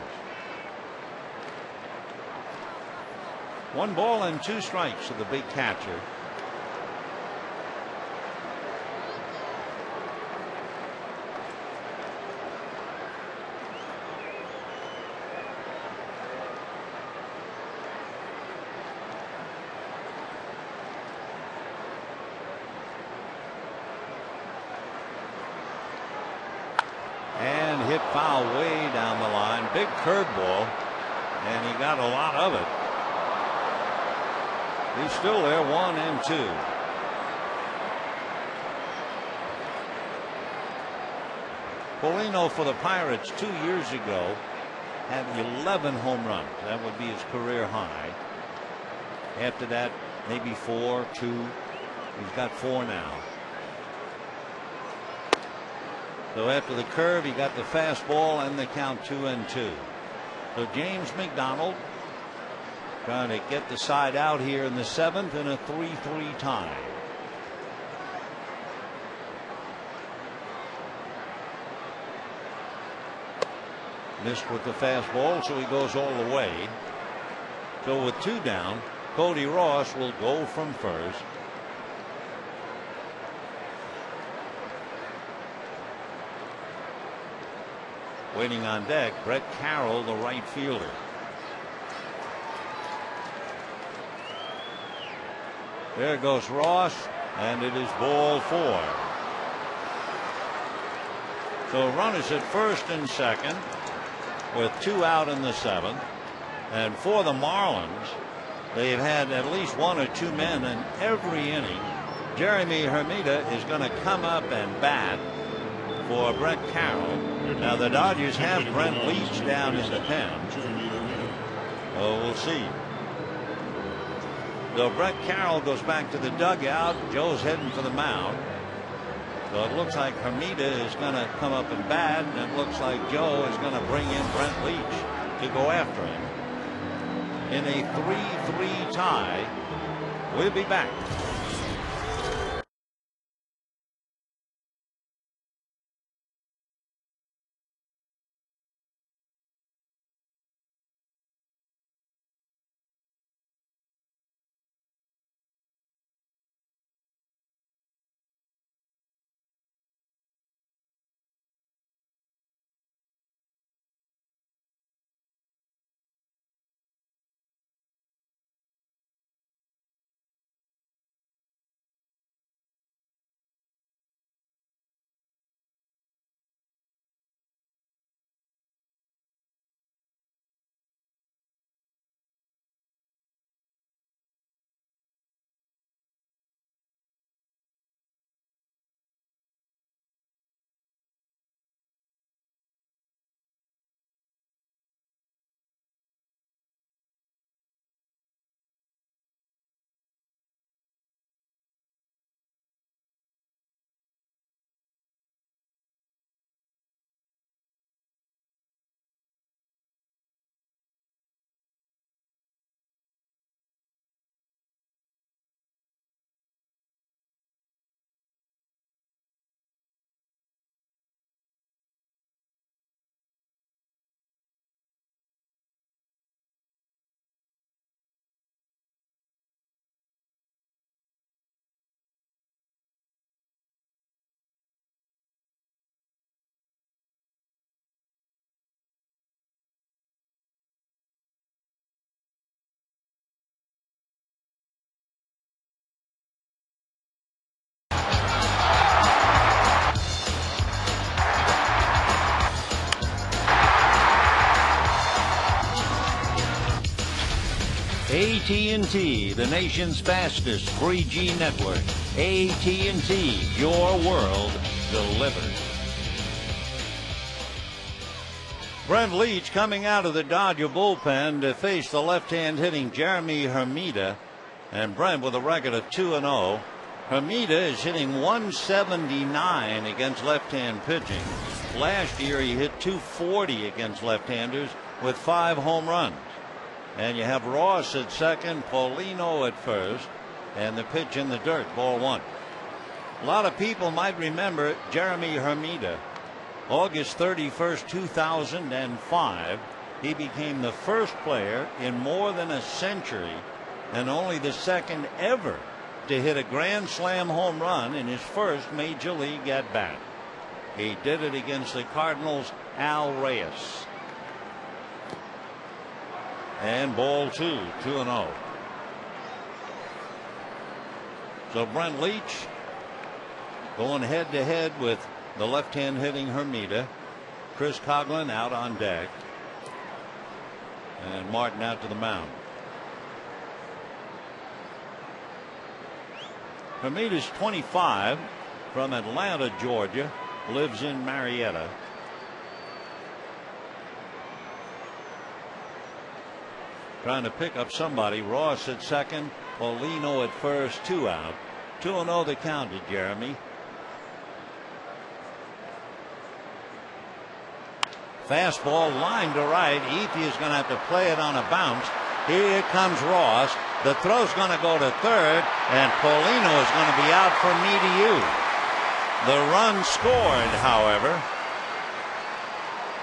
1 ball and 2 strikes to the big catcher. And hit foul way down the line. Big curveball, and he got a lot of it. He's still there, 1-2. Paulino for the Pirates 2 years ago had 11 home runs. That would be his career high. After that, maybe 4, 2. He's got 4 now. So after the curve, he got the fastball and the count 2-2. So James McDonald trying to get the side out here in the 7th in a 3-3 tie. Missed with the fastball, so he goes all the way. So with 2 down, Cody Ross will go from first. Waiting on deck, Brett Carroll, the right fielder. There goes Ross, and it is ball 4. So runners at first and second with 2 out in the 7th. And for the Marlins, they've had at least 1 or 2 men in every inning. Jeremy Hermida is going to come up and bat for Brett Carroll. Now the Dodgers have Brent Leach down in the pen. Oh, we'll see. So Brett Carroll goes back to the dugout. Joe's heading for the mound. So it looks like Hermida is going to come up and bat, and it looks like Joe is going to bring in Brent Leach to go after him. In a 3-3 tie, we'll be back. AT&T, the nation's fastest 3G network. AT&T, your world delivered. Brent Leach coming out of the Dodger bullpen to face the left-hand hitting Jeremy Hermida. And Brent with a record of 2-0. Hermida is hitting 179 against left-hand pitching. Last year he hit 240 against left-handers with 5 home runs. And you have Ross at second, Paulino at first, and the pitch in the dirt, ball 1. A lot of people might remember Jeremy Hermida. August 31st, 2005, he became the first player in more than a century and only the second ever to hit a grand slam home run in his first major league at bat. He did it against the Cardinals' Al Reyes. And ball 2, 2-0. So Brent Leach going head to head with the left-hand hitting Hermida. Chris Coughlin out on deck. And Martin out to the mound. Hermida's 25, from Atlanta, Georgia, lives in Marietta. Trying to pick up somebody. Ross at second, Paulino at first, 2 out. 2-0 the count to Jeremy. Fastball line to right. Ethe is going to have to play it on a bounce. Here comes Ross. The throw's going to go to third, and Paulino is going to be out from me to you. The run scored, however.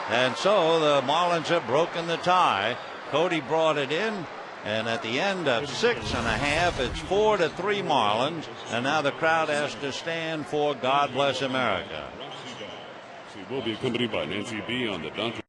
And so the Marlins have broken the tie. Cody brought it in, and at the end of 6.5, it's 4-3 Marlins, and now the crowd has to stand for God Bless America. She will be accompanied by Nancy B. on the Dodgers.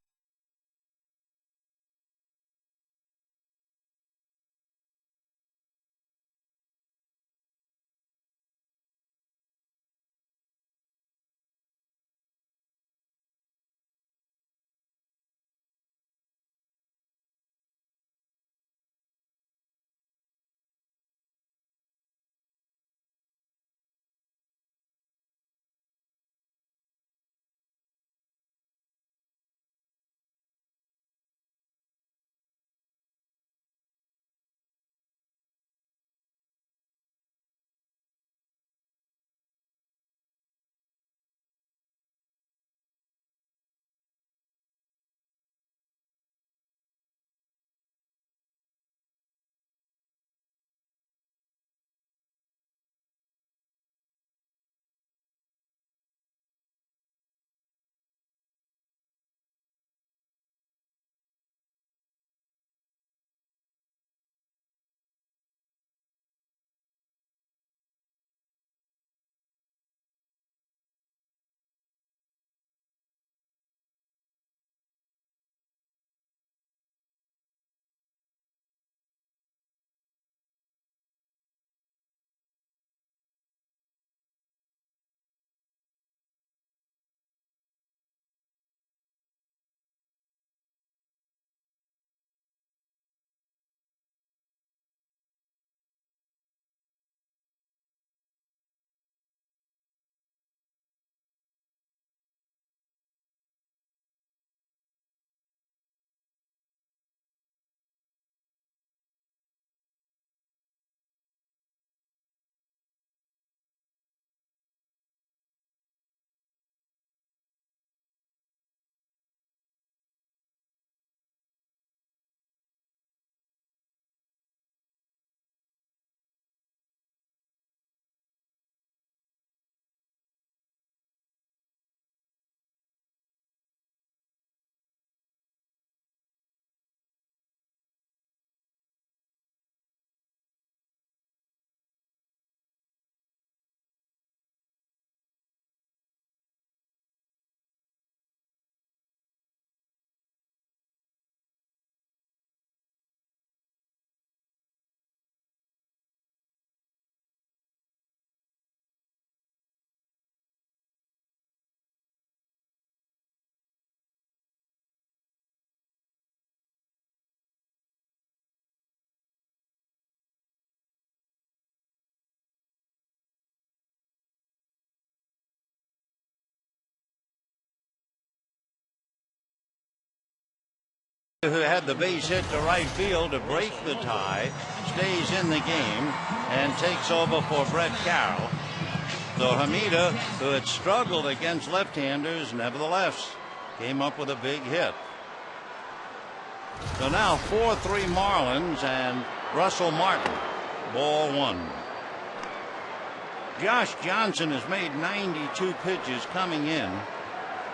who had the base hit to right field to break the tie, stays in the game and takes over for Brett Carroll. So Hamida, who had struggled against left-handers, nevertheless came up with a big hit. So now 4-3 Marlins and Russell Martin. Ball one. Josh Johnson has made 92 pitches coming in.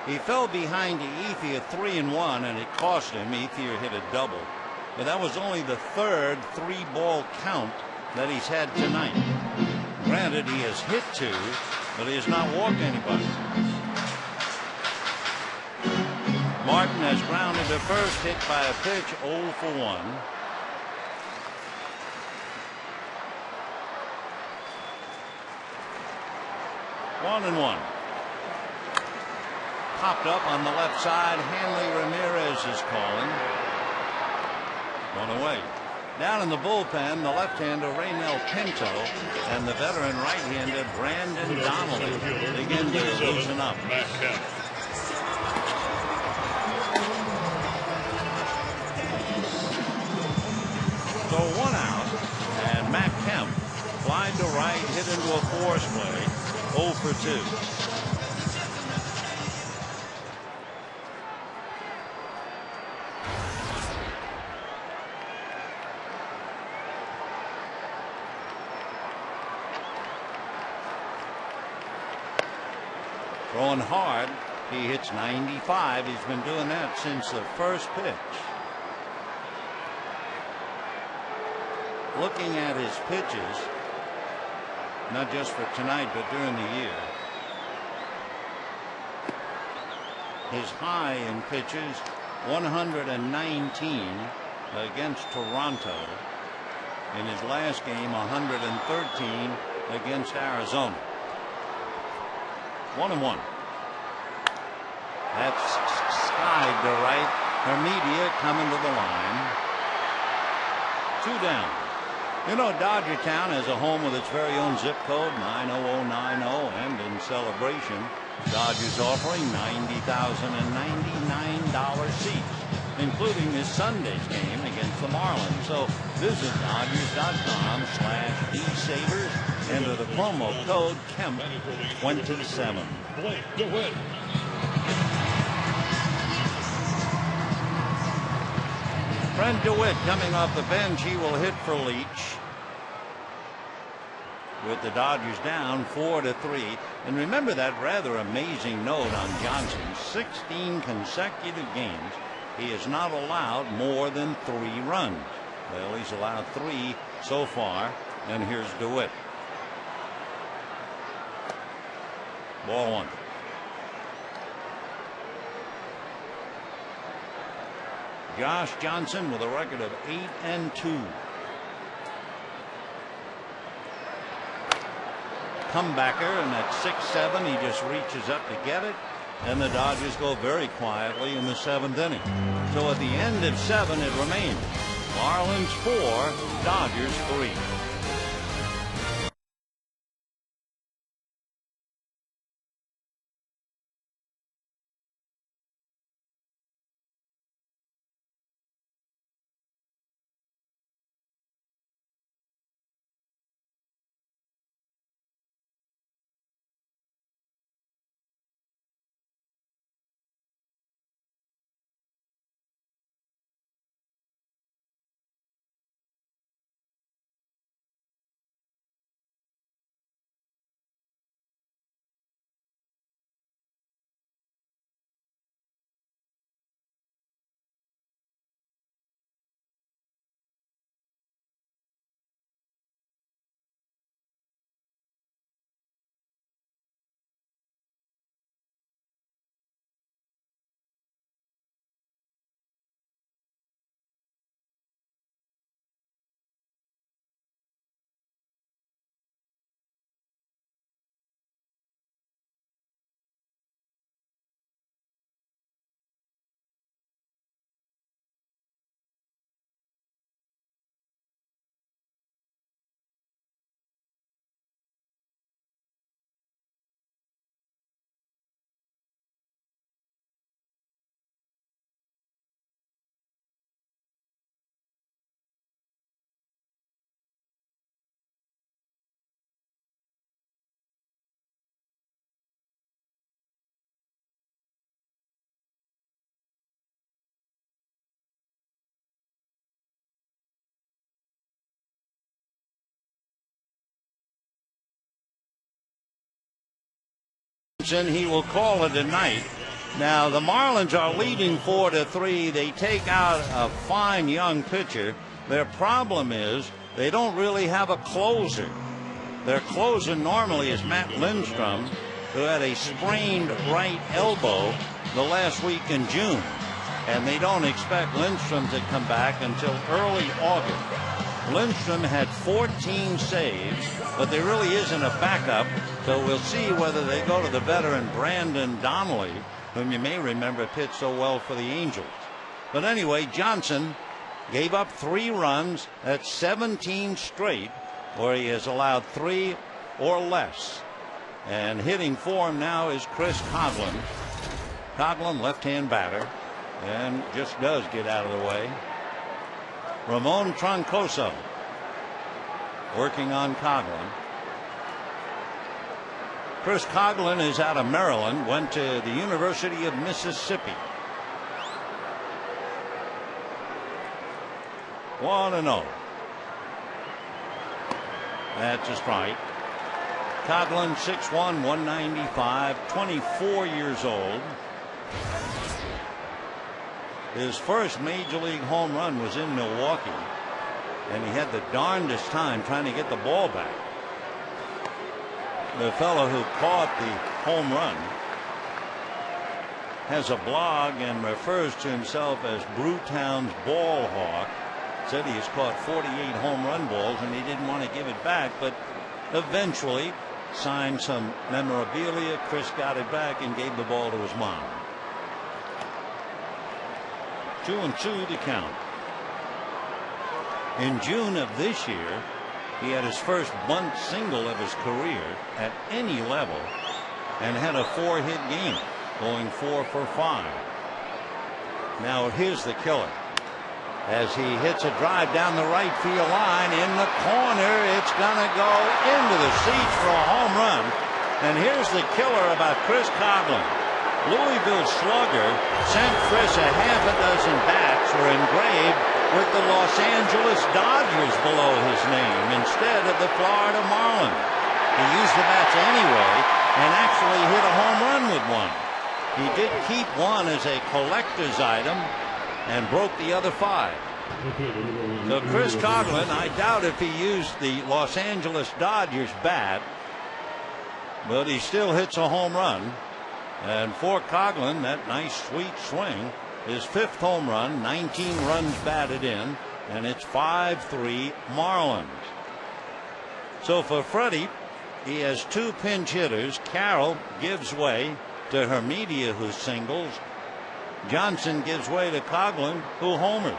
He fell behind to Ethier 3-1, and it cost him. Ethier hit a double. But that was only the third 3-ball count that he's had tonight. Granted, he has hit 2, but he has not walked anybody. Martin has grounded to first, hit by a pitch, 0 for 1. One and one. Popped up on the left side. Hanley Ramirez is calling. One away. Down in the bullpen, the left-hander Raynel Pinto and the veteran right-hander Brandon Donnelly begin to loosen up. So 1 out, and Matt Kemp flied to right, hit into a force play, 0 for 2. Throwing hard, he hits 95. He's been doing that since the first pitch. Looking at his pitches, not just for tonight, but during the year. His high in pitches, 119 against Toronto. In his last game, 113 against Arizona. 1 and 1. That's skied to right. Hermedia coming to the line. 2 down. You know, Dodgertown has a home with its very own zip code, 90090, and in celebration, Dodgers offering $90,099 seats, including this Sunday's game against the Marlins. So visit Dodgers.com/DSavers. Enter the promo code KEMP27. Brent DeWitt coming off the bench. He will hit for Leach. With the Dodgers down 4-3. And remember that rather amazing note on Johnson. 16 consecutive games. He has not allowed more than 3 runs. Well, he's allowed 3 so far. And here's DeWitt. Ball 1. Josh Johnson with a record of 8-2. Comebacker, and at 6-7 he just reaches up to get it, and the Dodgers go very quietly in the 7th inning. So at the end of 7 it remains Marlins 4, Dodgers 3. Johnson, he will call it a night. Now, the Marlins are leading 4-3. They take out a fine young pitcher. Their problem is they don't really have a closer. Their closer normally is Matt Lindstrom, who had a sprained right elbow the last week in June. And they don't expect Lindstrom to come back until early August. Lindstrom had 14 saves, but there really isn't a backup, so we'll see whether they go to the veteran Brandon Donnelly, whom you may remember pitched so well for the Angels. But anyway, Johnson gave up 3 runs. That's 17 straight where he has allowed 3 or less. And hitting for him now is Chris Coghlan. Coghlan, left-hand batter, and just does get out of the way. Ramon Troncoso working on Coghlan. Chris Coghlan is out of Maryland, went to the University of Mississippi. 1-0. That's a strike. Coghlan, 6'1", 195, 24 years old. His first major league home run was in Milwaukee, and he had the darndest time trying to get the ball back. The fellow who caught the home run has a blog and refers to himself as Brewtown's ball hawk. Said he has caught 48 home run balls and he didn't want to give it back, but eventually signed some memorabilia. Chris got it back and gave the ball to his mom. 2-2 to count. In June of this year, he had his first bunt single of his career at any level and had a 4-hit game, going 4 for 5. Now here's the killer. As he hits a drive down the right field line in the corner, it's going to go into the seats for a home run. And here's the killer about Chris Coghlan. Louisville slugger sent Chris a half a dozen bats were engraved with the Los Angeles Dodgers below his name instead of the Florida Marlins. He used the bats anyway and actually hit a home run with one. He did keep one as a collector's item and broke the other 5. So Chris Coghlan, I doubt if he used the Los Angeles Dodgers bat, but he still hits a home run. And for Coghlan, that nice sweet swing, his 5th home run, 19 runs batted in, and it's 5-3 Marlins. So for Freddie, he has 2 pinch hitters. Carroll gives way to Hermedia, who singles. Johnson gives way to Coghlan, who homers.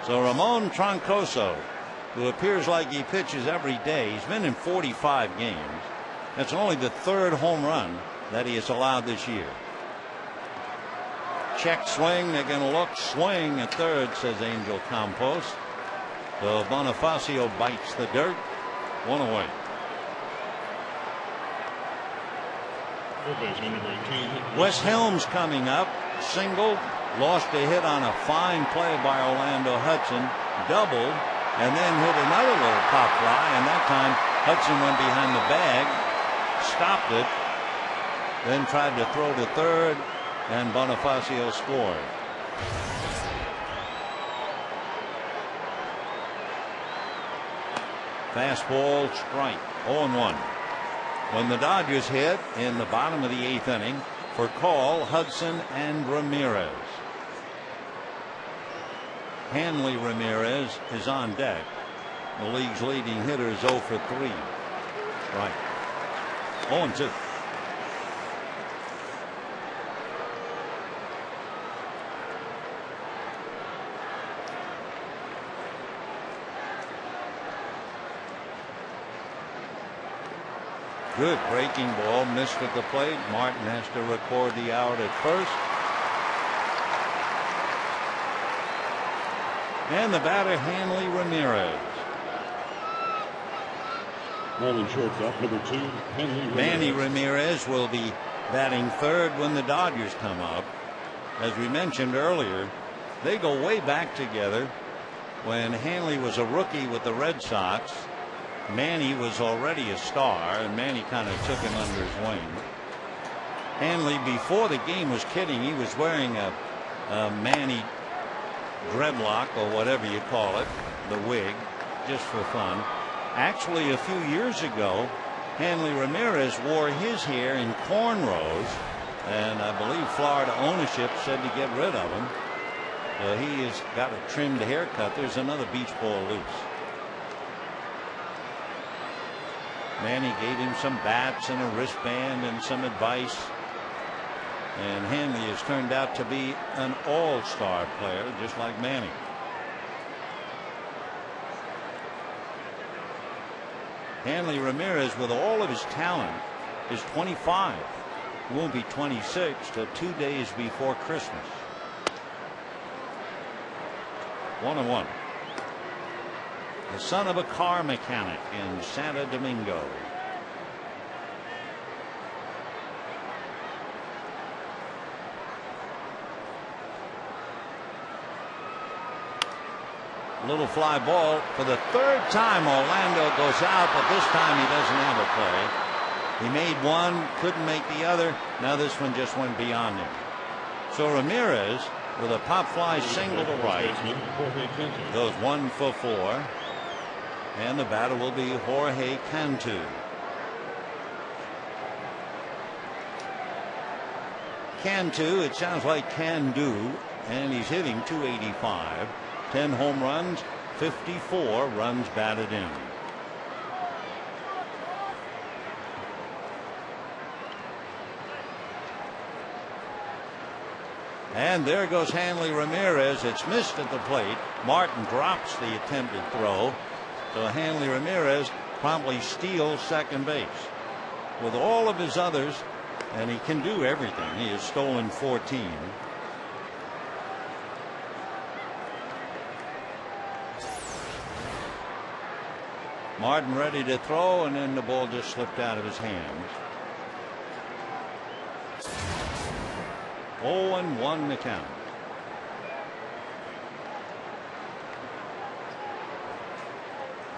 So Ramon Troncoso, who appears like he pitches every day, he's been in 45 games. That's only the 3rd home run that he has allowed this year. Check swing, they're going to look, swing at third, says Angel Campos. So Bonifacio bites the dirt. 1 away. Wes Helms coming up, singled. Lost a hit on a fine play by Orlando Hudson, doubled, and then hit another little pop fly, and that time Hudson went behind the bag, stopped it, then tried to throw to third, and Bonifacio scored. Fastball strike, 0-1. When the Dodgers hit in the bottom of the 8th inning for Call, Hudson, and Ramirez. Hanley Ramirez is on deck. The league's leading hitter is 0 for 3. Right. 0-2. Good breaking ball, missed at the plate. Martin has to record the out at first. And the batter, Hanley Ramirez. Marlins shortstop, number 2, Hanley Ramirez. Manny Ramirez will be batting third when the Dodgers come up. As we mentioned earlier, They go way back together. When Hanley was a rookie with the Red Sox, Manny was already a star, and Manny kind of took him under his wing. Hanley, before the game, was kidding. He was wearing a Manny dreadlock, or whatever you call it, the wig, just for fun. Actually, a few years ago, Hanley Ramirez wore his hair in cornrows, and I believe Florida ownership said to get rid of him. He has got a trimmed haircut. There's another beach ball loose. Manny gave him some bats and a wristband and some advice. And Hanley has turned out to be an all-star player, just like Manny. Hanley Ramirez, with all of his talent, is 25. He won't be 26 till 2 days before Christmas. 1-1. The son of a car mechanic in Santo Domingo. Little fly ball. For the third time, Orlando goes out, but this time he doesn't have a play. He made one, couldn't make the other. Now this one just went beyond him. So Ramirez, with a pop fly single to right, goes 1 for 4. And the batter will be Jorge Cantu. Cantu, it sounds like can do, and he's hitting .285. 10 home runs, 54 runs batted in. And there goes Hanley Ramirez. It's missed at the plate. Martin drops the attempted throw. So Hanley Ramirez promptly steals second base. With all of his others, and he can do everything, he has stolen 14. Martin ready to throw, and then the ball just slipped out of his hands. 0-1 the count.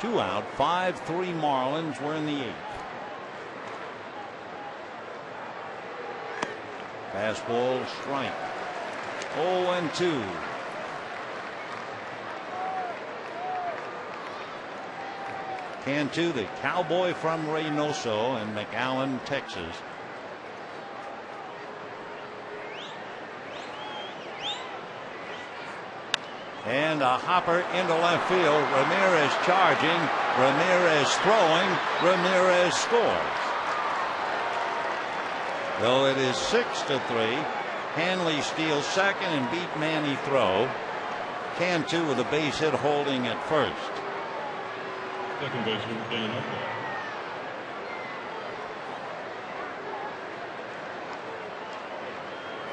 Two out, 5-3 Marlins. We're in the 8th. Fastball strike. 0-2. Cantu, the cowboy from Reynoso in McAllen, Texas. And a hopper into left field. Ramirez charging. Ramirez throwing. Ramirez scores. Though it is 6-3. Hanley steals second and beat Manny throw. Cantu with a base hit holding at first. Second baseman, Dan Upton.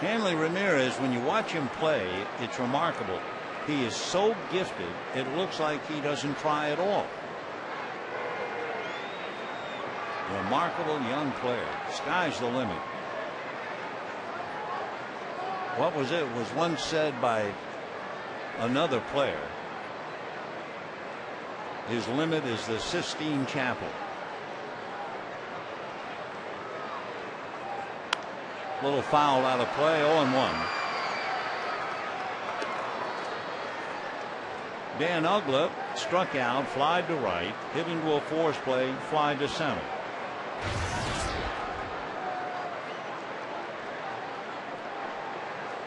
Hanley Ramirez, when you watch him play, it's remarkable. He is so gifted, it looks like he doesn't try at all. Remarkable young player. Sky's the limit. What was it? Was once said by another player. His limit is the Sistine Chapel. Little foul out of play. 0-1. Dan Uggla struck out, fly to right, hit into a force play, fly to center.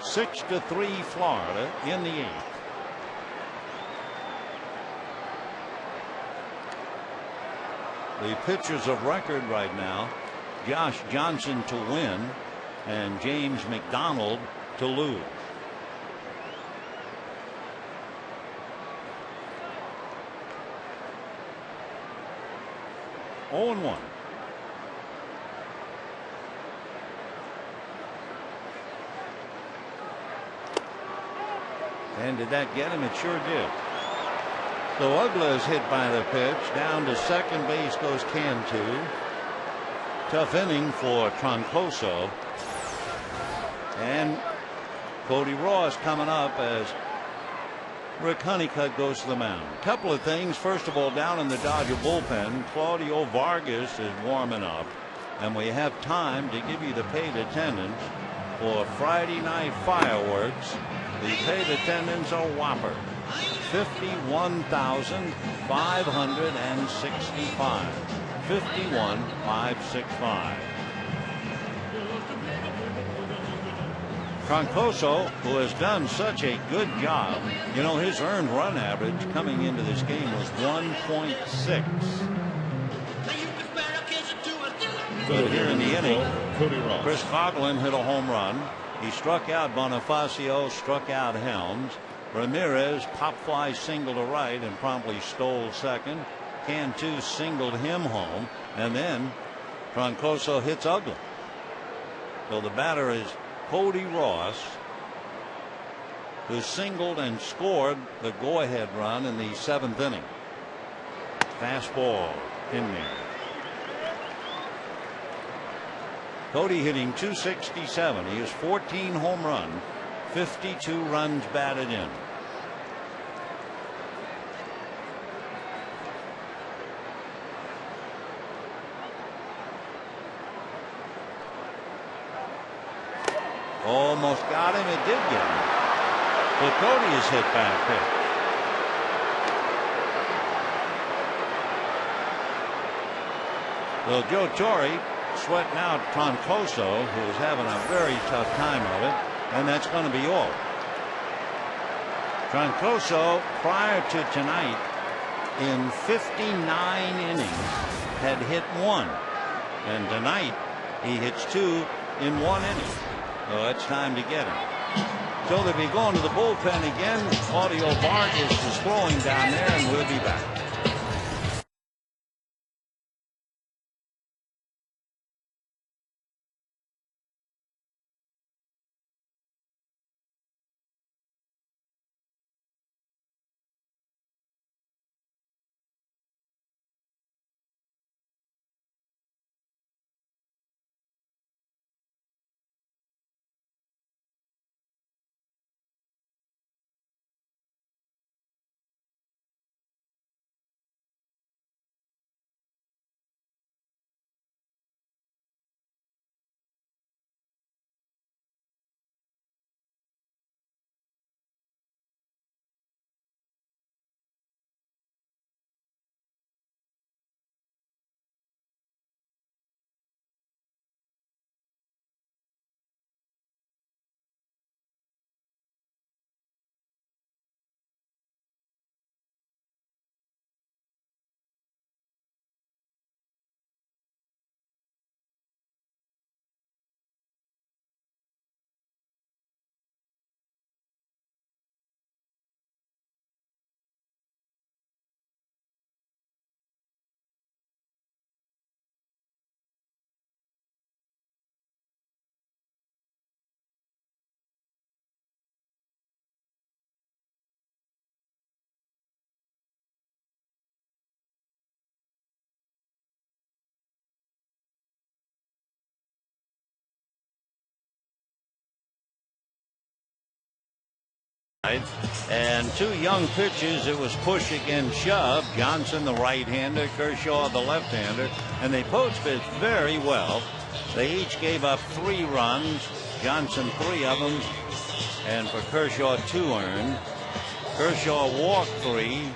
Six to 3 Florida in the 8th. The pitchers of record right now: Josh Johnson to win and James McDonald to lose. Oh and 1. And did that get him? It sure did. So Uggla is hit by the pitch. Down to second base goes Cantu. Tough inning for Troncoso. And Cody Ross coming up as Rick Honeycutt goes to the mound. A couple of things. First of all, down in the Dodger bullpen, Claudio Vargas is warming up, and we have time to give you the paid attendance for Friday night fireworks. The paid attendance are whopper, 51,565. 51,565. Troncoso, who has done such a good job, you know, his earned run average coming into this game was 1.6. But here in the inning, Chris Coughlin hit a home run. He struck out Bonifacio, struck out Helms. Ramirez pop fly single to right and promptly stole second. Cantu singled him home, and then Troncoso hits Uggla. So the batter is Cody Ross, who singled and scored the go-ahead run in the 7th inning. Fastball in there. Cody hitting .267. He has 14 home runs, 52 runs batted in. Almost got him. It did get him. But Cody is hit back there. So Joe Torre sweating out Troncoso, who is having a very tough time of it, and that's going to be all. Troncoso, prior to tonight, in 59 innings, had hit 1. And tonight, he hits 2 in 1 inning. So it's time to get him. So they'll be going to the bullpen again. Claudio Vargas is throwing down there, and we'll be back. And 2 young pitchers. It was push against shove. Johnson, the right-hander, Kershaw, the left-hander, and they poached it very well. They each gave up 3 runs. Johnson 3 of them, and for Kershaw 2 earned. Kershaw walked 3.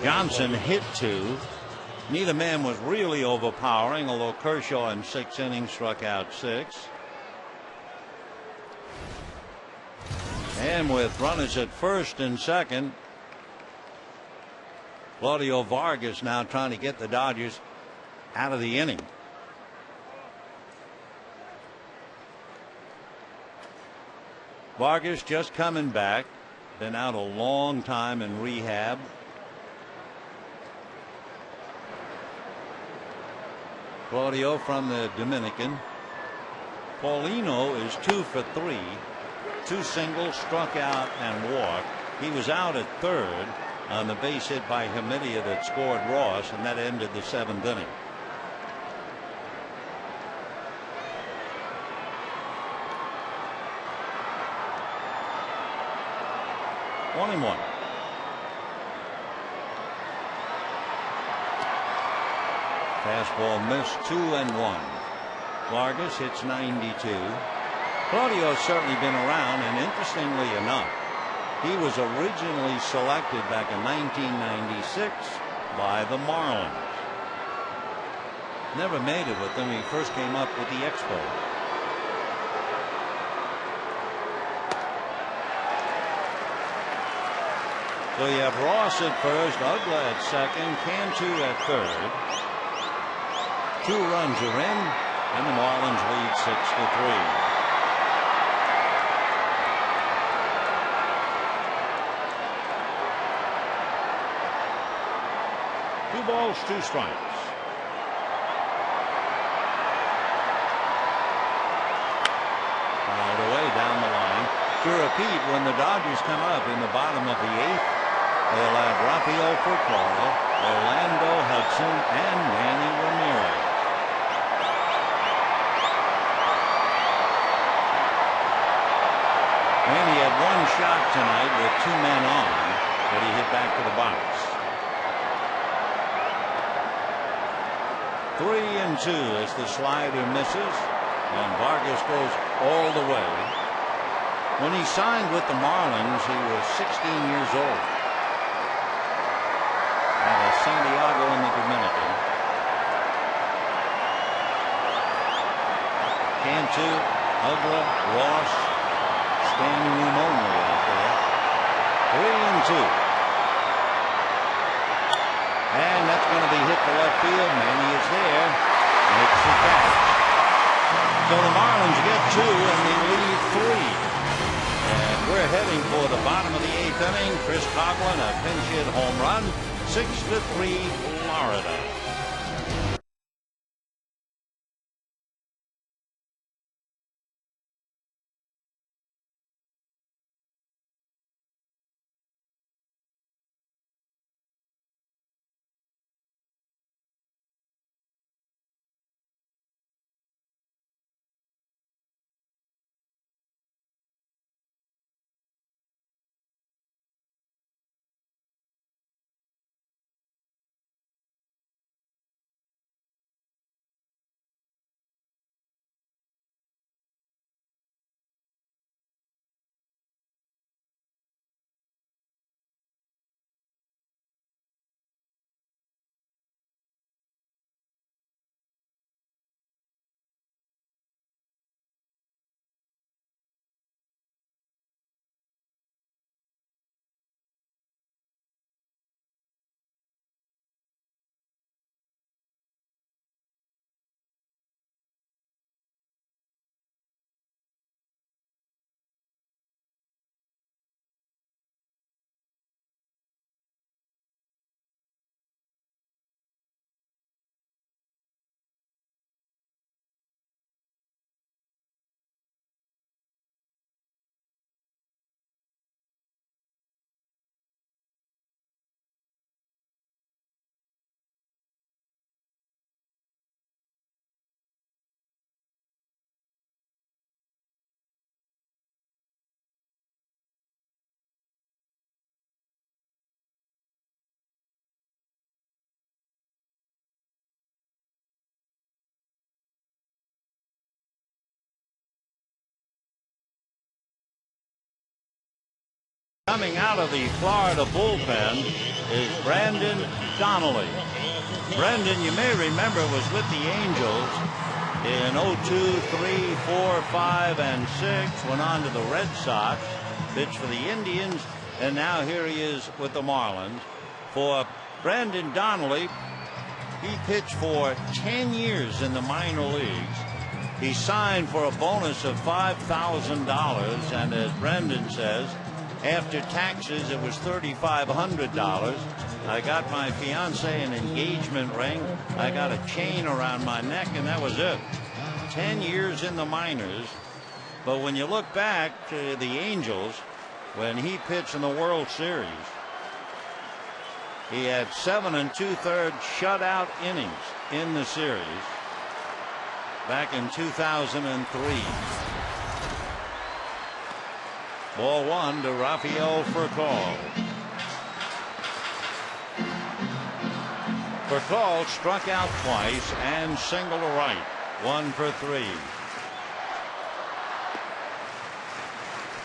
Johnson hit 2. Neither man was really overpowering, although Kershaw in 6 innings struck out 6. And with runners at first and second, Claudio Vargas now trying to get the Dodgers out of the inning. Vargas just coming back, been out a long time in rehab. Claudio from the Dominican. Paulino is 2 for 3. 2 singles, struck out and walked. He was out at third on the base hit by Hamidia that scored Ross, and that ended the 7th inning. One and one. Fastball missed, 2-1. Vargas hits 92. Claudio's certainly been around, and interestingly enough, he was originally selected back in 1996 by the Marlins. Never made it with them. He first came up with the Expos. So you have Ross at first, Ugla at second, Cantu at third. 2 runs are in, and the Marlins lead 6-3. 2 balls, 2 strikes. Fouled away down the line. To repeat, when the Dodgers come up in the bottom of the 8th, they'll have Rafael Furcal, Orlando Hudson, and Manny Ramirez. Manny had 1 shot tonight with 2 men on, but he hit back to the box. 3-2 as the slider misses, and Vargas goes all the way. When he signed with the Marlins, he was 16 years old. Out of Santiago in the Dominican. Cantu, Ugla, Ross, standing room only out there. 3-2. And that's going to be hit to left field. Manny is there. Makes the catch. So the Marlins get 2 and they lead 3. And we're heading for the bottom of the 8th inning. Chris Coughlin, a pinch hit home run. 6-3 Florida. Coming out of the Florida bullpen is Brandon Donnelly. Brendan, you may remember, was with the Angels in 02, 3, 4, 5, and 6. Went on to the Red Sox, pitched for the Indians, and now here he is with the Marlins. For Brandon Donnelly, he pitched for 10 years in the minor leagues. He signed for a bonus of $5,000, and as Brendan says, after taxes, it was $3,500. I got my fiance an engagement ring. I got a chain around my neck, and that was it. 10 years in the minors. But when you look back to the Angels, when he pitched in the World Series, he had 7 2/3 shutout innings in the series back in 2003. Ball one to Rafael Furcal. Furcal struck out twice and single to right. 1 for 3.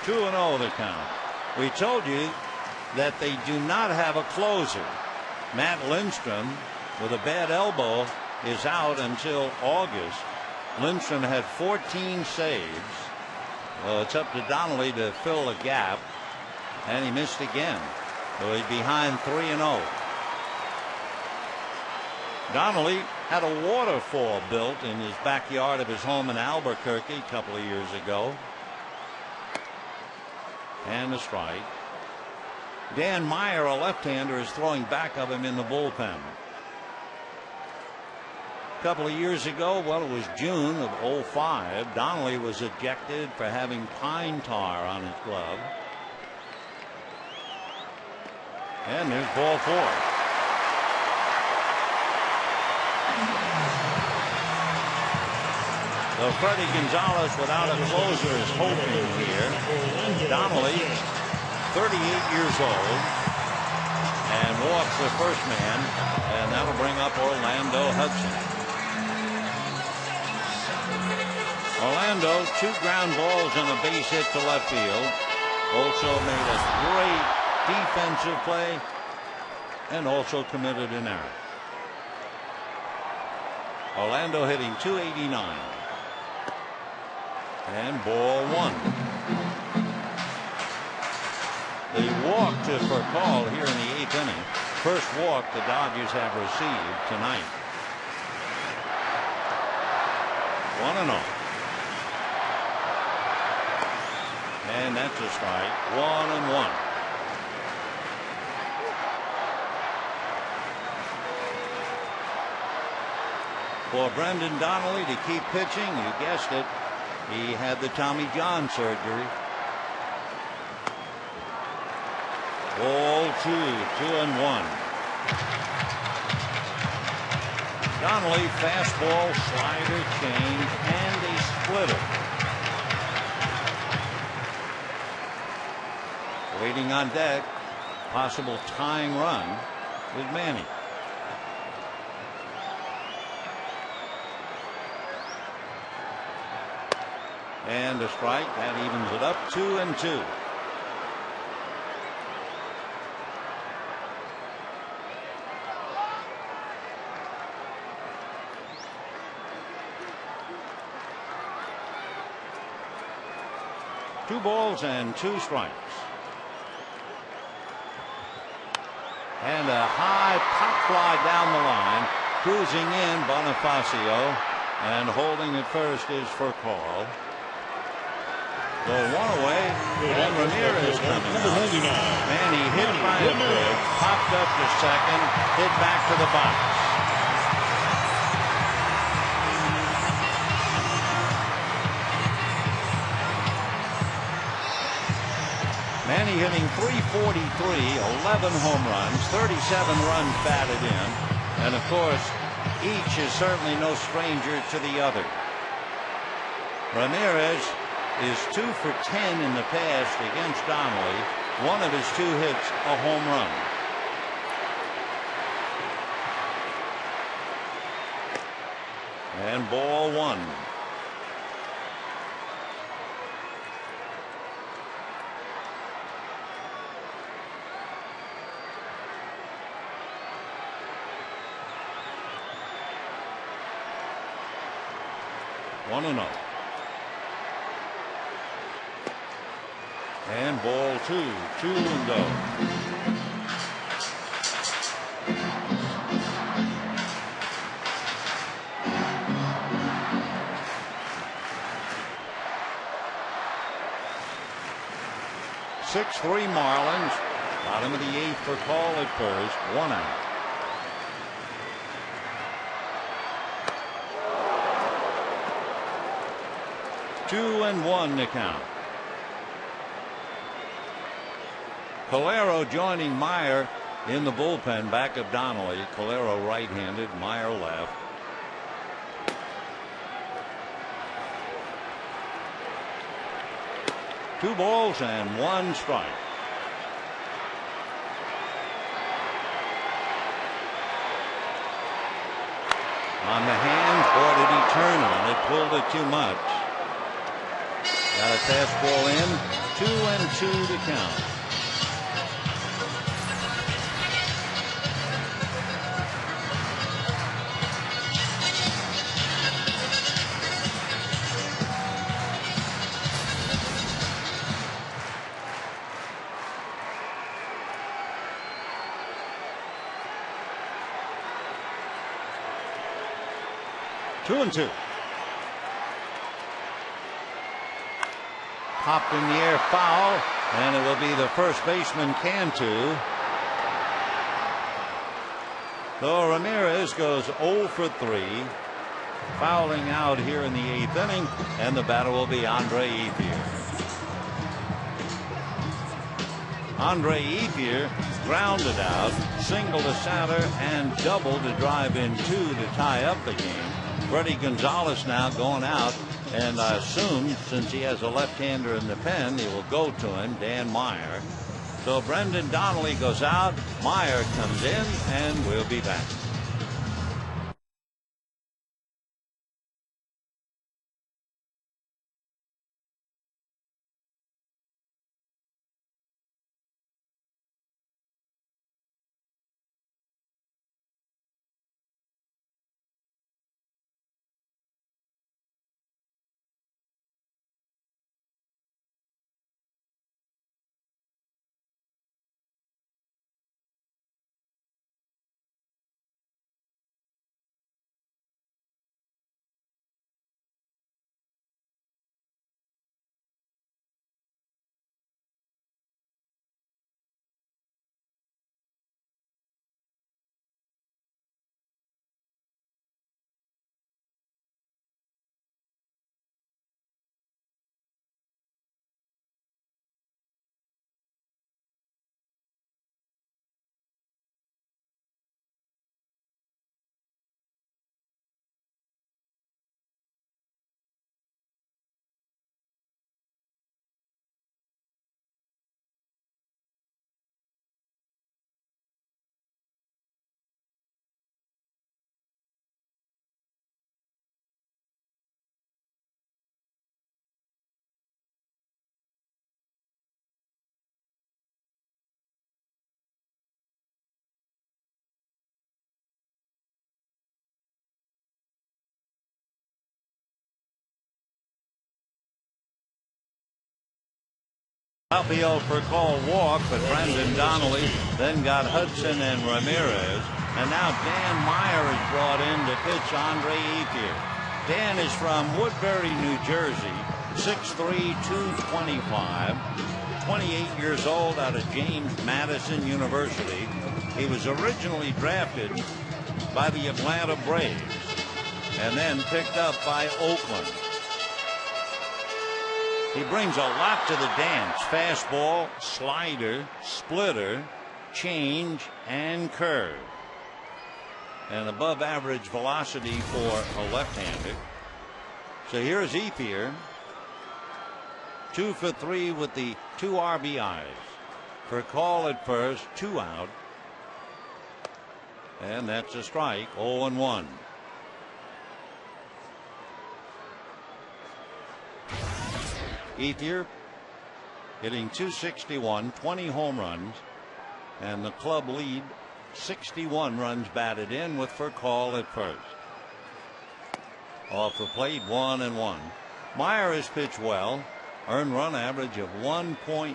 2-0 the count. We told you that they do not have a closer. Matt Lindstrom, with a bad elbow, is out until August. Lindstrom had 14 saves. Well, it's up to Donnelly to fill the gap, and he missed again. So he's behind 3-0. Donnelly had a waterfall built in his backyard of his home in Albuquerque a couple of years ago. And a strike. Dan Meyer, a left-hander, is throwing back of him in the bullpen. A couple of years ago, well, it was June of '05. Donnelly was ejected for having pine tar on his glove. And there's ball 4. So Freddie Gonzalez without a closer is hoping here. Donnelly, 38 years old, and walks the first man, and that'll bring up Orlando Hudson. Orlando, 2 ground balls and a base hit to left field. Also made a great defensive play and also committed an error. Orlando hitting .289. And ball 1. The walk to Furcal here in the 8th inning. First walk the Dodgers have received tonight. 1-0. And that's a strike. 1-1. For Brendan Donnelly to keep pitching, you guessed it. He had the Tommy John surgery. Ball 2, 2-1. Donnelly, fastball, slider, change, and a splitter. Waiting on deck, possible tying run with Manny. And a strike that evens it up 2-2. Two balls and 2 strikes. And a high pop fly down the line. Cruising in Bonifacio, and holding at first is Furcal. So 1 away, and Ramirez coming up. Manny hit by a pitch, popped up to second, hit back to the box. Manny hitting .343, 11 home runs, 37 runs batted in, and of course, each is certainly no stranger to the other. Ramirez is 2 for 10 in the past against Donnelly. One of his 2 hits a home run. And ball 1. One and 0. And ball 2, 2-0. Six-3 Marlins. Bottom of the 8th for call at first. 1 out. Two and 1 to count. Calero joining Meyer in the bullpen back of Donnelly. Calero right-handed, Meyer left. Two balls and 1 strike. On the hands, boy, did he turn on it, pulled it too much. Got a fastball in, 2-2 to count. Two and two. Popped in the air, foul, and it will be the first baseman Cantu. So Ramirez goes 0 for 3, fouling out here in the 8th inning, and the batter will be Andre Ethier. Andre Ethier grounded out, single to center, and double to drive in 2 to tie up the game. Freddie Gonzalez now going out, and I assume since he has a left-hander in the pen, he will go to him, Dan Meyer. So Brendan Donnelly goes out, Meyer comes in, and we'll be back. Outfield for call walk, but Brendan Donnelly then got Hudson and Ramirez, and now Dan Meyer is brought in to pitch Andre Ethier. Dan is from Woodbury, New Jersey, 6'3", 225, 28 years old, out of James Madison University. He was originally drafted by the Atlanta Braves and then picked up by Oakland. He brings a lot to the dance: fastball, slider, splitter, change, and curve. And above average velocity for a left-hander. So here's Ethier, 2 for 3 with the 2 RBIs. For a call at first, 2 out. And that's a strike, 0-1. Ethier hitting .261, 20 home runs, and the club lead 61 runs batted in with Furcall at first. Off the plate, 1-1. Meyer has pitched well, earned run average of 1.9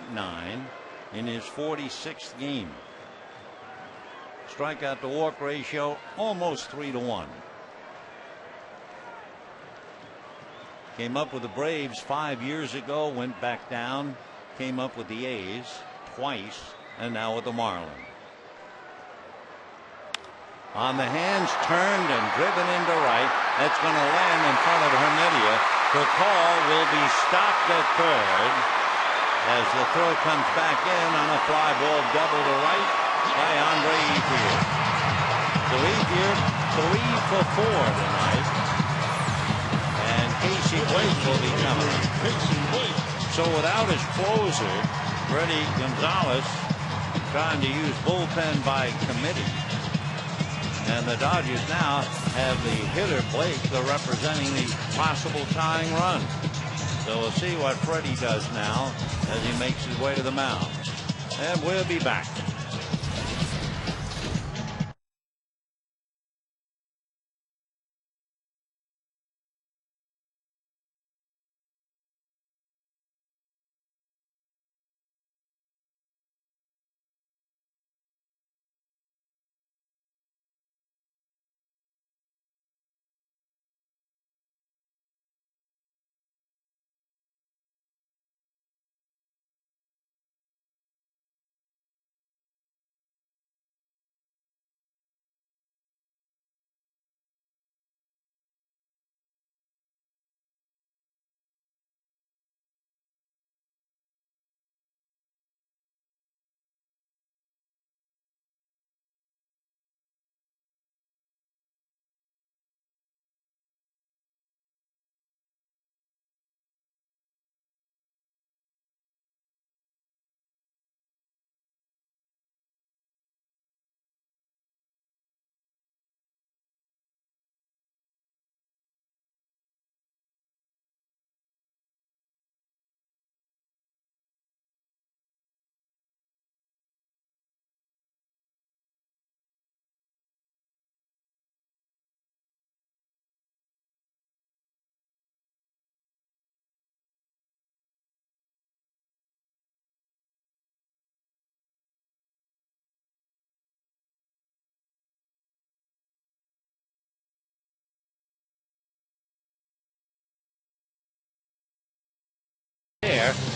in his 46th game. Strikeout to walk ratio almost 3-1. Came up with the Braves 5 years ago, went back down, came up with the A's twice, and now with the Marlins. On the hands, turned and driven into right. That's going to land in front of Hermedia. The call will be stopped at third as the throw comes back in on a fly ball double to right by Andre Ethier. So Ethier 3 for 4 tonight. Casey Blake will be coming. So without his closer, Freddie Gonzalez trying to use bullpen by committee. And the Dodgers now have the hitter Blake representing the possible tying run. So we'll see what Freddie does now as he makes his way to the mound. And we'll be back.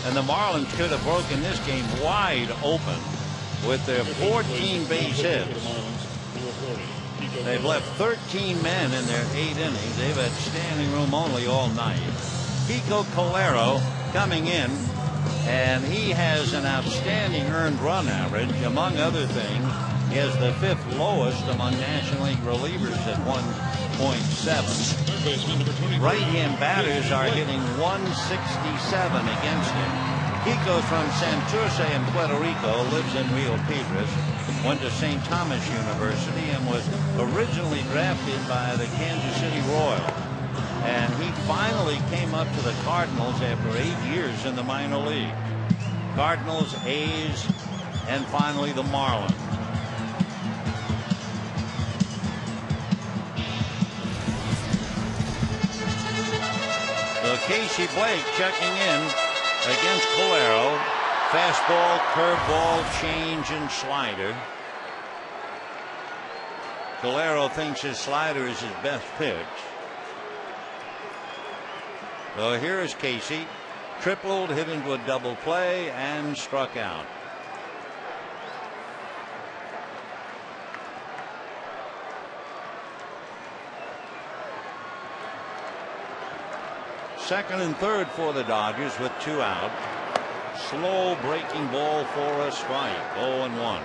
And the Marlins could have broken this game wide open with their 14 base hits. They've left 13 men in their 8 innings. They've had standing room only all night. Pico Calero coming in, and he has an outstanding earned run average. Among other things, he has the 5th lowest among National League relievers at 1.7. Right-hand batters are hitting 167 against him. Kiko's from Santurce in Puerto Rico, lives in Rio Piedras, went to St. Thomas University, and was originally drafted by the Kansas City Royals. And he finally came up to the Cardinals after 8 years in the minor league. Cardinals, A's, and finally the Marlins. So Casey Blake checking in against Calero. Fastball, curveball, change, and slider. Calero thinks his slider is his best pitch. So here is Casey. Tripled, hit into a double play, and struck out. Second and third for the Dodgers with 2 out. Slow breaking ball for a strike. 0-1.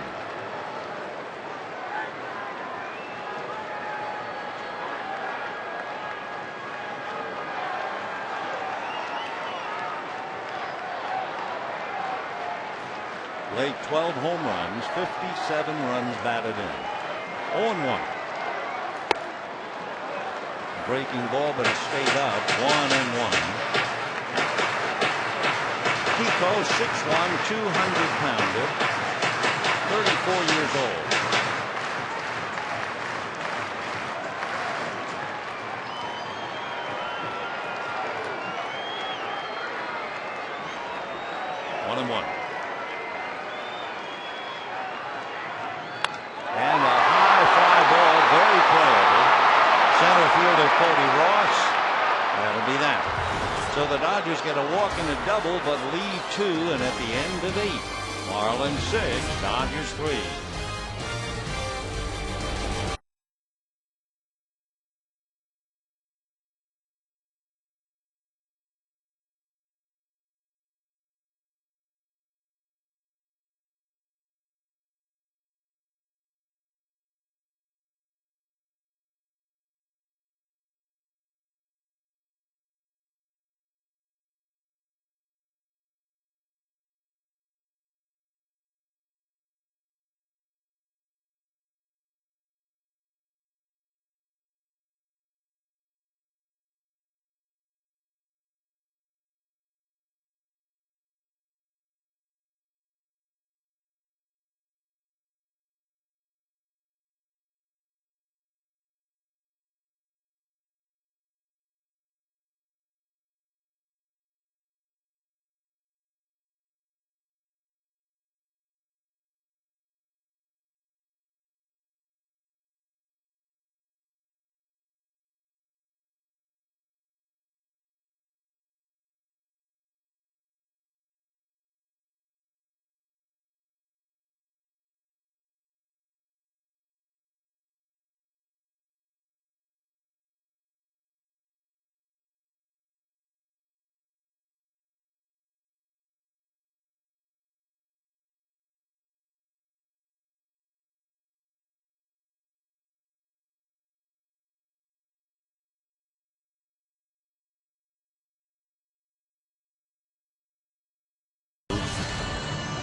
Blake 12 home runs, 57 runs batted in. 0-1. Breaking ball, but it stayed up. 1-1. Pico, 6'1", 200-pounder, 34 years old. One and one. And a high fly ball, very playable. Center fielder Cody Ross. That'll be that. So the Dodgers get a walk and a double, but lead 2, and at the end of 8, Marlins 6, Dodgers 3.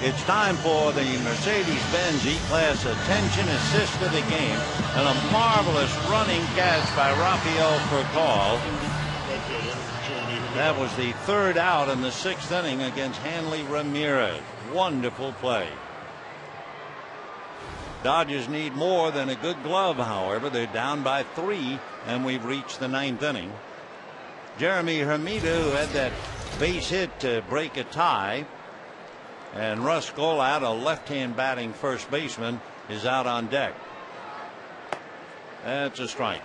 It's time for the Mercedes-Benz E-Class Attention Assist of the game, and a marvelous running catch by Rafael Furcal. That was the third out in the 6th inning against Hanley Ramirez. Wonderful play. Dodgers need more than a good glove, however. They're down by 3, and we've reached the 9th inning. Jeremy Hermida, who had that base hit to break a tie, and Russ Golat, a left-hand batting first baseman, is out on deck. That's a strike.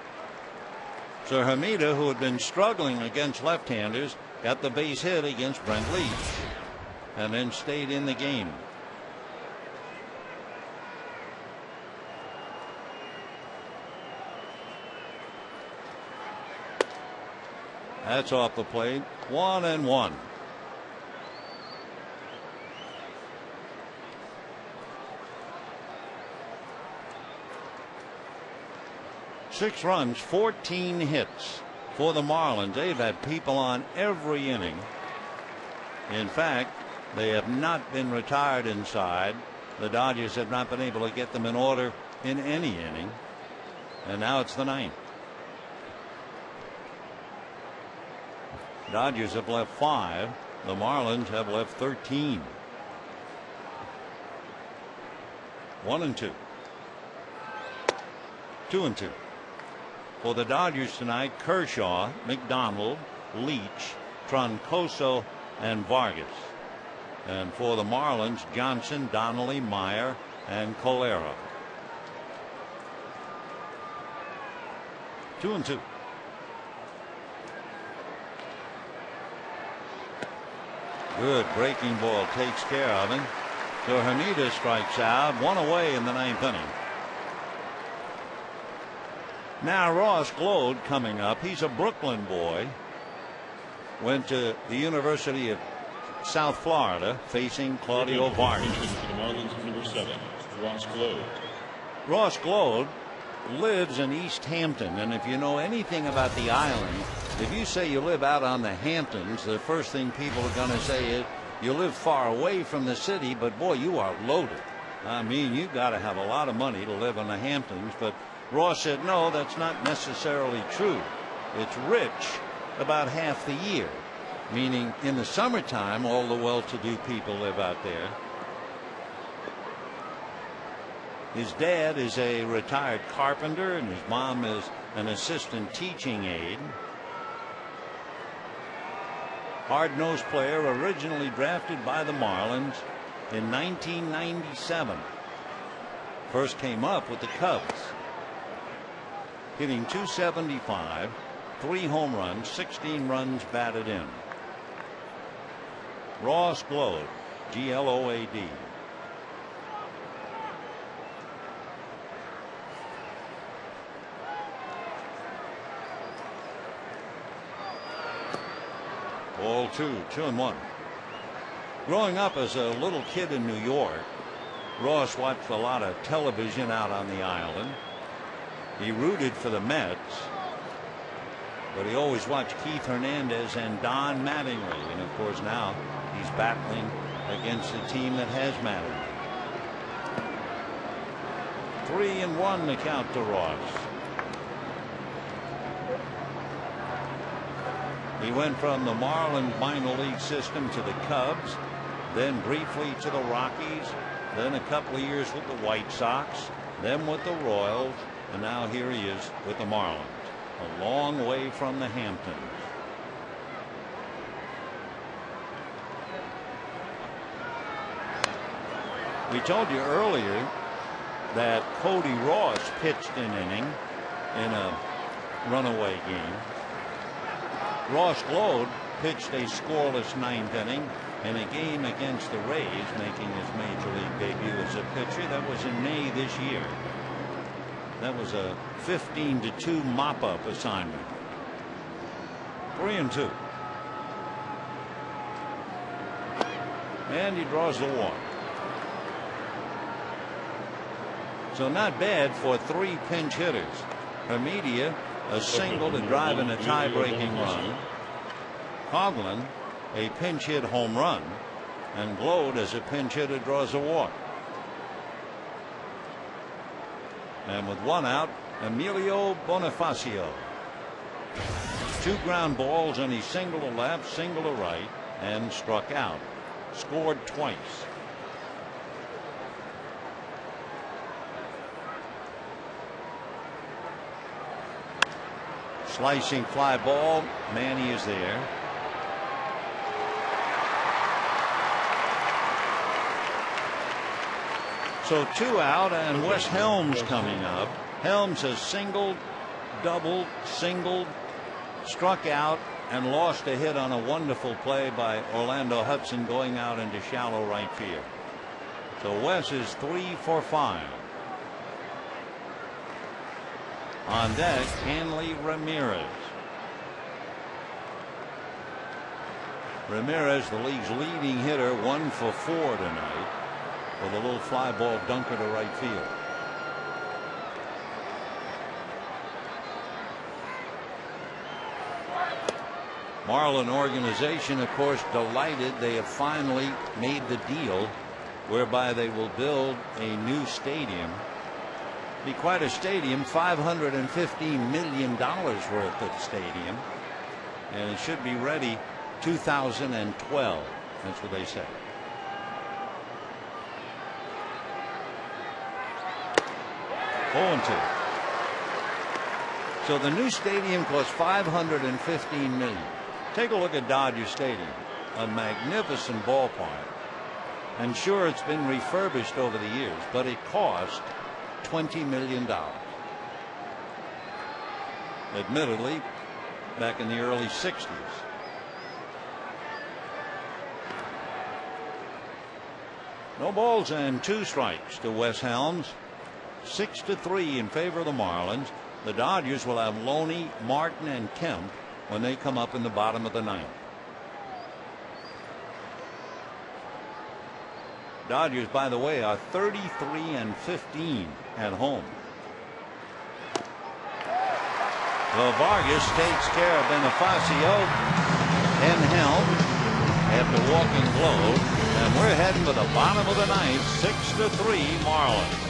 So Hermida, who had been struggling against left-handers, got the base hit against Brent Leach and then stayed in the game. That's off the plate. 1-1. 6 runs, 14 hits for the Marlins. They've had people on every inning. In fact, they have not been retired inside. The Dodgers have not been able to get them in order in any inning. And now it's the 9th. Dodgers have left 5. The Marlins have left 13. 1-2. 2-2. For the Dodgers tonight, Kershaw, McDonald, Leach, Troncoso, and Vargas. And for the Marlins, Johnson, Donnelly, Meyer, and Colera. 2-2. Good breaking ball takes care of him. So Hermida strikes out, 1 away in the 9th inning. Now Ross Glode coming up. He's a Brooklyn boy. Went to the University of South Florida, facing Claudio Vargas. The Marlins, number 7, Ross Glode. Ross Glode lives in East Hampton, and if you know anything about the island, if you say you live out on the Hamptons, the first thing people are going to say is you live far away from the city, but boy, you are loaded. I mean, you got to have a lot of money to live in the Hamptons. But Ross said, no, that's not necessarily true. It's rich about half the year, meaning in the summertime, all the well-to-do people live out there. His dad is a retired carpenter, and his mom is an assistant teaching aide. Hard-nosed player, originally drafted by the Marlins in 1997. First came up with the Cubs. Hitting .275, 3 home runs, 16 runs batted in. Ross Glode, G-L-O-A-D. Ball 2-1. Growing up as a little kid in New York, Ross watched a lot of television out on the island. He rooted for the Mets, but he always watched Keith Hernandez and Don Mattingly. And of course now he's battling against a team that has Mattingly. 3-1 the count to Ross. He went from the Marlins minor league system to the Cubs, then briefly to the Rockies, then a couple of years with the White Sox, then with the Royals, and now here he is with the Marlins. A long way from the Hamptons. We told you earlier that Cody Ross pitched an inning in a runaway game. Ross Glode pitched a scoreless 9th inning in a game against the Rays, making his major league debut as a pitcher. That was in May this year. That was a 15-2 mop-up assignment. 3-2. And he draws the walk. So not bad for 3 pinch hitters. Hermida, a single to drive in a tie-breaking run. Coughlin, a pinch hit home run. and glowed as a pinch hitter draws a walk. And with one out, Emilio Bonifacio. 2 ground balls, and he singled to left, singled to right, and struck out. Scored twice. Slicing fly ball. Manny is there. So 2 out, and Wes Helms coming up. Helms has singled, doubled, singled, struck out, and lost a hit on a wonderful play by Orlando Hudson going out into shallow right field. So Wes is 3 for 5. On deck, Hanley Ramirez. Ramirez, the league's leading hitter, 1 for 4 tonight, with a little fly ball dunker to right field. Marlin organization, of course, delighted they have finally made the deal whereby they will build a new stadium. Be quite a stadium, $515 million worth of stadium, and it should be ready 2012. That's what they said. Oh, 2. So the new stadium costs $515 million. Take a look at Dodger Stadium, a magnificent ballpark. And sure, it's been refurbished over the years, but it cost $20 million. Admittedly, back in the early 60s. No balls and 2 strikes to Wes Helms. 6-3 in favor of the Marlins. The Dodgers will have Loney, Martin, and Kemp when they come up in the bottom of the 9th. Dodgers, by the way, are 33-15 at home. Well, Vargas takes care of Bonifacio and Helm after walking low, and we're heading to the bottom of the 9th. 6-3 Marlins.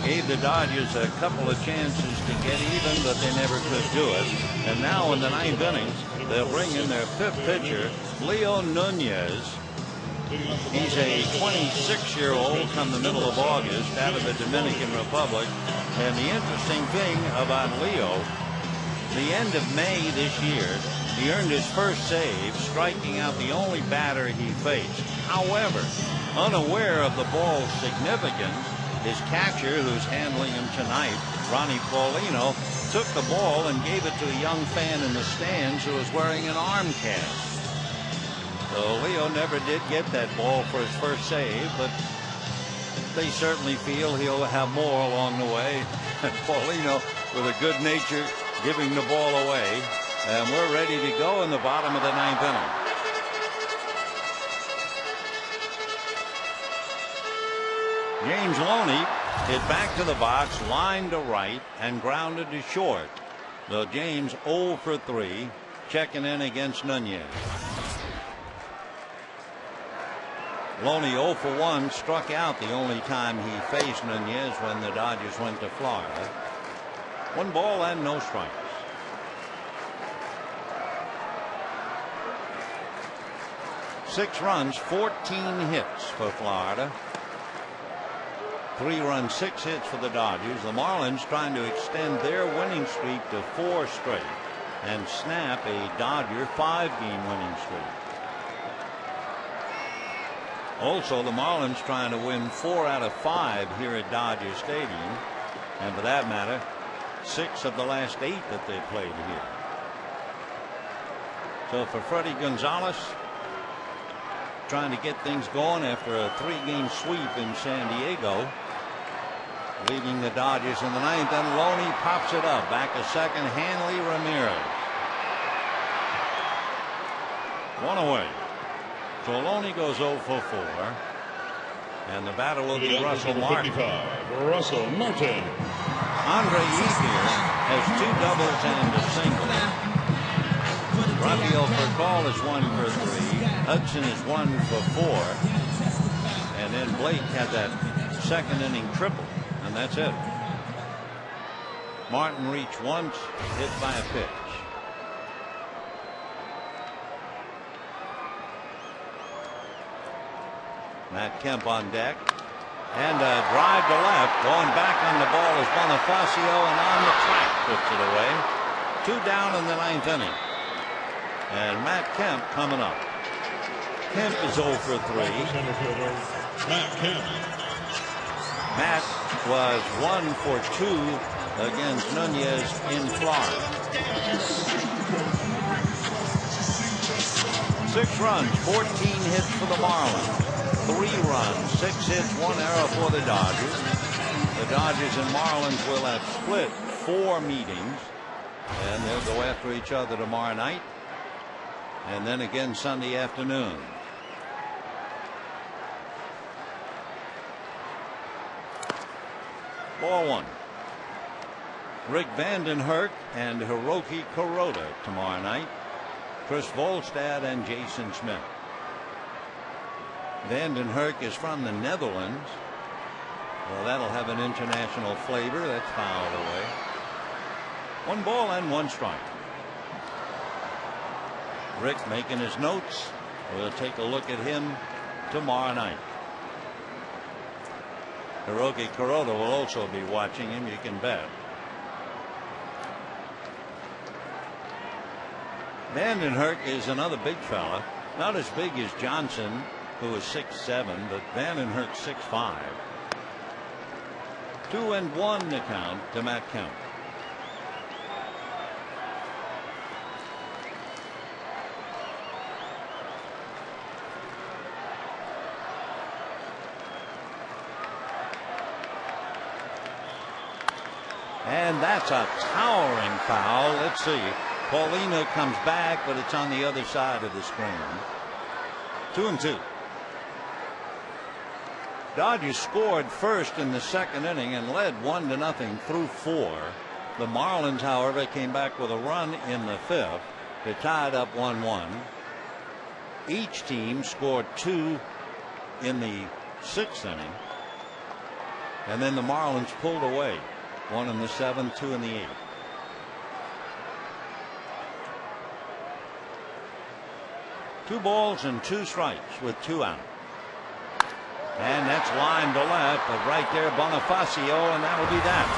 Gave the Dodgers a couple of chances to get even, but they never could do it. And now in the 9th innings, they'll bring in their 5th pitcher, Leo Nunez. He's a 26-year-old come the middle of August out of the Dominican Republic. And the interesting thing about Leo, the end of May this year, he earned his first save, striking out the only batter he faced. However, unaware of the ball's significance, his catcher, who's handling him tonight, Ronnie Paulino, took the ball and gave it to a young fan in the stands who was wearing an arm cast. So Leo never did get that ball for his first save, but they certainly feel he'll have more along the way. And Paulino with a good nature giving the ball away. And we're ready to go in the bottom of the 9th inning. James Loney hit back to the box, line to right, and grounded to short. So James 0 for 3, checking in against Nunez. Loney 0 for 1, struck out the only time he faced Nunez when the Dodgers went to Florida. 1 ball and no strikes. 6 runs, 14 hits for Florida. 3 runs, 6 hits for the Dodgers. The Marlins trying to extend their winning streak to 4 straight and snap a Dodger 5-game winning streak. Also, the Marlins trying to win 4 out of 5 here at Dodger Stadium, and for that matter 6 of the last 8 that they played here. So for Freddie Gonzalez, trying to get things going after a 3-game sweep in San Diego, leading the Dodgers in the 9th, and Loney pops it up. Back a second, Hanley Ramirez. 1 away. So Loney goes 0 for 4. And the batter will be Russell Martin. Russell Martin. Andre Ethier has 2 doubles and a single. Rafael Furcal is 1 for 3. Hudson is 1 for 4. And then Blake had that 2nd inning triple. And that's it. Martin reached once, hit by a pitch. Matt Kemp on deck. And a drive to left. Going back on the ball is Bonifacio, and on the track puts it away. 2 down in the 9th inning. And Matt Kemp coming up. Kemp is 0 for 3. Matt Kemp. Matt was 1 for 2 against Nunez in Florida. 6 runs, 14 hits for the Marlins. 3 runs, 6 hits, 1 error for the Dodgers. The Dodgers and Marlins will have split 4 meetings, and they'll go after each other tomorrow night, and then again Sunday afternoon. Ball 1. Rick Vandenhurk and Hiroki Kuroda tomorrow night. Chris Volstad and Jason Smith. Vandenhurk is from the Netherlands. Well, that'll have an international flavor. That's fouled away. 1 ball and 1 strike. Rick making his notes. We'll take a look at him tomorrow night. Hiroki Kuroda will also be watching him, you can bet. Vandenhurk is another big fella. Not as big as Johnson, who is 6'7", but Vandenhurk 6'5". 2-1 the count to Matt Kemp. And that's a towering foul. Let's see. Paulino comes back, but it's on the other side of the screen. 2-2. Dodgers scored first in the 2nd inning and led 1-0 through 4. The Marlins, however, came back with a run in the 5th to tie it up 1-1. Each team scored 2 in the 6th inning, and then the Marlins pulled away. 1 in the 7th, 2 in the 8th. Two balls and 2 strikes with 2 out. And that's line to left, but right there Bonifacio, and that'll be that.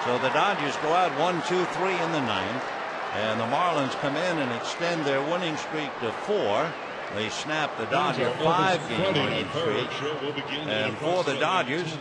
So the Dodgers go out 1-2-3 in the 9th, and the Marlins come in and extend their winning streak to 4. They snap the Dodger 5-game winning streak, and for the Dodgers,